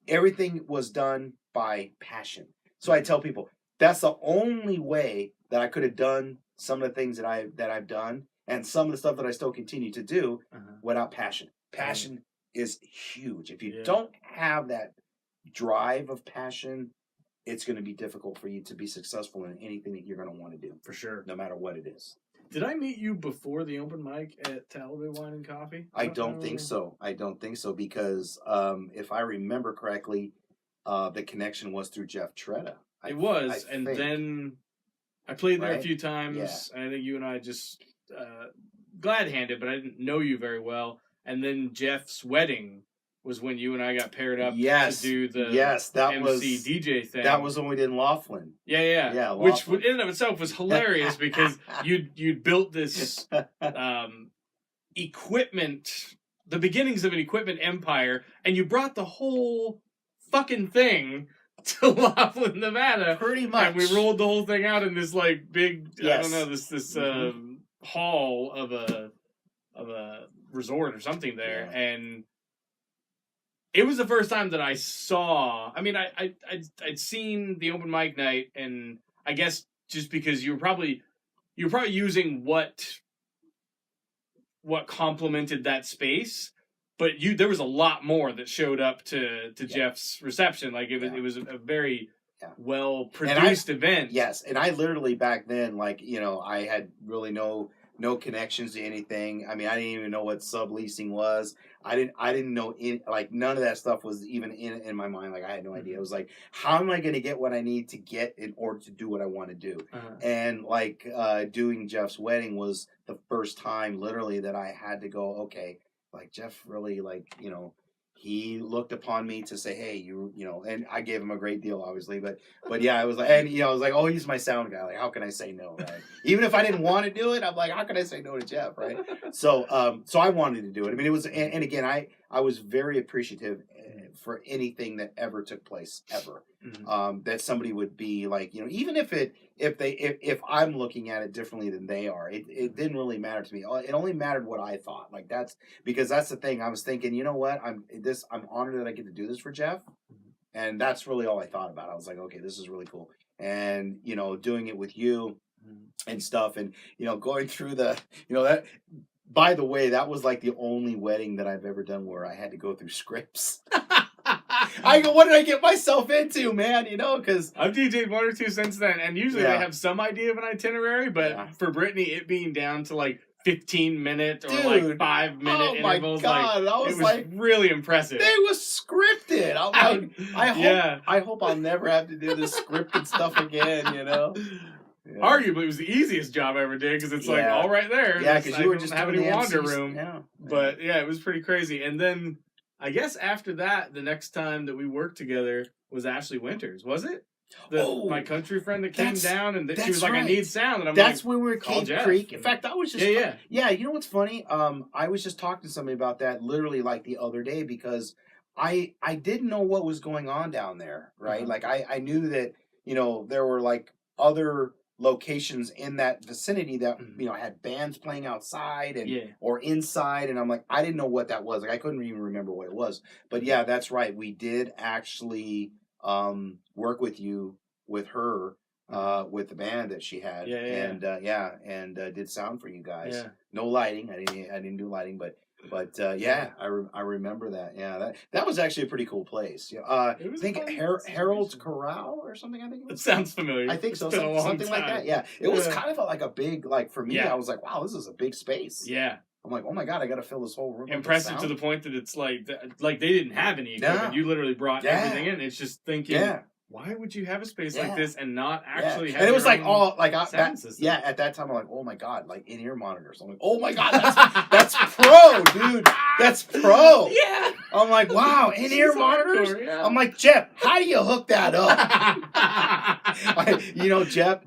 everything was done by passion. So I tell people, that's the only way that I could have done some of the things that I've done, and some of the stuff that I still continue to do, without passion. Passion is huge. If you don't have that drive of passion, it's going to be difficult for you to be successful in anything that you're going to want to do. For sure. No matter what it is. Did I meet you before the open mic at Talebu Wine and Coffee? I don't think so. I don't think so, because if I remember correctly, the connection was through Jeff Tretta. It was, and then I played there a few times, Yeah. and I think you and I just glad-handed, but I didn't know you very well. And then Jeff's wedding was when you and I got paired up to do the MC DJ thing. That was when we did Laughlin. Yeah. Which in and of itself was hilarious, because you'd built this equipment, the beginnings of an equipment empire, and you brought the whole fucking thing to Laughlin, Nevada. Pretty much. And we rolled the whole thing out in this like big, I don't know, this hall of a resort or something there, and it was the first time that I saw. I mean, I'd seen the open mic night, and I guess just because you were probably using what complemented that space, but there was a lot more that showed up to Jeff's reception. Like it was a very well produced event. Yes, and I literally back then, like, I had really no connections to anything. I mean, I didn't even know what subleasing was. I didn't know none of that stuff was even in my mind. Like, I had no idea. It was like, how am I going to get what I need to get in order to do what I want to do? And like doing Jeff's wedding was the first time literally that I had to go, okay, like Jeff really, like, he looked upon me to say, hey, and I gave him a great deal, obviously, but yeah, I was like, and I was like, oh, he's my sound guy. Like, how can I say no, right? Even if I didn't want to do it, I'm like, how can I say no to Jeff, right? So I wanted to do it. I mean, it was, and again, I was very appreciative for anything that ever took place, ever. That somebody would be like, even if I'm looking at it differently than they are, it didn't really matter to me. It only mattered what I thought. Like, that's the thing. I was thinking, you know what? I'm honored that I get to do this for Jeff. And that's really all I thought about. I was like, okay, this is really cool. And, doing it with you and stuff, and, going through that, by the way, that was like the only wedding that I've ever done where I had to go through scripts. I go, what did I get myself into, man? Because I've DJ'd one or two since then, and usually they have some idea of an itinerary, but for Brittany, it being down to like 15-minute or like 5-minute intervals, God, it was really impressive. It was scripted. I'm like, I hope I'll never have to do this scripted stuff again. Yeah. Arguably, it was the easiest job I ever did, because it's like all right there. Yeah, because you were just having any wander room. Yeah. But it was pretty crazy. And then I guess after that, the next time that we worked together was Ashley Winters, was it? My country friend that came down, and she was like, I need sound. And I'm that's when we were at Cave Creek. In fact, that was just... Yeah. You know what's funny? I was just talking to somebody about that literally like the other day, because I didn't know what was going on down there, right? Like, I knew that, there were like other locations in that vicinity that had bands playing outside or inside, and I'm like, I didn't know what that was. Like, I couldn't even remember what it was. But yeah, that's right. We did actually work with her with the band that she had, and did sound for you guys. Yeah. No lighting. I didn't do lighting, but I remember that. Yeah, that was actually a pretty cool place. I think Harold's Corral or something. I think it It was. sounds familiar. I think so. It's been a long Something time. like that. Yeah, it was kind of like a big, like for me. Yeah. I was like, wow, this is a big space. Yeah. I'm like, oh my god, I got to fill this whole room. Impressive to the point that it's like they didn't have any equipment. You literally brought everything in. It's just thinking, why would you have a space like this and not actually have? And it was like all like sound system? At that time I'm like, oh my god, like in-ear monitors. I'm like, oh my god, that's pro, dude. That's pro. Yeah. I'm like, wow, in-ear monitors. I'm like, Jeff, how do you hook that up?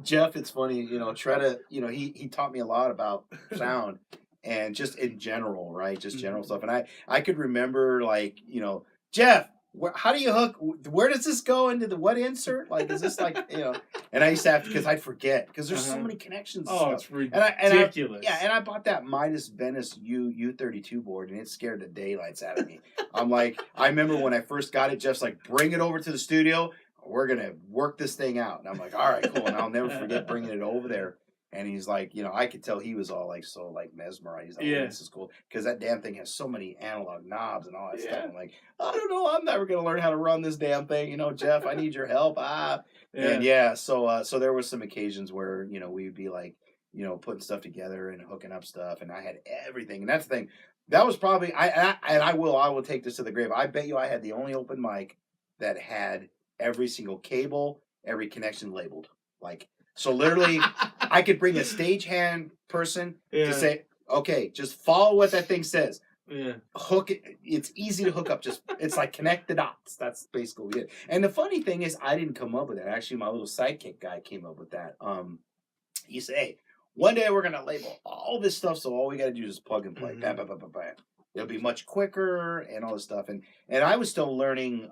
Jeff, it's funny, he taught me a lot about sound and just in general, right? Just general stuff. And I could remember, like, Jeff, how do you hook? Where does this go into the what insert? Like, is this like, And I used to have to, because I'd forget, because there's so many connections. Oh, it's ridiculous. And I bought that Midas Venice U32 board, and it scared the daylights out of me. I'm like, I remember when I first got it, Jeff's like, bring it over to the studio. We're gonna work this thing out. And I'm like, all right, cool. And I'll never forget bringing it over there. And he's like, I could tell he was all like so like mesmerized. He's like, oh, this is cool, because that damn thing has so many analog knobs and all that stuff. I'm like, I don't know, I'm never gonna learn how to run this damn thing. Jeff, I need your help. And so there was some occasions where we'd be like, putting stuff together and hooking up stuff, and I had everything. And that's the thing. That was probably I will take this to the grave. I bet you I had the only open mic that had every single cable, every connection labeled. Like. So literally, I could bring a stagehand person to say, okay, just follow what that thing says. Yeah. Hook it. It's easy to hook up. It's like connect the dots. That's basically it. And the funny thing is, I didn't come up with that. Actually, my little sidekick guy came up with that. He said, hey, one day we're going to label all this stuff, so all we got to do is plug and play. Bam, bam, bam, bam, bam. It'll be much quicker and all this stuff. And I was still learning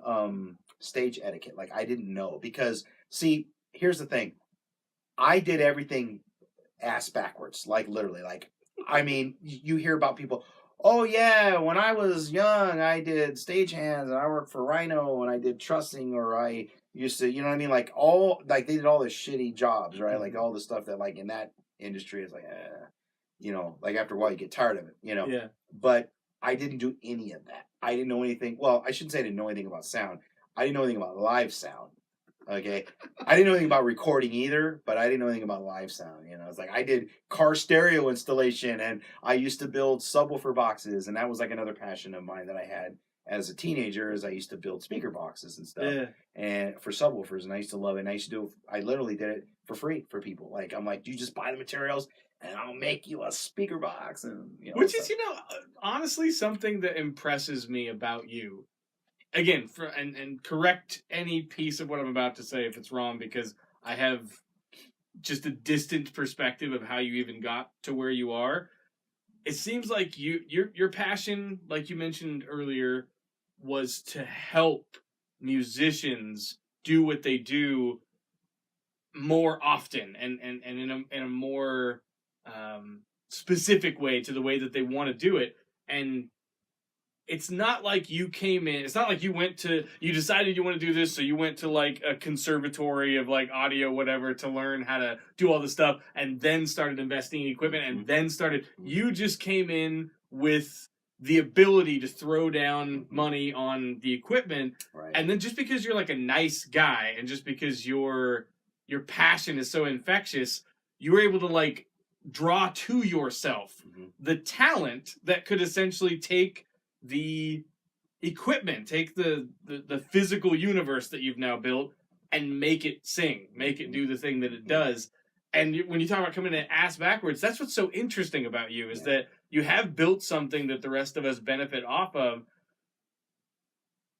stage etiquette. Like, I didn't know. Because, see, here's the thing. I did everything ass backwards, like literally. Like, I mean, you hear about people, oh yeah, when I was young, I did stagehands and I worked for Rhino and I did trussing, or I used to, what I mean? Like they did all this shitty jobs, right? Like all the stuff that like in that industry is like, like after a while you get tired of it, Yeah. But I didn't do any of that. I didn't know anything. Well, I shouldn't say I didn't know anything about sound. I didn't know anything about live sound. Okay, I didn't know anything about recording either, but I didn't know anything about live sound. It's like I did car stereo installation, and I used to build subwoofer boxes, and that was like another passion of mine that I had as a teenager. Is I used to build speaker boxes and stuff, and for subwoofers, and I used to love it. And I literally did it for free for people. Like I'm like, you just buy the materials, and I'll make you a speaker box, and which is honestly something that impresses me about you. Again, and correct any piece of what I'm about to say if it's wrong, because I have just a distant perspective of how you even got to where you are. It seems like your passion, like you mentioned earlier, was to help musicians do what they do more often and in a more specific way to the way that they want to do it. And it's not like you came in, it's not like you decided you want to do this, so you went to like a conservatory of like audio, whatever, to learn how to do all this stuff, and then started investing in equipment, and then you just came in with the ability to throw down money on the equipment, right. And then just because you're like a nice guy, and just because your passion is so infectious, you were able to like draw to yourself the talent that could essentially take the equipment, take the physical universe that you've now built and make it sing, make it do the thing that it does. And when you talk about coming in ass backwards, that's what's so interesting about you, is that you have built something that the rest of us benefit off of,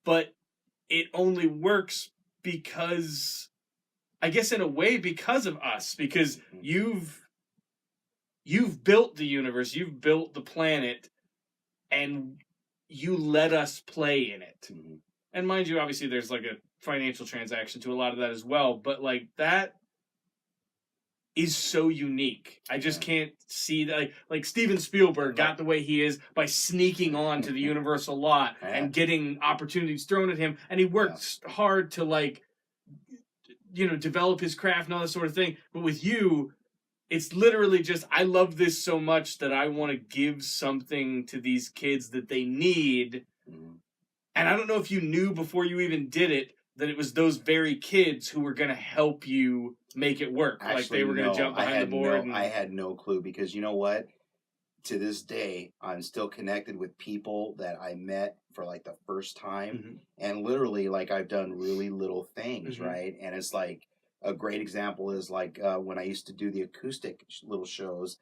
but it only works because, I guess in a way, because of us, because you've built the universe, you've built the planet, and you let us play in it. And mind you, obviously there's like a financial transaction to a lot of that as well, but like that is so unique. I just can't see that. Like Steven Spielberg got the way he is by sneaking on to the Universal lot and getting opportunities thrown at him, and he worked hard to like develop his craft and all that sort of thing. But with you, it's literally just, I love this so much that I want to give something to these kids that they need. And I don't know if you knew before you even did it that it was those very kids who were going to help you make it work. Actually, like they were going to jump behind the board. I had no clue, because you know what? To this day, I'm still connected with people that I met for like the first time. And literally, like, I've done really little things, right? And it's like, a great example is like when I used to do the acoustic little shows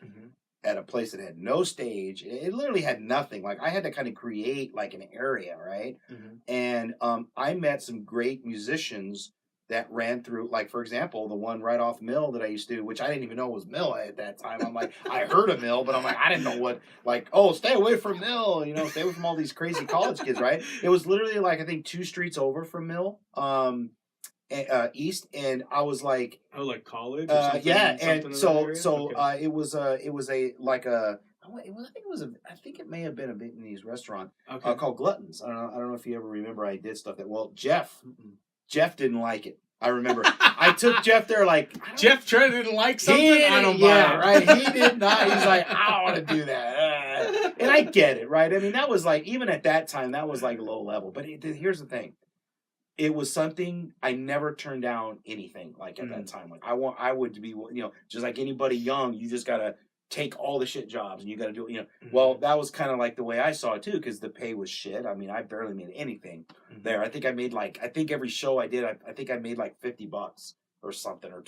at a place that had no stage. It literally had nothing. Like, I had to kind of create like an area, right? And I met some great musicians that ran through, like, for example, the one right off Mill that I used to, which I didn't even know was Mill at that time. I'm like, I heard of Mill, but I'm like, I didn't know what, like, oh, stay away from Mill, stay away from all these crazy college kids, right? It was literally like, I think 2 streets over from Mill, east, and I was like, like college or something? Yeah, something and so okay. it was a like a, I think it may have been a Vietnamese restaurant called Gluttons. I don't know if you ever remember. I did stuff that. Well, Jeff didn't like it. I remember. I took Jeff there. Like, Jeff didn't like something. I don't buy yeah, it. right. He did not. He's like, I don't want to do that. And I get it, right? I mean, that was like, even at that time, that was like low level. But here's the thing. It was something I never turned down anything like at that time. Like, I would be, just like anybody young, you just gotta take all the shit jobs and you gotta do it. Well, that was kind of like the way I saw it too, because the pay was shit. I mean, I barely made anything there. I think I made every show I did, I think I made like $50 or something, or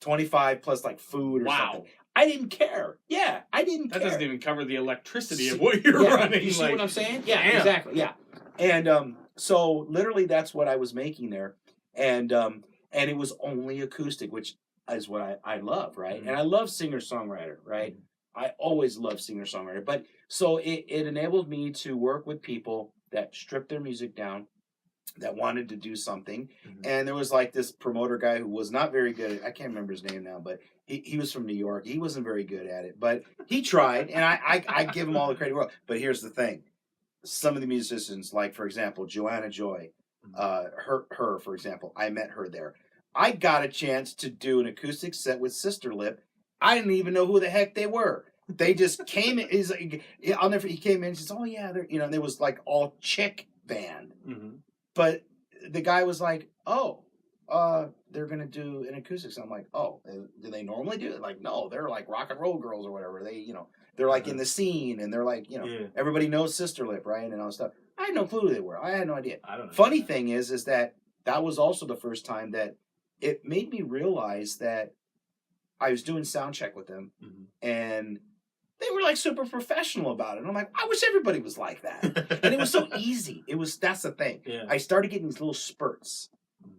25 plus like food or something. I didn't care. Yeah, I didn't care. That doesn't even cover the electricity of what you're running. You see what I'm saying? Yeah, exactly. Yeah. And so literally that's what I was making there. And it was only acoustic, which is what I love, right? And I love singer-songwriter, right? I always love singer-songwriter. But so it enabled me to work with people that stripped their music down, that wanted to do something. And there was like this promoter guy who was not very good. I can't remember his name now, but he was from New York. He wasn't very good at it, but he tried, and I give him all the credit in the world. But here's the thing. Some of the musicians, like, for example, Joanna Joy, her, for example, I met her there. I got a chance to do an acoustic set with Sister Lip. I didn't even know who the heck they were. They just came in. He's like, he came in and says, oh, yeah, they're, and it was like all chick band. But the guy was like, oh, they're going to do an acoustic. So I'm like, oh, do they normally do it? Like, no, they're like rock and roll girls or whatever. They, they're like in the scene, and they're like, everybody knows Sister Lip, right? And all that stuff. I had no clue who they were. I had no idea. I don't know. Funny thing is that was also the first time that it made me realize that I was doing sound check with them, and they were like super professional about it. And I'm like, I wish everybody was like that. And it was so easy. That's the thing. Yeah. I started getting these little spurts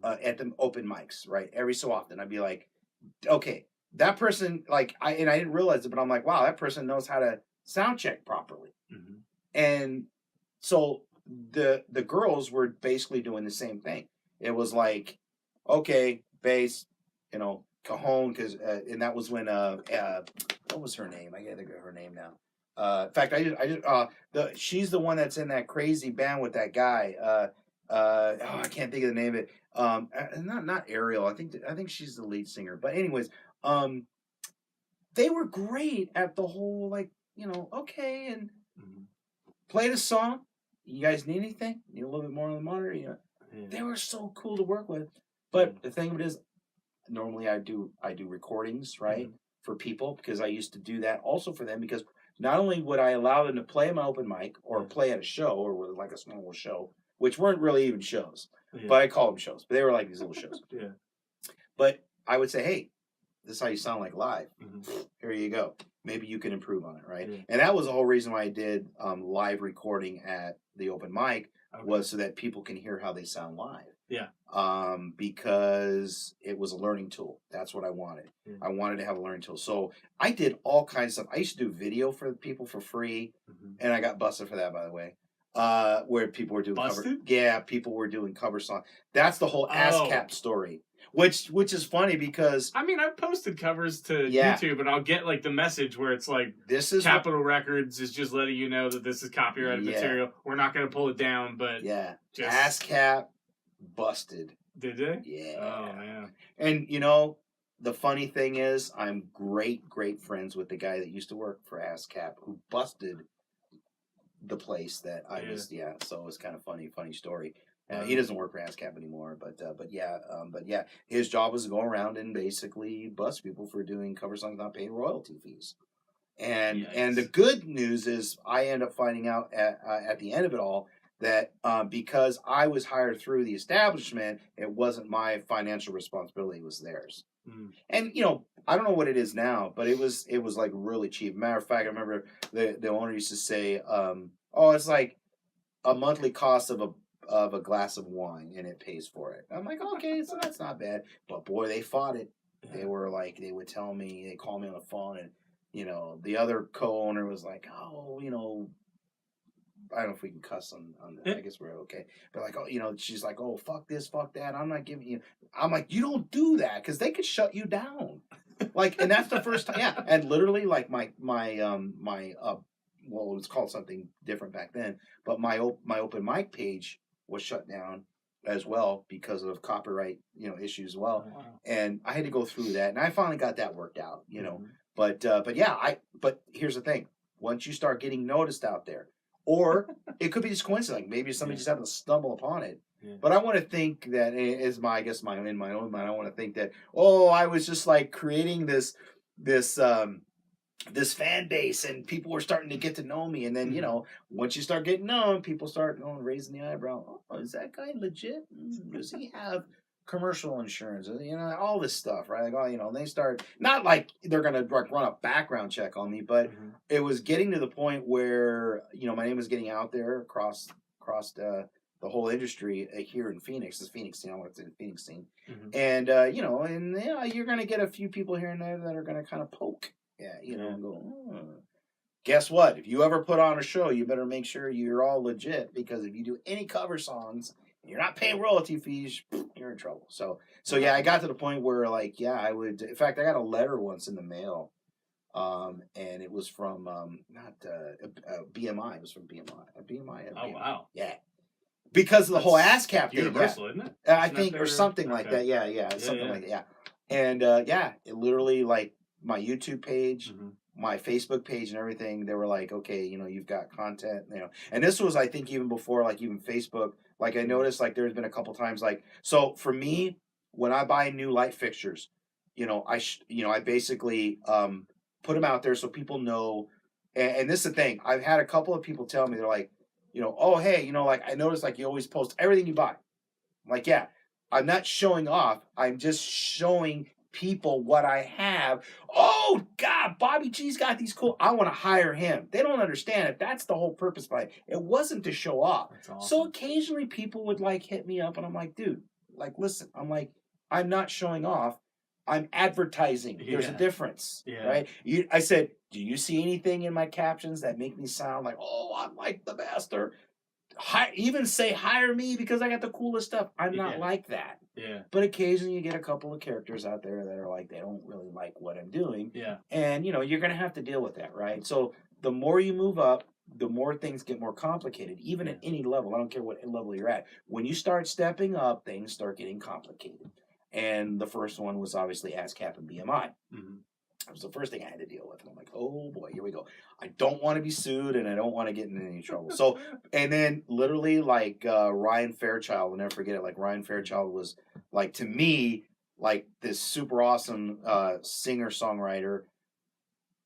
at the open mics, right? Every so often, I'd be like, okay, that person, like, I didn't realize it, but I'm like, wow, that person knows how to sound check properly. And so the girls were basically doing the same thing. It was like, okay, bass, cajon, because and that was when what was her name? I gotta think of her name now. In fact, she's the one that's in that crazy band with that guy. I can't think of the name of it. Not Ariel. I think she's the lead singer. But anyways, they were great at the whole, like, okay, and played a song. You guys need anything? Need a little bit more on the monitor? They were so cool to work with. But the thing of it is, normally I do recordings, right, for people, because I used to do that also for them, because not only would I allow them to play my open mic or play at a show, or with like a small show, which weren't really even shows, but I call them shows, but they were like these little shows. But I would say, hey, this is how you sound like live. Here you go. Maybe you can improve on it, right? And that was the whole reason why I did live recording at the open mic, was so that people can hear how they sound live. Because it was a learning tool. That's what I wanted. I wanted to have a learning tool. So I did all kinds of stuff. I used to do video for people for free, and I got busted for that, by the way. Where people were doing people were doing cover songs. That's the whole ASCAP story. Which is funny, because I mean, I've posted covers to YouTube, and I'll get like the message where it's like, this is Capitol Records is just letting you know that this is copyrighted material. We're not going to pull it down, but ASCAP busted Did they? Yeah. Oh man. And the funny thing is, I'm great friends with the guy that used to work for ASCAP who busted the place that I was. Yeah, so it was kind of funny story. He doesn't work for ASCAP anymore, but yeah, his job was to go around and basically bust people for doing cover songs not paying royalty fees. And the good news is, I end up finding out at the end of it all that because I was hired through the establishment, it wasn't my financial responsibility; it was theirs. Mm. And I don't know what it is now, but it was like really cheap. Matter of fact, I remember the owner used to say, "Oh, it's like a monthly cost of a glass of wine, and it pays for it." I'm like, okay, so that's not bad. But boy, they fought it. They were like, they would tell me, they call me on the phone, and the other co-owner was like, "Oh, I don't know if we can cuss on I guess we're okay." But like, oh, she's like, "Oh, fuck this, fuck that. I'm not giving you." I'm like, "You don't do that, because they could shut you down." Like, and that's the first time. Yeah, and literally, like my well, it was called something different back then, but my open mic page was shut down as well because of copyright issues as well. Oh, wow. And I had to go through that, and I finally got that worked out. Mm-hmm. But yeah, but here's the thing: once you start getting noticed out there, or it could be just coincidence, like maybe somebody just happened to stumble upon it. Yeah. But I want to think that is my in my own mind. I want to think that I was just like creating this fan base, and people were starting to get to know me, and then once you start getting known, people start raising the eyebrow. Oh, is that guy legit? Does he have commercial insurance? All this stuff, right? Like, they start, not like they're gonna like run a background check on me, but it was getting to the point where my name was getting out there across the whole industry here in Phoenix. This Phoenix scene, I worked in the Phoenix scene, and you're gonna get a few people here and there that are gonna kind of poke. Yeah, and go, guess what? If you ever put on a show, you better make sure you're all legit, because if you do any cover songs and you're not paying royalty fees, you're in trouble. So yeah, I got to the point where I would. In fact, I got a letter once in the mail, and it was from not BMI. It was from BMI. BMI. Oh wow. Yeah. Because of the whole ASCAP thing. Universal, isn't it? I think, or something like that. Yeah, something like that. Yeah. And it literally, like, my YouTube page, my Facebook page, and everything, they were like, okay, you've got content, and this was, I think, even before, like, even Facebook. Like, I noticed, like, there's been a couple times, like, so for me, when I buy new light fixtures, I basically put them out there so people know. And this is the thing, I've had a couple of people tell me, they're like, oh, hey, like, I noticed, like, you always post everything you buy. I'm like, yeah, I'm not showing off. I'm just showing people what I have. Oh God, Bobby G's got these cool. I want to hire him. They don't understand it. That's the whole purpose behind it. It wasn't to show off. That's awesome. So occasionally people would like hit me up, and I'm like, dude, like, listen, I'm like, I'm not showing off. I'm advertising. Yeah. There's a difference, right? I said, do you see anything in my captions that make me sound like, oh, I'm like the best, or even say hire me because I got the coolest stuff? I'm not like that. Yeah. But occasionally you get a couple of characters out there that are like, they don't really like what I'm doing. Yeah. And you're gonna have to deal with that, right? So the more you move up, the more things get more complicated, even at any level. I don't care what level you're at. When you start stepping up, things start getting complicated. And the first one was obviously ASCAP and BMI. That was the first thing I had to deal with. And I'm like, oh boy, here we go. I don't want to be sued, and I don't want to get in any trouble. So, and then literally, like, Ryan Fairchild, I'll never forget it. Like, Ryan Fairchild was, like, to me, like, this super awesome singer-songwriter.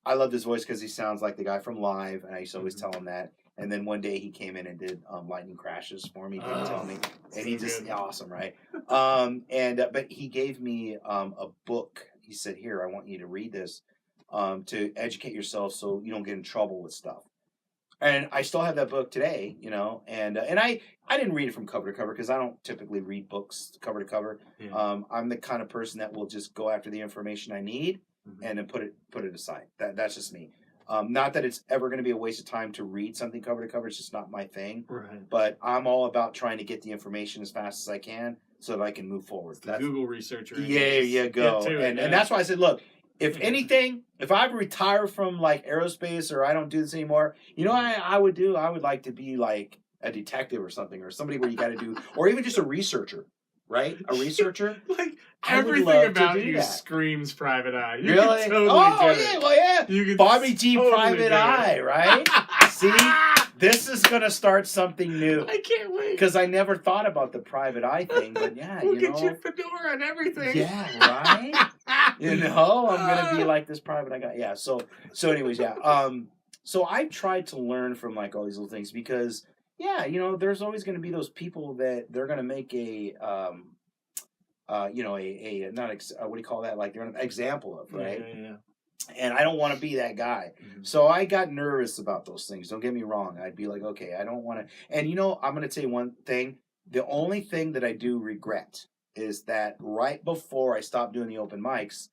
I loved his voice because he sounds like the guy from Live, and I used to always tell him that. And then one day he came in and did Lightning Crashes for me, didn't tell me. And he just, awesome, right? But he gave me a book. He said, here, I want you to read this to educate yourself so you don't get in trouble with stuff. And I still have that book today, and I didn't read it from cover to cover because I don't typically read books cover to cover. Yeah. I'm the kind of person that will just go after the information I need and then put it aside. That's just me. Not that it's ever going to be a waste of time to read something cover to cover. It's just not my thing. Right. But I'm all about trying to get the information as fast as I can so that I can move forward. That's Google researcher. Yeah, you go. And that's why I said, look, if anything, if I retire from like aerospace or I don't do this anymore, I would do? I would like to be like a detective or something, or somebody where you got to do, or even just a researcher. right? A researcher. Like I would everything love to about do you that. screams Private Eye. You Really? could totally Oh do yeah, it. well yeah. You could Bobby G. totally Private do it. Eye, right? See, this is gonna start something new. I can't wait. Because I never thought about the private eye thing, but yeah, We'll you get know. you a fedora and everything. Yeah, right? You know, I'm gonna be like this private eye guy. Yeah, so anyways, yeah. So I've tried to learn from like all these little things because yeah, you know, there's always gonna be those people that they're gonna make a you know, a not what do you call that? Like they're an example of, right? Yeah. And I don't want to be that guy. Mm-hmm. So I got nervous about those things. Don't get me wrong. I'd be like, okay, I don't want to. And you know, I'm going to tell you one thing. The only thing that I do regret is that right before I stopped doing the open mics,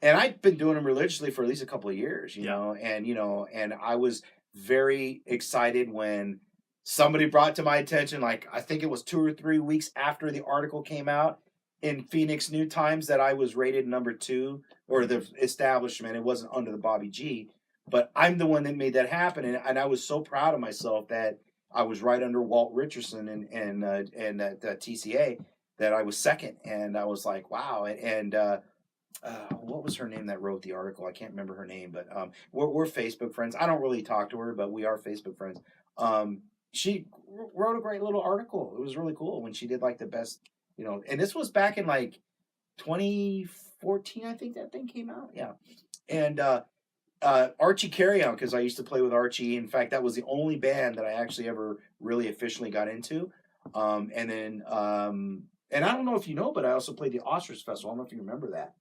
and I've been doing them religiously for at least a couple of years, you know, and I was very excited when somebody brought to my attention, like I think it was 2 or 3 weeks after the article came out in Phoenix New Times that I was rated number 2, or the establishment. It wasn't under the Bobby G, but I'm the one that made that happen, and I was so proud of myself that I was right under Walt Richardson and TCA, that I was second, and I was like, wow, and what was her name that wrote the article? I can't remember her name, but we're Facebook friends. I don't really talk to her, but we are Facebook friends. She wrote a great little article. It was really cool when she did like the best, you know, and this was back in like 2014, I think that thing came out. Yeah. And Archie Carry On, because I used to play with Archie. In fact, that was the only band that I actually ever really officially got into. And then, and I don't know if you know, but I also played the Ostrich Festival. I don't know if you remember that.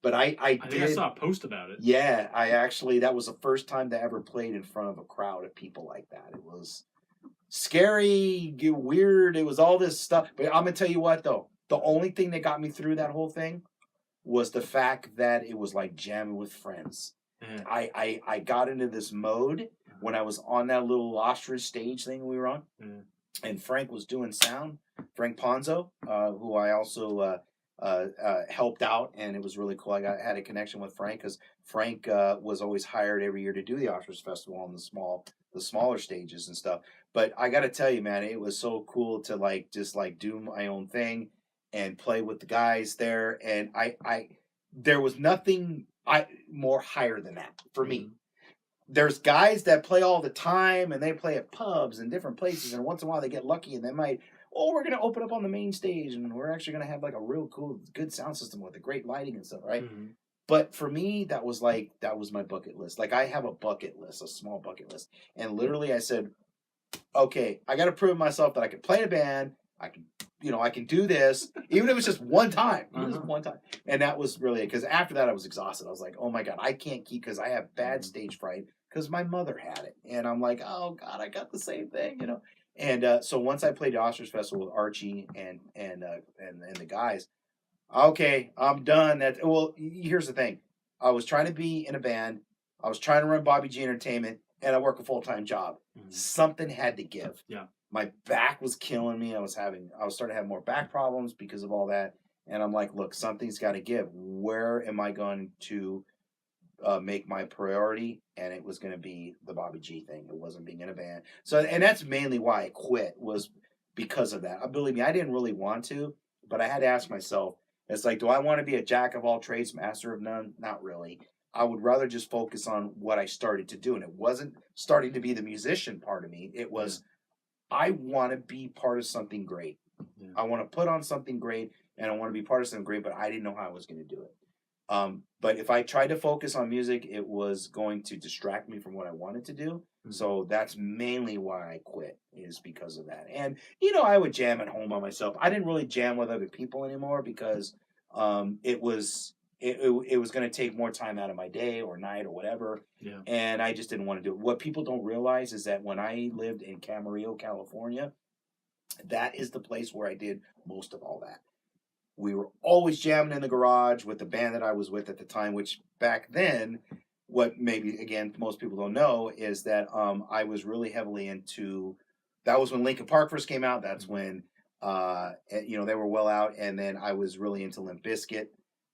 But I think I saw a post about it. Yeah, I actually, that was the first time that I ever played in front of a crowd of people like that. It was scary, weird. It was all this stuff. But I'm going to tell you what, though. The only thing that got me through that whole thing was the fact that it was like jamming with friends. Yeah. I got into this mode when I was on that little ostrich stage thing we were on. Yeah. And Frank was doing sound. Frank Ponzo, who I also helped out, and it was really cool. I had a connection with Frank because Frank was always hired every year to do the Ostrich Festival on the smaller stages and stuff. But I got to tell you, man, it was so cool to like just like do my own thing and play with the guys there. And I there was nothing more higher than that for me. There's guys that play all the time and they play at pubs and different places, and once in a while they get lucky and they might, we're going to open up on the main stage and we're actually going to have like a real cool, good sound system with the great lighting and stuff, right? Mm-hmm. But for me, that was my bucket list. Like I have a bucket list, a small bucket list. And literally I said, okay, I got to prove myself that I can play in a band. I can do this, even if it's just one time. Even just one time. And that was really it. Because after that, I was exhausted. I was like, oh my God, I can't keep, because I have bad stage fright because my mother had it. And I'm like, oh God, I got the same thing, you know. And so once I played the Ostrich Festival with Archie and the guys, okay, I'm done. Here's the thing. I was trying to be in a band. I was trying to run Bobby G Entertainment, and I work a full-time job. Mm-hmm. Something had to give. Yeah. My back was killing me. I was starting to have more back problems because of all that. And I'm like, look, something's got to give. Where am I going to make my priority? And it was going to be the Bobby G thing. It wasn't being in a band. So, and that's mainly why I quit, was because of that. Believe me, I didn't really want to, but I had to ask myself, it's like, do I want to be a jack of all trades, master of none? Not really. I would rather just focus on what I started to do. And it wasn't starting to be the musician part of me. It was, I want to be part of something great. Yeah. I want to put on something great, and I want to be part of something great, but I didn't know how I was going to do it. But if I tried to focus on music, it was going to distract me from what I wanted to do. Mm-hmm. So that's mainly why I quit, is because of that. And, I would jam at home by myself. I didn't really jam with other people anymore because it was going to take more time out of my day or night or whatever. Yeah. And I just didn't want to do it. What people don't realize is that when I lived in Camarillo, California, that is the place where I did most of all that. We were always jamming in the garage with the band that I was with at the time, which back then, what maybe, again, most people don't know, is that I was really heavily into, that was when Linkin Park first came out. That's when, they were well out. And then I was really into Limp Bizkit.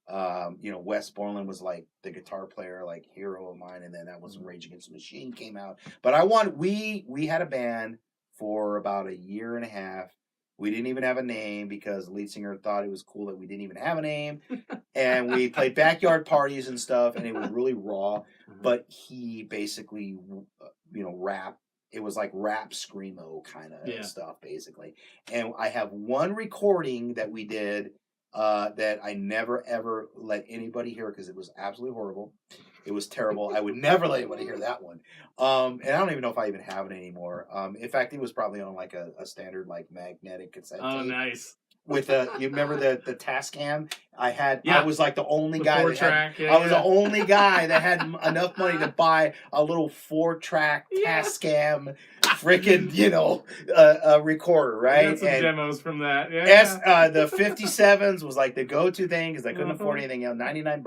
Wes Borland was like the guitar player, like hero of mine. And then that was when Rage Against the Machine came out. But we had a band for about a year and a half. We didn't even have a name because the lead singer thought it was cool that we didn't even have a name. And we played backyard parties and stuff, and it was really raw. But he basically, rap. It was like rap screamo kind of stuff, basically. And I have one recording that we did that I never ever let anybody hear because it was absolutely horrible. It was terrible. I would never let anybody hear that one. And I don't even know if I even have it anymore. In fact, it was probably on like a standard like magnetic cassette tape. Oh, nice. With you remember the Tascam? I was like the only guy that track, I was the only guy that had enough money to buy a little 4-track Tascam freaking, recorder, right? I got some demos from that. Yeah. The 57s was like the go-to thing because I couldn't afford anything else. $99.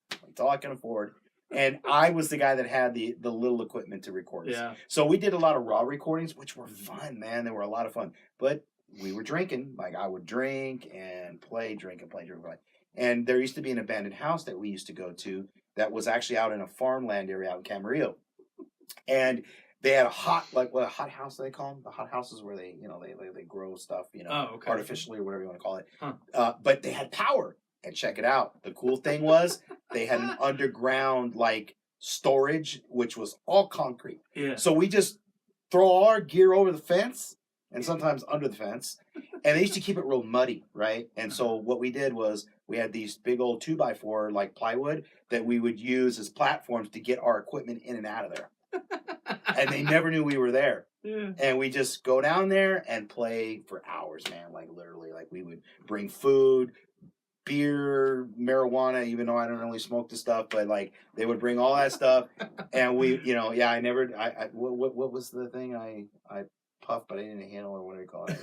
That's all I can afford. And I was the guy that had the little equipment to record. Yeah. So we did a lot of raw recordings, which were fun, man. They were a lot of fun. But we were drinking. Like I would drink and play, drink and play, drink and play. And there used to be an abandoned house that we used to go to that was actually out in a farmland area out in Camarillo. And they had a hot house do they call them? The hot houses where they grow stuff, artificially or whatever you want to call it. Huh. But they had power. And check it out. The cool thing was they had an underground like storage, which was all concrete. Yeah. So we just throw all our gear over the fence and sometimes under the fence. And they used to keep it real muddy, right? And so what we did was we had these big old 2x4 like plywood that we would use as platforms to get our equipment in and out of there. And they never knew we were there. Yeah. And we just go down there and play for hours, man. Like literally, like we would bring food, beer, marijuana, even though I don't really smoke the stuff, but like they would bring all that stuff. And we, what was the thing I puffed, but I didn't handle, or what do you call it?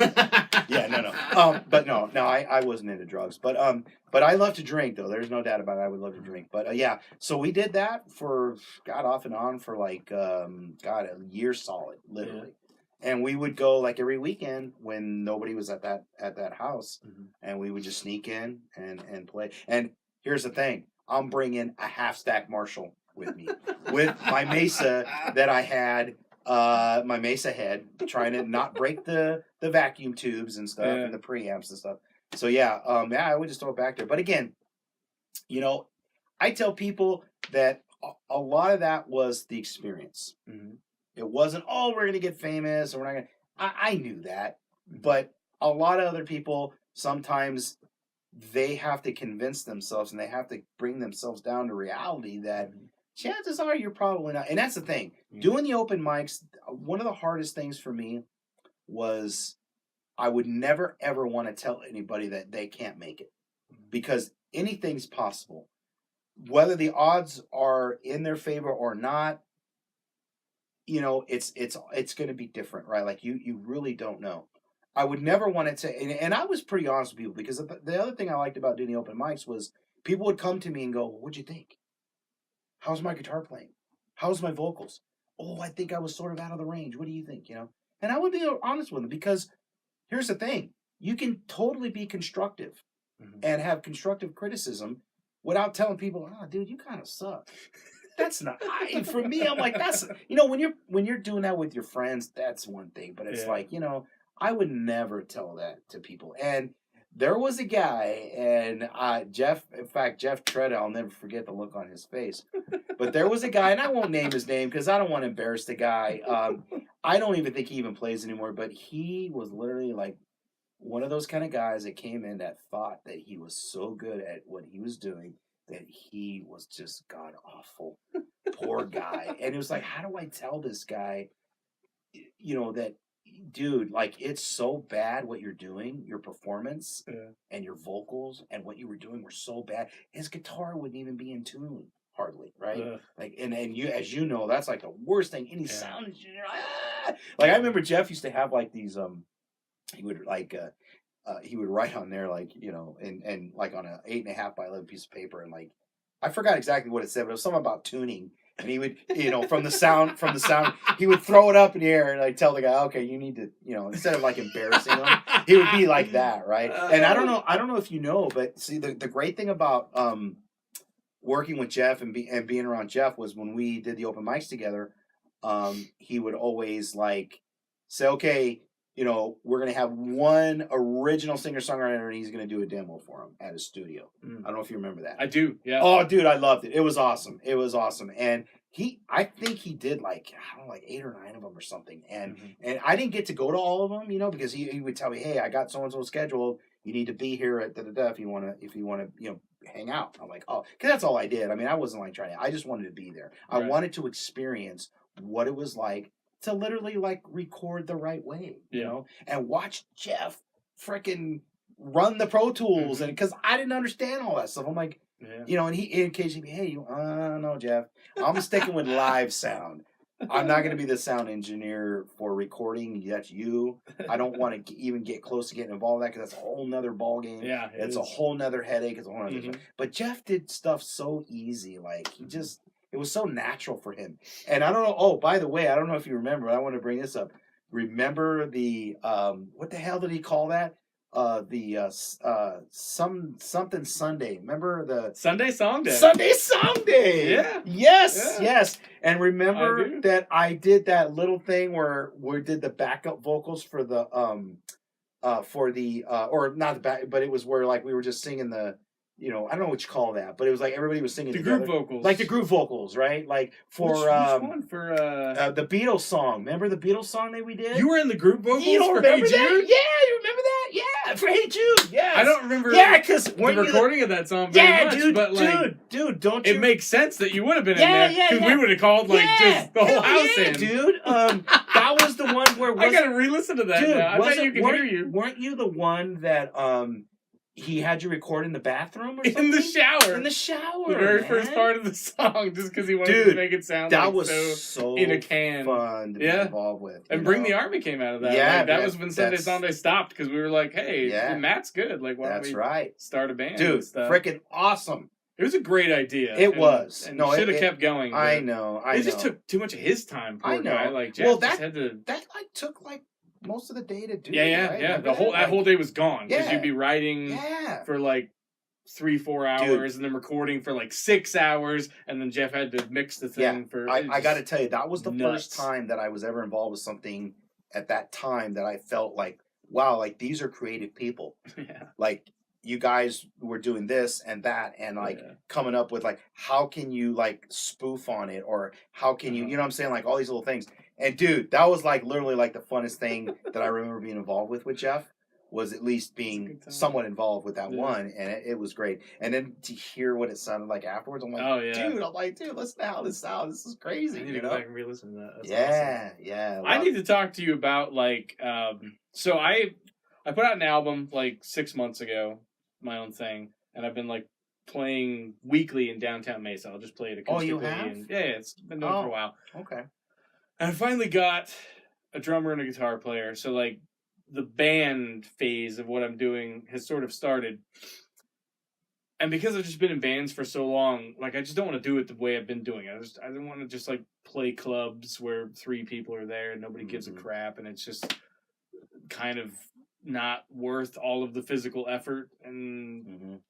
But no, I wasn't into drugs, but I love to drink though. There's no doubt about it. I would love to drink, but so we did that for off and on for like a year solid, literally. And we would go like every weekend when nobody was at that house, and we would just sneak in and play. And here's the thing: I'm bringing a half-stack Marshall with me, with my Mesa that I had, my Mesa head, trying to not break the vacuum tubes and stuff and the preamps and stuff. So I would just throw it back there. But again, I tell people that a lot of that was the experience. Mm-hmm. It wasn't, we're going to get famous, or we're not going to... I knew that. But a lot of other people, sometimes they have to convince themselves and they have to bring themselves down to reality that chances are you're probably not. And that's the thing. Mm-hmm. Doing the open mics, one of the hardest things for me was I would never, ever want to tell anybody that they can't make it. Because anything's possible. Whether the odds are in their favor or not, it's going to be different, right? Like you really don't know. I would never want to say, and I was pretty honest with people, because the other thing I liked about doing the open mics was people would come to me and go, well, what'd you think? How's my guitar playing? How's my vocals? Oh, I think I was sort of out of the range. What do you think? And I would be honest with them, because here's the thing. You can totally be constructive and have constructive criticism without telling people, dude, you kind of suck. That's not for me. I'm like, that's when you're doing that with your friends, that's one thing. But it's like, I would never tell that to people. And there was a guy, and Jeff Tread, I'll never forget the look on his face. But there was a guy, and I won't name his name because I don't want to embarrass the guy. I don't even think he even plays anymore. But he was literally like one of those kind of guys that came in that thought that he was so good at what he was doing that he was just god awful. Poor guy. And it was like, how do I tell this guy, that, dude, like, it's so bad what you're doing, your performance and your vocals and what you were doing were so bad. His guitar wouldn't even be in tune hardly, right? Like, and you, as you know, that's like the worst thing. Any sound engineer, like, I remember Jeff used to have like these, he would write on there, like, and like on a 8.5 by 11 piece of paper, and like, I forgot exactly what it said, but it was something about tuning. And he would, from the sound, he would throw it up in the air, and I'd tell the guy, okay, you need to, instead of like embarrassing him, he would be like that, right? And I don't know if you know, but see, the great thing about working with Jeff and being around Jeff was when we did the open mics together, he would always like say, okay, we're going to have one original singer-songwriter and he's going to do a demo for him at his studio. I don't know if you remember that. I do, yeah. Oh, dude, I loved it. It was awesome. And I think he did like 8 or 9 of them or something. And I didn't get to go to all of them, because he would tell me, hey, I got so-and-so scheduled. You need to be here at da-da-da if you want to, hang out. I'm like, oh, because that's all I did. I mean, I wasn't like trying to, I just wanted to be there. I wanted to experience what it was like to literally like record the right way, and watch Jeff frickin' run the Pro Tools, and because I didn't understand all that stuff. I'm like, and he occasionally, hey, no, Jeff, I'm sticking with live sound. I'm not going to be the sound engineer for recording. That's you. I don't want to even get close to getting involved in that because that's a whole nother ball game. Yeah, it's a whole nother headache. It's a whole nother thing. But Jeff did stuff so easy, like it was so natural for him. And I don't know. Oh, by the way, I don't know if you remember. I want to bring this up. Remember the what the hell did he call that? Something Sunday. Remember the Sunday Song Day? Sunday Song Day. Yeah. Yes. And remember that I did that little thing where we did the backup vocals for the or not the back, but it was where like we were just singing the. I don't know what you call that, but it was like everybody was singing the together. Group vocals, like the group vocals, right? Like for which one for the Beatles song. Remember the Beatles song that we did? You were in the group vocals. You don't for remember Hey that? Jude? Yeah, you remember that? Yeah, for Hey Jude. Yeah, I don't remember. Yeah, because the recording of that song very much, dude, but like, dude, don't you? It makes sense that you would have been in there because we would have called like just the whole house in, dude. That was the one where I gotta re-listen to that. Dude, now. I bet you can hear you. Weren't you the one that he had you record in the bathroom or something? In the shower. In the shower. The very first part of the song, just because he wanted to make it sound that like was so in a can. Fun to be involved with. And Bring the Army came out of that. Yeah, like, that was when Sunday Sunday stopped because we were like, hey, Matt's good. Like, why don't we start a band? Dude, freaking awesome. It was a great idea. It was. And should have kept going. I know. It just took too much of his time. Poor guy. Like, Jeff just had to. That like took like most of the day to do. Yeah. The whole day was gone because you'd be writing for like 3-4 hours and then recording for like 6 hours, and then Jeff had to mix the thing for. I got to tell you, that was the first time that I was ever involved with something at that time that I felt like, wow, like these are creative people. Yeah. Like you guys were doing this and that, and like coming up with like how can you like spoof on it, or how can you, you know what I'm saying, like all these little things. And dude, that was like literally like the funnest thing that I remember being involved with Jeff, was at least being somewhat involved with that one, and it was great. And then to hear what it sounded like afterwards, I'm like, dude, listen to how this sounds. This is crazy. I need to go back and re-listen to that. That's awesome. Yeah. I need to talk to you about like, so I put out an album like 6 months ago, my own thing, and I've been like playing weekly in downtown Mesa. I'll just play it acoustically. Oh, you have? And, it's been doing it for a while. Okay. And I finally got a drummer and a guitar player. So, like, the band phase of what I'm doing has sort of started. And because I've just been in bands for so long, like, I just don't want to do it the way I've been doing it. I don't want to just, like, play clubs where 3 people are there and nobody gives a crap. And it's just kind of not worth all of the physical effort and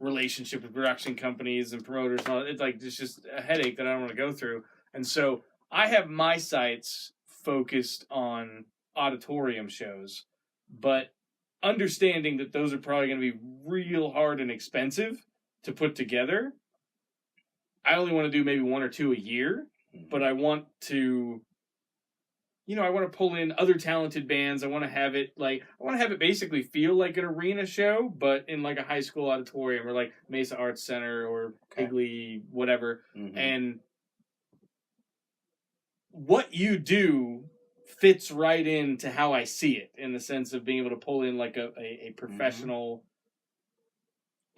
relationship with production companies and promoters and all. It's like, it's just a headache that I don't want to go through. And so I have my sights focused on auditorium shows, but understanding that those are probably going to be real hard and expensive to put together. I only want to do maybe 1 or 2 a year, but I want to, I want to pull in other talented bands. I want to have it basically feel like an arena show, but in like a high school auditorium or like Mesa Arts Center or Higley, whatever. And what you do fits right into how I see it, in the sense of being able to pull in like a professional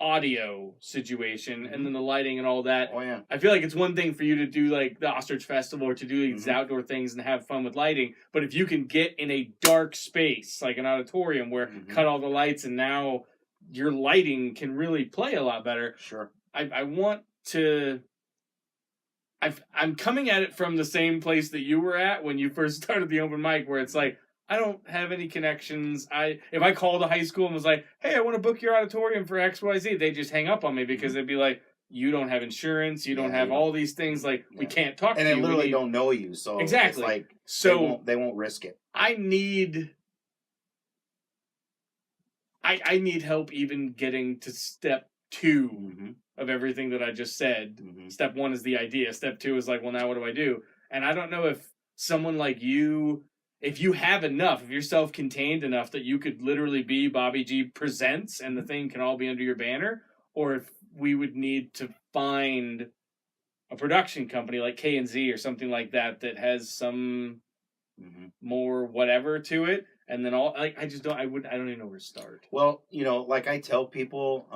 audio situation, and then the lighting and all that. Oh, yeah. I feel like it's one thing for you to do like the Ostrich Festival or to do these outdoor things and have fun with lighting, but if you can get in a dark space like an auditorium where cut all the lights and now your lighting can really play a lot better. Sure. I want to... I'm coming at it from the same place that you were at when you first started the open mic, where it's like, I don't have any connections. If I called a high school and was like, hey, I want to book your auditorium for XYZ, they just hang up on me because they'd be like, you don't have insurance, you don't have you all these things, like, we can't talk to you. you. And they literally don't know you, so exactly. it's like, so they won't risk it. I need help even getting to step 2 of everything that I just said. Step 1 is the idea. Step 2 is like, well, now what do I do? And I don't know if someone like you, if you have enough, if you're self-contained enough that you could literally be Bobby G Presents and the thing can all be under your banner, or if we would need to find a production company like K&Z or something like that that has some more whatever to it. And then I don't even know where to start. Well, like I tell people,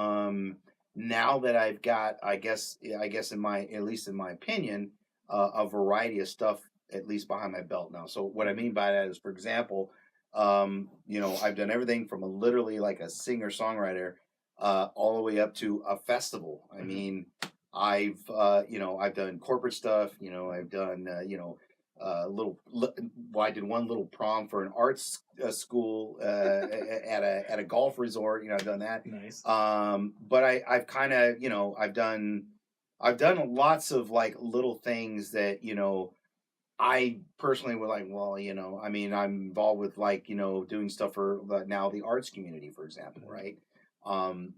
now that I've got, I guess at least in my opinion, a variety of stuff, at least behind my belt now. So what I mean by that is, for example, I've done everything from literally like a singer-songwriter, all the way up to a festival. I mean, I've done corporate stuff, I've done, I did one little prom for an arts school at a golf resort. I've done that. Nice. But I've kind of, I've done lots of like little things that, I personally would like, well, I mean, I'm involved with like, doing stuff for now the arts community, for example, right? And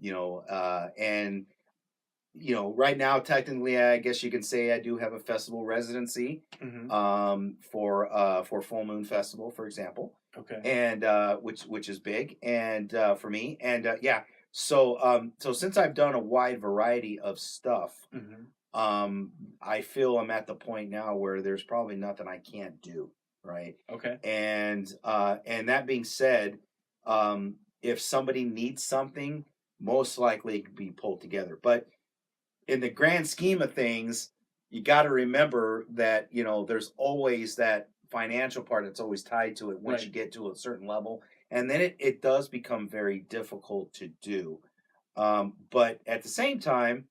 right now, technically, I guess you can say I do have a festival residency, for Full Moon Festival, for example. Okay. And which is big, and for me, and so since I've done a wide variety of stuff, I feel I'm at the point now where there's probably nothing I can't do, right? Okay. And that being said, if somebody needs something, most likely it could be pulled together, but in the grand scheme of things, you got to remember that, there's always that financial part that's always tied to it once you get to a certain level. And then it does become very difficult to do. But at the same time,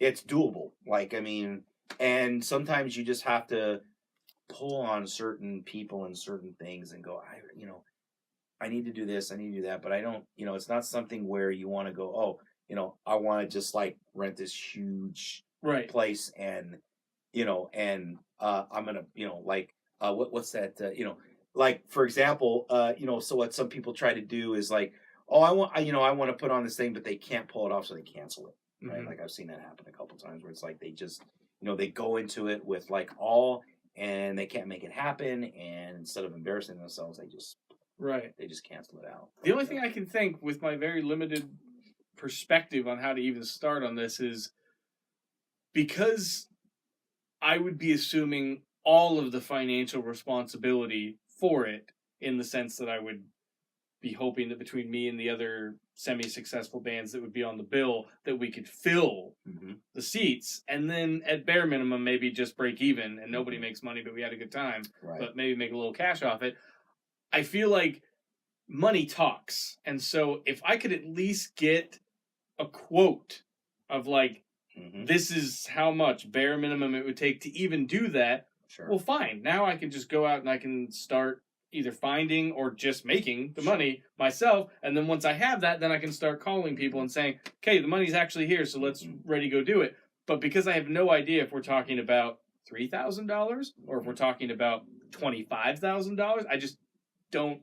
it's doable. Like, I mean, and sometimes you just have to pull on certain people and certain things and go, I need to do this, I need to do that. But I don't, it's not something where you want to go, oh, I want to just like rent this huge place and, I'm going to, like, what's that, like, for example, so what some people try to do is like, oh, I want to put on this thing, but they can't pull it off. So they cancel it. Right. Like I've seen that happen a couple times where it's like, they just, they go into it with like and they can't make it happen. And instead of embarrassing themselves, they just cancel it out. The only thing I can think with my very limited perspective on how to even start on this is because I would be assuming all of the financial responsibility for it, in the sense that I would be hoping that between me and the other semi-successful bands that would be on the bill, that we could fill the seats, and then at bare minimum maybe just break even and nobody makes money, but we had a good time, but maybe make a little cash off it. I feel like money talks, and so if I could at least get a quote of like, this is how much bare minimum it would take to even do that, well, fine. Now I can just go out and I can start either finding or just making the money myself, and then once I have that, then I can start calling people and saying, okay, the money's actually here, so let's ready go do it. But because I have no idea if we're talking about $3,000 or if we're talking about $25,000, I just don't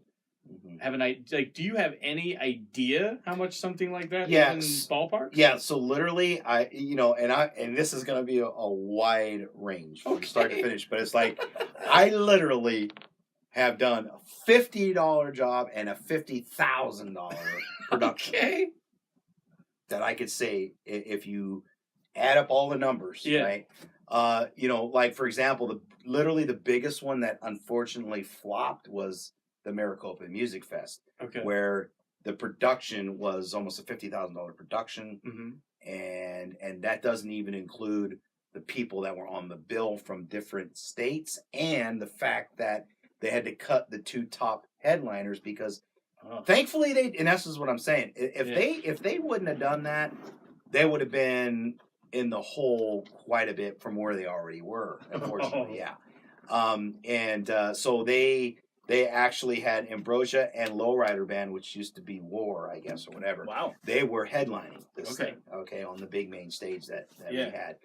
have an idea. Like, do you have any idea how much something like that is in ballpark? Yeah, so literally, and this is going to be a wide range from start to finish, but it's like, I literally have done a $50 job and a $50,000 production. That I could say, if you add up all the numbers, right? Like, for example, literally the biggest one that unfortunately flopped was the Maricopa Music Fest, where the production was almost a $50,000 production, and that doesn't even include the people that were on the bill from different states, and the fact that they had to cut the two top headliners because, thankfully, and this is what I'm saying. If they wouldn't have done that, they would have been in the hole quite a bit from where they already were. Unfortunately, so they. They actually had Ambrosia and Lowrider Band, which used to be War, I guess, or whatever. Wow. They were headlining this Okay. thing, okay, on the big main stage that Yeah. we had.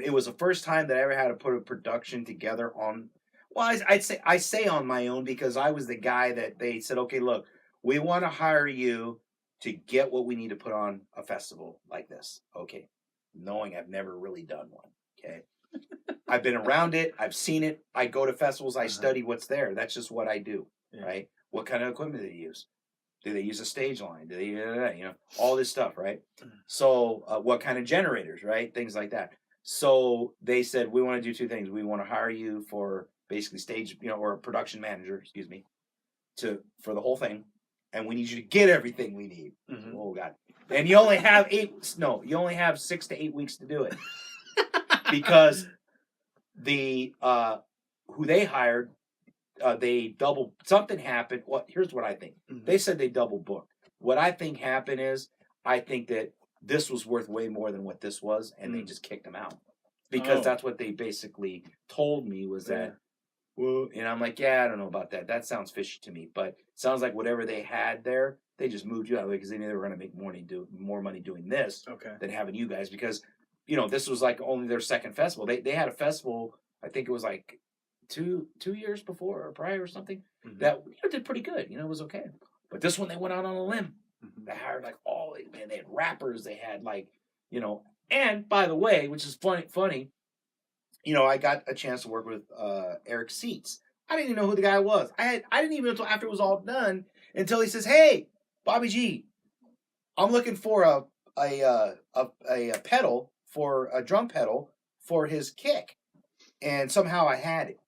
It was the first time that I ever had to put a production together on. Well, I say on my own because I was the guy that they said, okay, look, we want to hire you to get what we need to put on a festival like this. Okay, knowing I've never really done one. Okay. I've been around it. I've seen it. I go to festivals. I study what's there. That's just what I do, right? What kind of equipment do they use? Do they use a stage line? Do they, all this stuff, right? So what kind of generators, right? Things like that. So they said, we want to do two things. We want to hire you for basically stage, or a production manager, excuse me, for the whole thing. And we need you to get everything we need. Mm-hmm. Oh, God. And you only have 6 to 8 weeks to do it. Because the who they hired, they double something happened. Well, here's what I think. Mm-hmm. They said they double booked. What I think happened is I think that this was worth way more than what this was, and they just kicked them out because that's what they basically told me was that. Well, and I'm like, yeah, I don't know about that. That sounds fishy to me, but it sounds like whatever they had there, they just moved you out of the way because they knew they were going to make more money doing this than having you guys because. This was like only their second festival. They had a festival, I think it was like two years before or prior or something, that did pretty good. It was okay. But this one, they went out on a limb. They hired like they had rappers. They had like, and by the way, which is funny, I got a chance to work with Eric Seitz. I didn't even know who the guy was. I didn't even know until after it was all done until he says, hey, Bobby G, I'm looking for a pedal, for a drum pedal for his kick. And somehow I had it.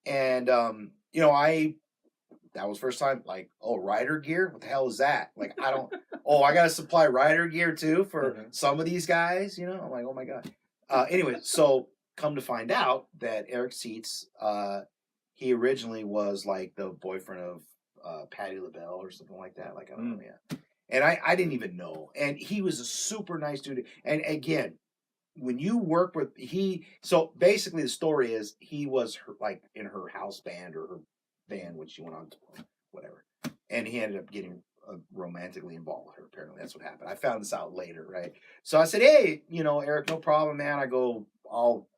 And, that was first time, like, rider gear? What the hell is that? Like, I got to supply rider gear too for some of these guys, I'm like, oh my God. Anyway, so come to find out that Eric Seitz, he originally was like the boyfriend of Patti LaBelle or something like that. Like, I don't know, yeah. And I didn't even know. And he was a super nice dude. And again, when you work with so basically the story is he was in her house band or her band, which she went on to whatever. And he ended up getting romantically involved with her. Apparently that's what happened. I found this out later, right? So I said, hey, Eric, no problem, man. I go,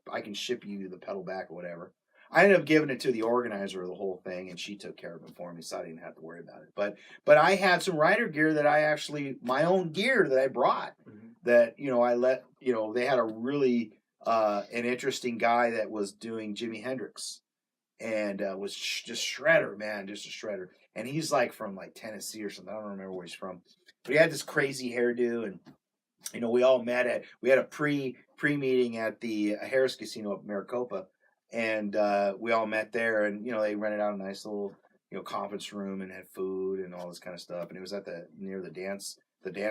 I can ship you the pedal back or whatever. I ended up giving it to the organizer of the whole thing, and she took care of it for me, so I didn't have to worry about it. But I had some rider gear that my own gear that I brought, that, I let, they had a really, an interesting guy that was doing Jimi Hendrix, and was just shredder, man, just a shredder. And he's like from like Tennessee or something. I don't remember where he's from. But he had this crazy hairdo, and, we all we had a pre-meeting at the Harris Casino up in Maricopa. And we all met there, and they rented out a nice little conference room and had food and all this kind of stuff. And it was at near the dance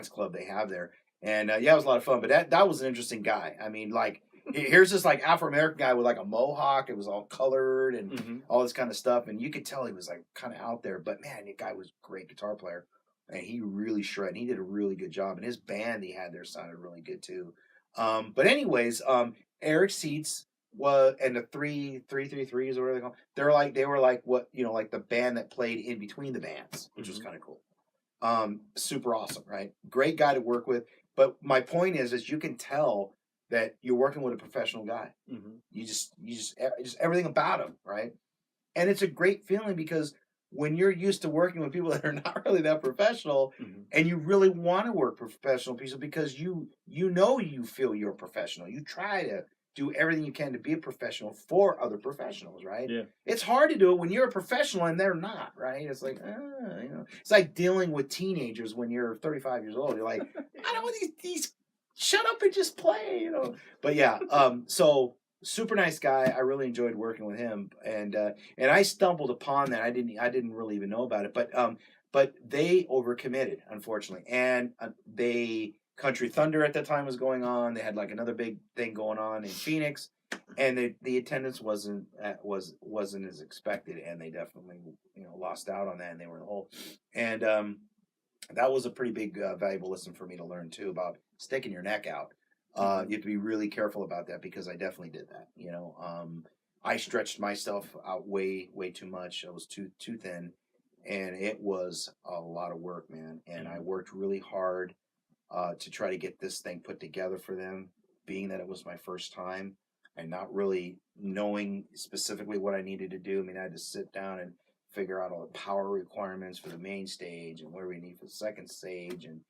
club they have there. And it was a lot of fun. But that was an interesting guy. I mean, like, here's this like Afro American guy with like a mohawk. It was all colored and all this kind of stuff. And you could tell he was like kind of out there. But man, the guy was a great guitar player, and he really shredded. He did a really good job, and his band he had there sounded really good too. But anyways, Eric Seitz and the 333s or whatever they call them, they were like what like the band that played in between the bands, which was kind of cool. Super awesome, right? Great guy to work with. But my point is you can tell that you're working with a professional guy. You just everything about him, right? And it's a great feeling because when you're used to working with people that are not really that professional, and you really want to work with professional people because you feel you're a professional. You try to do everything you can to be a professional for other professionals, right? Yeah. It's hard to do it when you're a professional and they're not, right? It's like, it's like dealing with teenagers when you're 35 years old. You're like, I don't want these shut up and just play, But yeah, so super nice guy. I really enjoyed working with him, and I stumbled upon that. I didn't really even know about it, but they overcommitted, unfortunately, and Country Thunder at that time was going on. They had like another big thing going on in Phoenix, and the attendance wasn't as expected, and they definitely lost out on that, and they were in the hole. And that was a pretty big valuable lesson for me to learn too about sticking your neck out. You have to be really careful about that because I definitely did that. I stretched myself out way too much. I was too thin, and it was a lot of work, man. And I worked really hard to try to get this thing put together for them, being that it was my first time and not really knowing specifically what I needed to do. I mean, I had to sit down and figure out all the power requirements for the main stage and what we need for the second stage and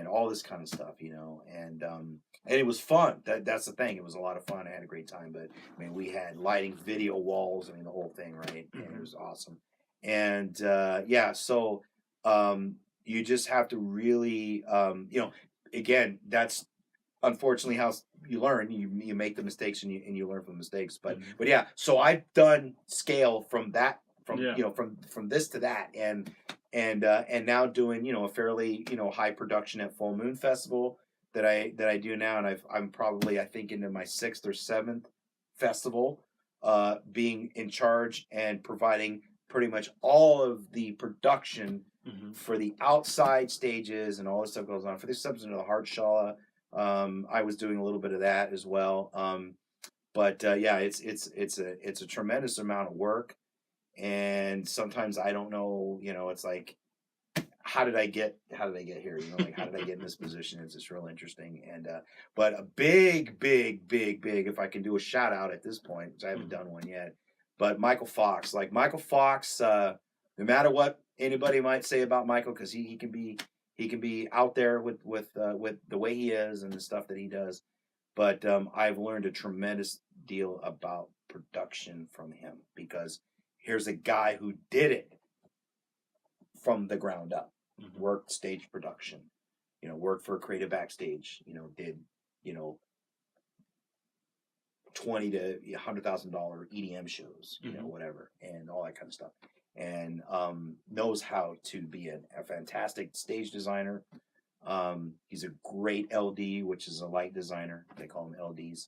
all this kind of stuff, and it was fun. That's the thing. It was a lot of fun. I had a great time, but I mean, we had lighting, video walls, I mean, the whole thing, right? And it was awesome. And so you just have to really, again, that's unfortunately how you learn. You make the mistakes and you learn from the mistakes. But yeah, so I've done scale from that, from this to that, and now doing a fairly high production at Full Moon Festival that I do now, and I'm probably, I think, into my 6th or 7th festival, being in charge and providing pretty much all of the production for the outside stages and all this stuff goes on. For this substance of the Hartschalle, I was doing a little bit of that as well. But yeah, it's a tremendous amount of work, and sometimes I don't know. It's like, how did I get here? Like, how did I get in this position? It's just real interesting. And but a big, if I can do a shout out at this point, which I haven't done one yet. But Michael Fox, no matter what anybody might say about Michael, because he can be out there with the way he is and the stuff that he does. But I've learned a tremendous deal about production from him, because here's a guy who did it from the ground up, worked stage production, worked for Creative Backstage, did, $20,000 to $100,000 EDM shows, whatever, and all that kind of stuff, and knows how to be a fantastic stage designer. He's a great LD, which is a light designer. They call them LDs,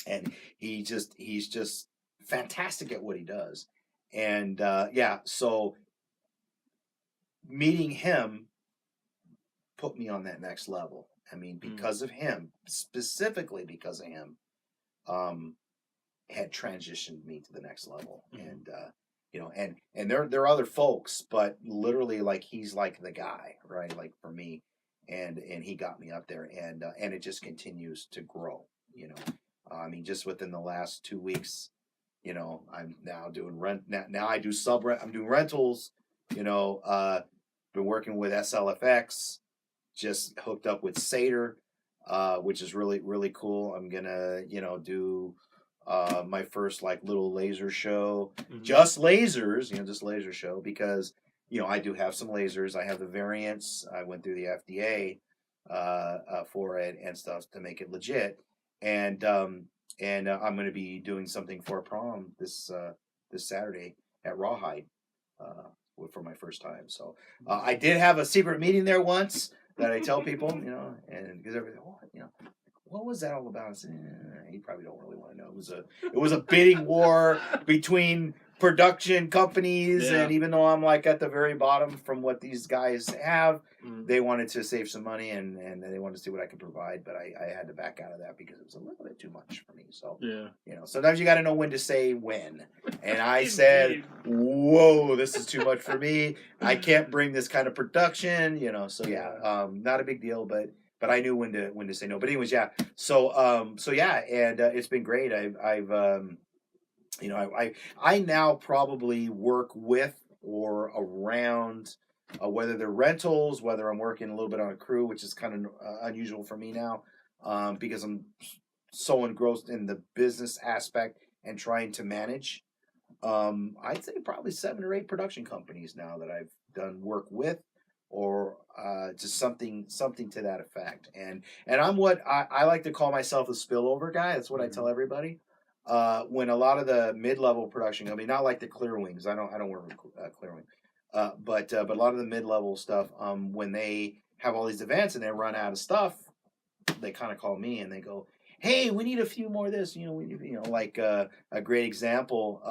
and he's just fantastic at what he does. And so meeting him put me on that next level. I mean, because of him, specifically because of him, had transitioned me to the next level. And and there are other folks, but literally, like, he's like the guy, right? Like, for me, and he got me up there, and it just continues to grow. I mean, just within the last 2 weeks, I'm now doing rent. Now I do I'm doing rentals. Been working with SLFX, just hooked up with Seder, which is really, really cool. I'm gonna, do my first little laser show, just lasers, just laser show, because I do have some lasers. I have the variants. I went through the FDA for it and stuff to make it legit, and I'm going to be doing something for a prom this Saturday at Rawhide for my first time. So I did have a secret meeting there once that I tell people, and because everything, what was that all about? I said, you probably don't really want to know. It was a bidding war between production companies, and even though I'm at the very bottom from what these guys have, they wanted to save some money and they wanted to see what I could provide, but I had to back out of that because it was a little bit too much for me. So sometimes you got to know when to say when, and I said, whoa, this is too much for me. I can't bring this kind of production, so not a big deal, but I knew when to say no. But anyways, so and it's been great. I've I now probably work with or around, whether they're rentals, whether I'm working a little bit on a crew, which is kind of unusual for me now, because I'm so engrossed in the business aspect and trying to manage. I'd say probably 7 or 8 production companies now that I've done work with, or just something to that effect. And I'm what I like to call myself a spillover guy. That's what I tell everybody. When a lot of the mid-level production, not like the Clear Wings. I don't work with Clear Wing, but a lot of the mid-level stuff. When they have all these events and they run out of stuff, they kind of call me and they go, "Hey, we need a few more of this." A great example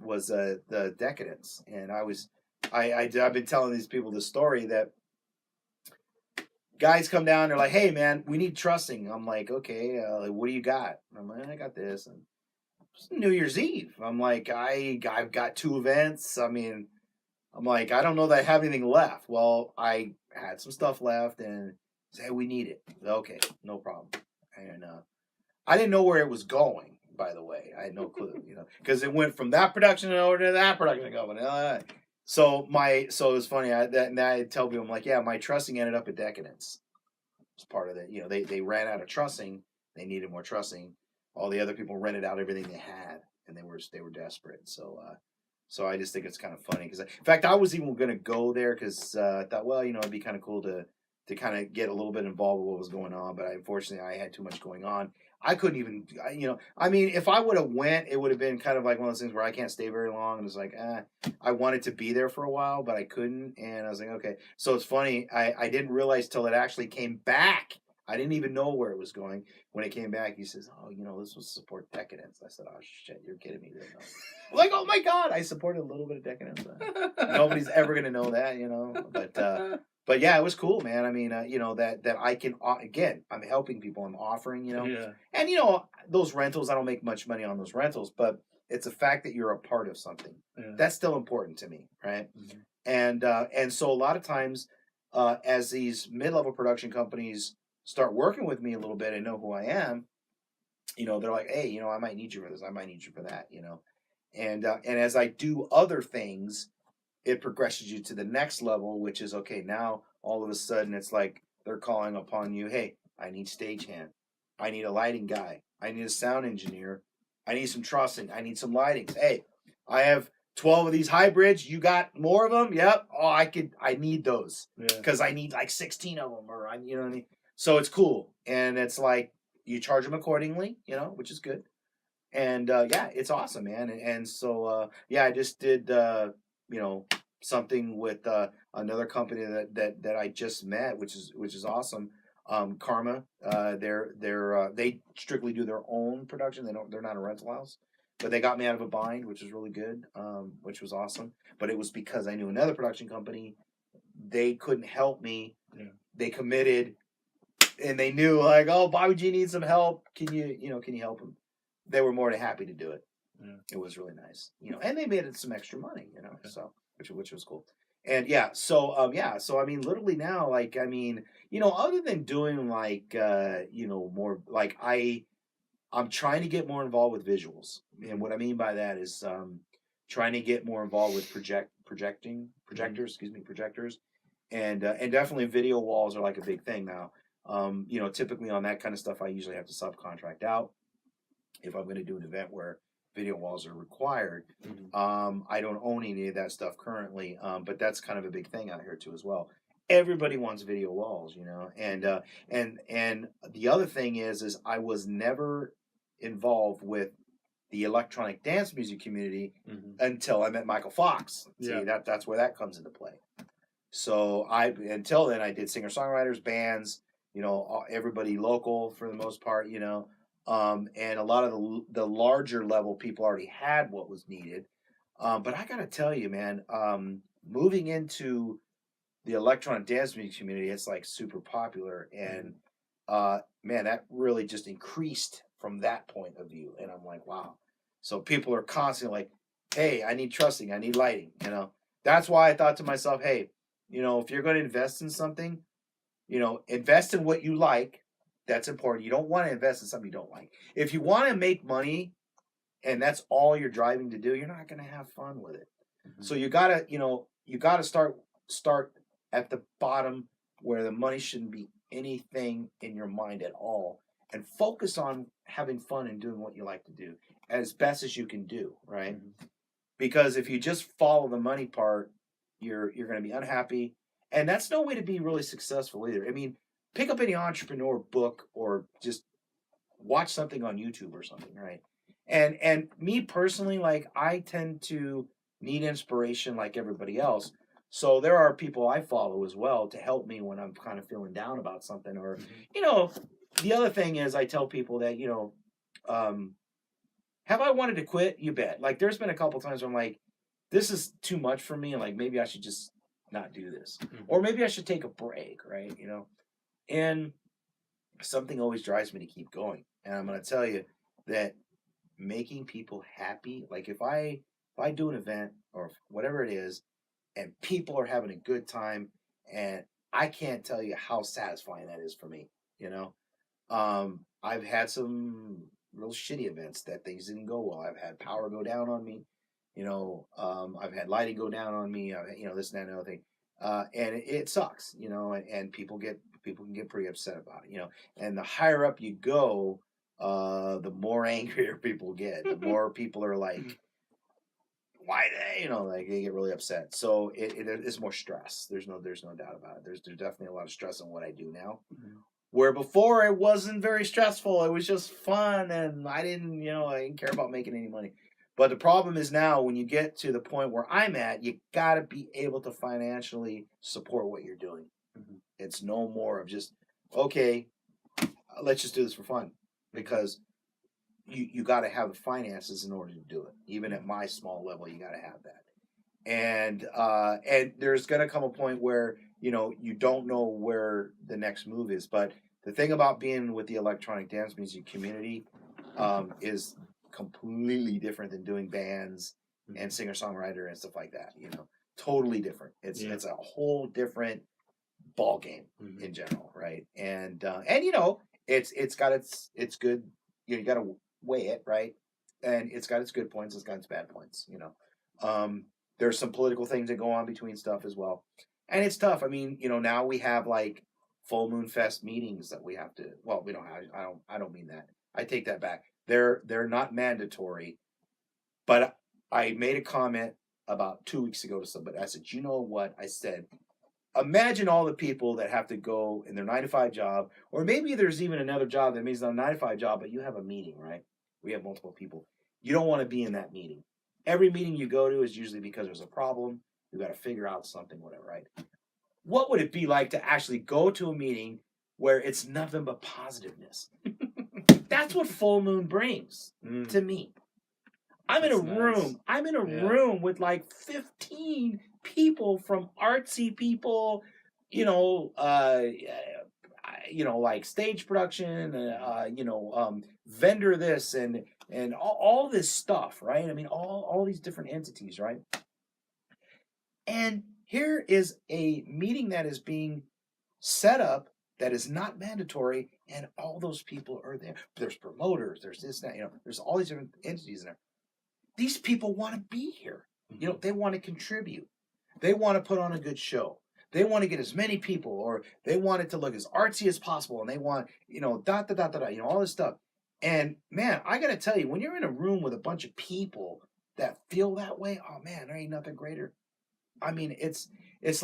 was the Decadence, and I've been telling these people the story that guys come down, they're like, "Hey, man, we need trussing." I'm like, "Okay, what do you got?" I'm like, "I got this." And New Year's Eve. I'm like, I've got 2 events. I mean, I'm like, I don't know that I have anything left. Well, I had some stuff left, and said, hey, we need it. Okay, no problem. And I didn't know where it was going. By the way, I had no clue, because it went from that production over to that production company. So it was funny. I tell people, I'm like, yeah, my trussing ended up at Decadence. It's part of it. They ran out of trussing. They needed more trussing. All the other people rented out everything they had, and they were desperate. So I just think it's kind of funny because, in fact, I was even going to go there because I thought, well, it'd be kind of cool to kind of get a little bit involved with what was going on. But unfortunately, I had too much going on. I couldn't even, I mean, if I would have went, it would have been kind of like one of those things where I can't stay very long. And it's like, I wanted to be there for a while, but I couldn't. And I was like, okay. So it's funny. I didn't realize till it actually came back. I didn't even know where it was going. When it came back, he says, oh, this was support Decadence. I said, oh, shit, you're kidding me. Like, oh, my God, I supported a little bit of Decadence. Nobody's ever going to know that, But yeah, it was cool, man. I mean, that I can, again, I'm helping people. I'm offering, Yeah. And, those rentals, I don't make much money on those rentals, but it's a fact that you're a part of something. Yeah. That's still important to me, right? Mm-hmm. And so a lot of times, as these mid-level production companies start working with me a little bit and know who I am, they're like, hey, I might need you for this. I might need you for that, And as I do other things, it progresses you to the next level, which is, okay, now all of a sudden it's like they're calling upon you, hey, I need stagehand. I need a lighting guy. I need a sound engineer. I need some trussing. I need some lighting. Hey, I have 12 of these hybrids. You got more of them? Yep. Oh, I need those because I need like 16 of them, or you know what I mean? So it's cool. And it's like you charge them accordingly, which is good. And yeah, it's awesome, man. And so I just did something with another company that I just met, which is awesome. Karma, they strictly do their own production. They're not a rental house, but they got me out of a bind, which was really good, which was awesome. But it was because I knew another production company. They couldn't help me. Yeah. They committed, and they knew, like, oh, Bobby G needs some help. Can you help him? They were more than happy to do it. Yeah. It was really nice, and they made it some extra money, so which was cool. And so I mean, literally now, like, I mean, other than doing like more, like I'm trying to get more involved with visuals, and what I mean by that is trying to get more involved with projectors, and definitely video walls are like a big thing now. Typically on that kind of stuff, I usually have to subcontract out if I'm going to do an event where video walls are required. Mm-hmm. I don't own any of that stuff currently, but that's kind of a big thing out here too as well. Everybody wants video walls, and the other thing is I was never involved with the electronic dance music community until I met Michael Fox. See, that's where that comes into play. So until then I did singer-songwriters, bands, everybody local for the most part, and a lot of the larger level people already had what was needed. But I got to tell you, man, moving into the electronic dance music community, it's like super popular. And man, that really just increased from that point of view. And I'm like, wow. So people are constantly like, hey, I need trussing. I need lighting. That's why I thought to myself, hey, if you're going to invest in something, invest in what you like. That's important. You don't want to invest in something you don't like. If you want to make money and that's all you're driving to do, you're not going to have fun with it. Mm-hmm. So you gotta start at the bottom where the money shouldn't be anything in your mind at all, and focus on having fun and doing what you like to do as best as you can do, right? Mm-hmm. Because if you just follow the money part, you're going to be unhappy, and that's no way to be really successful either. I mean, pick up any entrepreneur book or just watch something on YouTube or something, right? And me personally, like, I tend to need inspiration like everybody else. So there are people I follow as well to help me when I'm kind of feeling down about something. Or, the other thing is I tell people that, have I wanted to quit? You bet. Like, there's been a couple times where I'm like, this is too much for me. And like, maybe I should just not do this. Mm-hmm. Or maybe I should take a break, right? And something always drives me to keep going. And I'm going to tell you that making people happy. Like if I do an event or whatever it is, and people are having a good time, and I can't tell you how satisfying that is for me. You know, I've had some real shitty events that things didn't go well. I've had power go down on me. You know, I've had lighting go down on me. This and that and other thing, and it sucks. You know, and people can get pretty upset about it. You know, and the higher up you go, the more angrier people get. The more people are like, why they, like they get really upset. So it's more stress. There's no doubt about it. There's definitely a lot of stress on what I do now. Mm-hmm. Where before it wasn't very stressful. It was just fun, and I didn't care about making any money. But the problem is now when you get to the point where I'm at, you got to be able to financially support what you're doing. Mm-hmm. It's no more of just, okay, let's just do this for fun, because you got to have the finances in order to do it. Even at my small level, you got to have that. And there's going to come a point where, you don't know where the next move is. But the thing about being with the electronic dance music community is completely different than doing bands and singer-songwriter and stuff like that. Totally different. It's a whole different ball game in general, right? And it's got its good. You got to weigh it, right? And it's got its good points, it's got its bad points. There's some political things that go on between stuff as well, and it's tough. I mean, now we have like Full Moon Fest meetings that we have to. Well, we don't have. I don't mean that. I take that back. They're not mandatory, but I made a comment about 2 weeks ago to somebody. I said, you know what? I said, imagine all the people that have to go in their 9-to-5 job, or maybe there's even another job that means not a 9-to-5 job, but you have a meeting, right? We have multiple people. You don't want to be in that meeting. Every meeting you go to is usually because there's a problem. You got to figure out something, whatever, right? What would it be like to actually go to a meeting where it's nothing but positiveness? That's what Full Moon brings to me. I'm in a room with like 15 people, from artsy people, like stage production, vendor this and all this stuff, right? I mean, all these different entities, right? And here is a meeting that is being set up that is not mandatory, and all those people are there. There's promoters, there's this, that, there's all these different entities in there. These people want to be here. They want to contribute. They want to put on a good show. They want to get as many people, or they want it to look as artsy as possible, and they want, all this stuff. And man, I got to tell you, when you're in a room with a bunch of people that feel that way, oh man, there ain't nothing greater. I mean, it's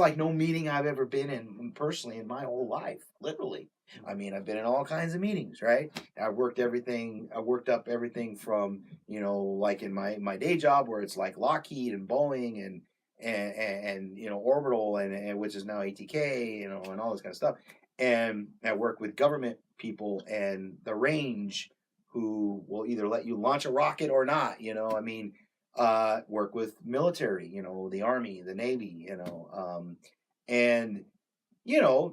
like no meeting I've ever been in personally in my whole life, literally. I mean, I've been in all kinds of meetings, right? I worked up everything from, like in my day job where it's like Lockheed and Boeing and Orbital and which is now ATK, and all this kind of stuff. And I work with government people and the range, who will either let you launch a rocket or not, work with military, the Army, the Navy, and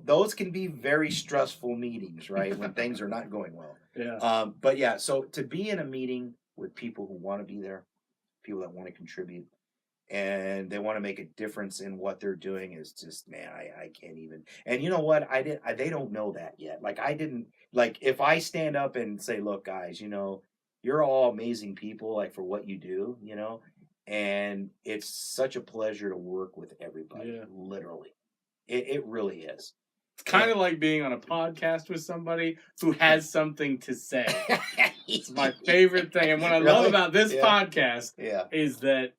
those can be very stressful meetings, right? When things are not going well. Yeah. But yeah, so to be in a meeting with people who want to be there, people that want to contribute, and they want to make a difference in what they're doing is just, man, I can't even. And you know what? They don't know that yet. Like I didn't, like if I stand up and say, look, guys, you're all amazing people, like for what you do, and it's such a pleasure to work with everybody. Yeah. Literally. It really is. It's kind of like being on a podcast with somebody who has something to say. It's my favorite thing. And what I love about this podcast is that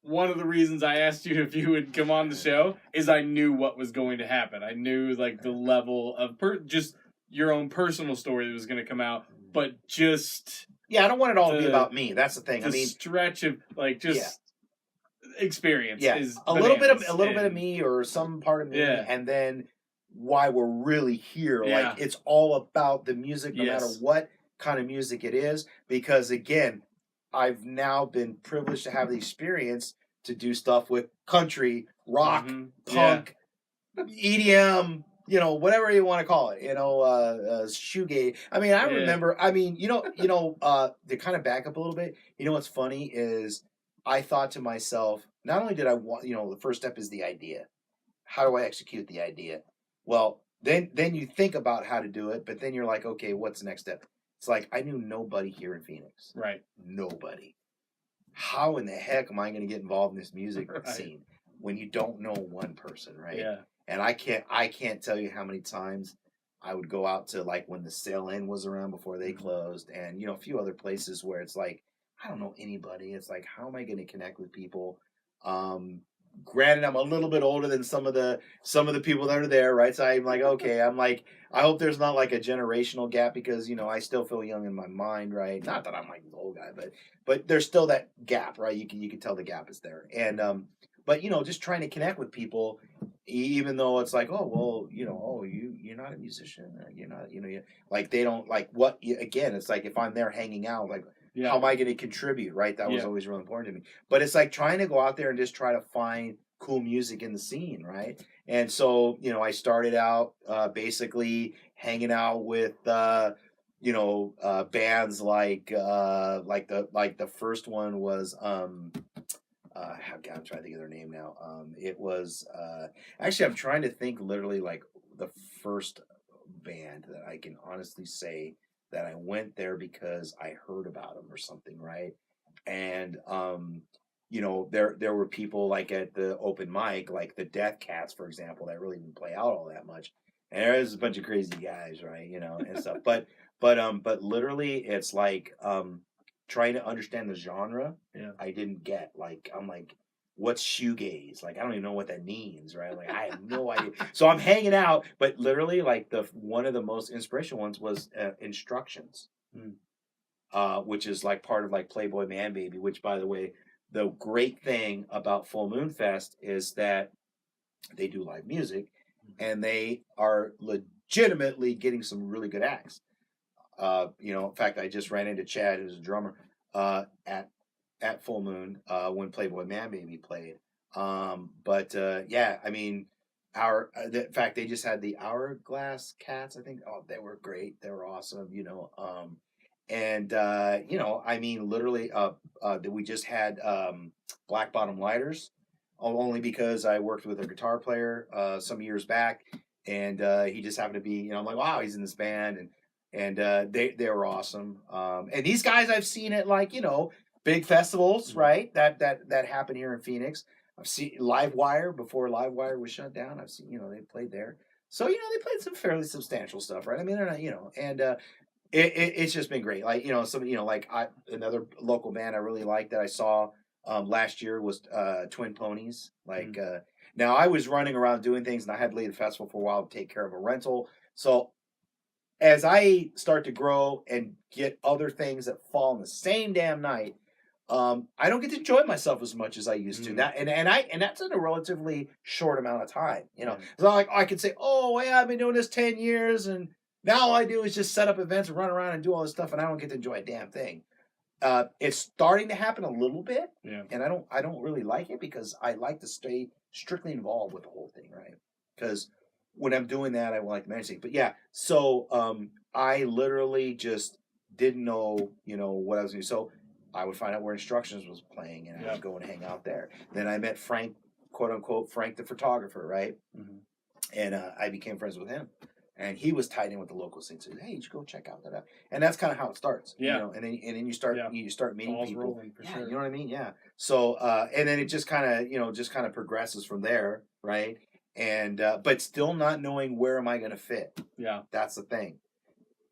one of the reasons I asked you if you would come on the show is I knew what was going to happen. I knew like the level of just your own personal story that was going to come out, but just... Yeah, I don't want it all to be about me. That's the thing. The stretch of like just... experience is a little bit of me, or some part of me, and then why we're really here. Like it's all about the music, no matter what kind of music it is, because again, I've now been privileged to have the experience to do stuff with country, rock, punk, EDM, whatever you want to call it, shoegaze. I mean, I remember. I mean, to kind of back up a little bit. What's funny is I thought to myself, not only did I want, the first step is the idea. How do I execute the idea? Well, then you think about how to do it, but then you're like, okay, what's the next step? It's like I knew nobody here in Phoenix. Right. Nobody. How in the heck am I going to get involved in this music scene when you don't know one person, right? Yeah. And I can't tell you how many times I would go out to like when the Sail Inn was around before they closed, and a few other places where it's like I don't know anybody. It's like how am I going to connect with people? Granted, I'm a little bit older than some of the people that are there, right? So I'm like, okay, I hope there's not like a generational gap because I still feel young in my mind, right? Not that I'm like the old guy, but there's still that gap, right? You can tell the gap is there, and but just trying to connect with people, even though it's like, oh well, you're not a musician, you're not, like they don't like what again. It's like if I'm there hanging out, like. Yeah. How am I going to contribute, right? That was always really important to me. But it's like trying to go out there and just try to find cool music in the scene, right? And so, I started out basically hanging out with, bands like the first one was, God, I'm trying to think of their name now. It was, actually, I'm trying to think literally like the first band that I can honestly say that I went there because I heard about them or something, right? And there were people like at the open mic, like the Death Cats, for example, that really didn't play out all that much. And there's a bunch of crazy guys, right? And stuff. But literally, it's like trying to understand the genre. Yeah. I didn't get I'm like. What's shoegaze? Like I don't even know what that means, right? Like I have no idea. So I'm hanging out, but literally, like one of the most inspirational ones was Instructions, which is like part of like Playboy Man Baby. Which, by the way, the great thing about Full Moon Fest is that they do live music, and they are legitimately getting some really good acts. In fact, I just ran into Chad, who's a drummer, at Full Moon when Playboy Man Baby played. Yeah, I mean, in fact, they just had the Hourglass Cats, I think. Oh, they were great. They were awesome, I mean, literally, we just had Black Bottom Lighters, only because I worked with a guitar player some years back, and he just happened to be, I'm like, wow, he's in this band, and they were awesome. And these guys I've seen at like, big festivals, right? That happen here in Phoenix. I've seen Livewire before Livewire was shut down. I've seen, they played there. So, they played some fairly substantial stuff, right? I mean, they're not, and it's just been great. Like, another local band I really liked that I saw last year was Twin Ponies. Like, now I was running around doing things and I had to leave the festival for a while to take care of a rental. So as I start to grow and get other things that fall in the same damn night, I don't get to enjoy myself as much as I used to. That and that's in a relatively short amount of time. It's not like I can say, "Oh, yeah, I've been doing this 10 years, and now all I do is just set up events and run around and do all this stuff, and I don't get to enjoy a damn thing." It's starting to happen a little bit, and I don't really like it because I like to stay strictly involved with the whole thing, right? Because when I'm doing that, I like managing. But yeah, so I literally just didn't know, what I was doing. So I would find out where Instructions was playing, and I would go and hang out there. Then I met Frank, quote unquote, Frank the photographer, right? Mm-hmm. And I became friends with him. And he was tied in with the local scene. So, hey, you should go check out that. And that's kind of how it starts. Yeah. And then you start meeting Balls people. Rolling, for sure. You know what I mean? Yeah. So and then it just kind of progresses from there, right? And but still not knowing where am I going to fit. Yeah. That's the thing.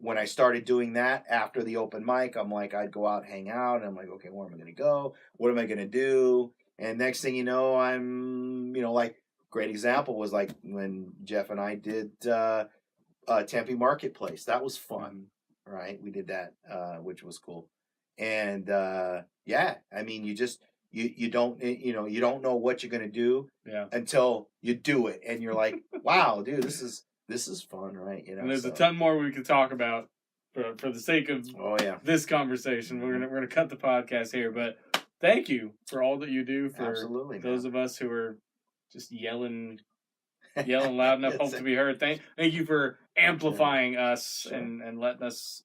When I started doing that after the open mic, I'm like, I'd go out, hang out, and I'm like, okay, where am I going to go? What am I going to do? And next thing you know, I'm, like, great example was like when Jeff and I did Tempe Marketplace. That was fun, right? We did that, which was cool. And yeah, I mean, you just you don't know what you're gonna do until you do it, and you're like, wow, dude, this is fun, right? And there's a ton more we could talk about for the sake of this conversation. We're gonna cut the podcast here, but thank you for all that you do for those of us who are just yelling yelling loud enough, hope Yes. to be heard. Thank you for amplifying us and letting us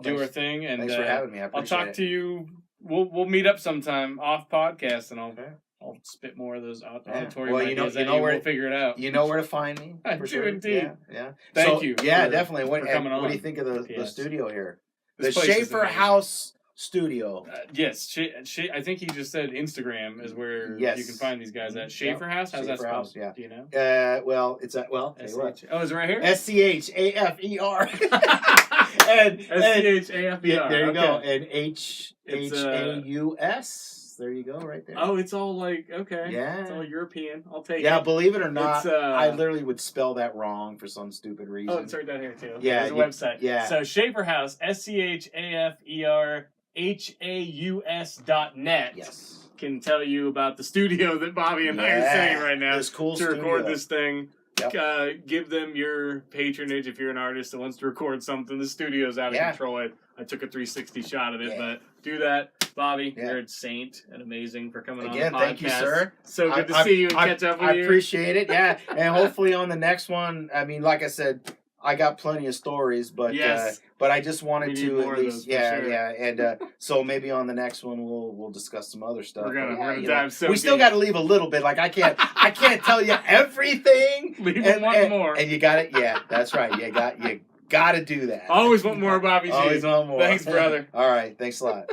do our thing. And thanks for having me. I I'll appreciate talk it. to you. We'll meet up sometime off podcast, and Okay. I'll spit more of those Yeah. auditorium Well, ideas you at know you. where We'll figure it out. You know where to find me. I For do sure. indeed. Yeah. Thank you. Yeah, for- definitely. What for coming do you on. think of the Yes. studio here? This The place is Schafer amazing. Haus Studio. Yes, I think he just said Instagram is where Yes. you can find these guys at. Yep. Schafer House? How's that Schafer spelled? House, yeah. Do you know? Well, it's at tell you what. S-H- Oh, is it right here? SCHAFER. and S-C-H-A-F-E-R. there you go. Okay. And HHAUS. There you go, right there. Oh, it's all like, okay. Yeah. It's all European. I'll take Yeah, it. believe it or not, It's, I literally would spell that wrong for some stupid reason. Oh, it's right down here, too. Yeah, There's a website. yeah. So, Schafer House, SCHAFERHAUS.net. Yes. Can tell you about the studio that Bobby and I are saying right now. This cool to record studio. this thing. Yep. Give them your patronage if you're an artist that wants to record something. The studio's out of Yeah. control. I took a 360 shot of it, Yeah. but do that. Bobby, Yeah. you're a saint and amazing for coming Again, on the podcast. thank you, sir. So good to see you and catch up with I you. appreciate it. Yeah, and hopefully on the next one. I mean, like I said, I got plenty of stories, but Yes. but I just wanted We need to more at of least, those, for yeah, sure. yeah, and so maybe on the next one we'll discuss some other stuff. We're gonna But, dive you know, so we still deep. got to leave a little bit. Like I can't tell you everything. Leave and, one more. And you got it. Yeah, that's right. You got to do that. Always want more Bobby G. Always want more. Thanks, brother. All right. Thanks a lot.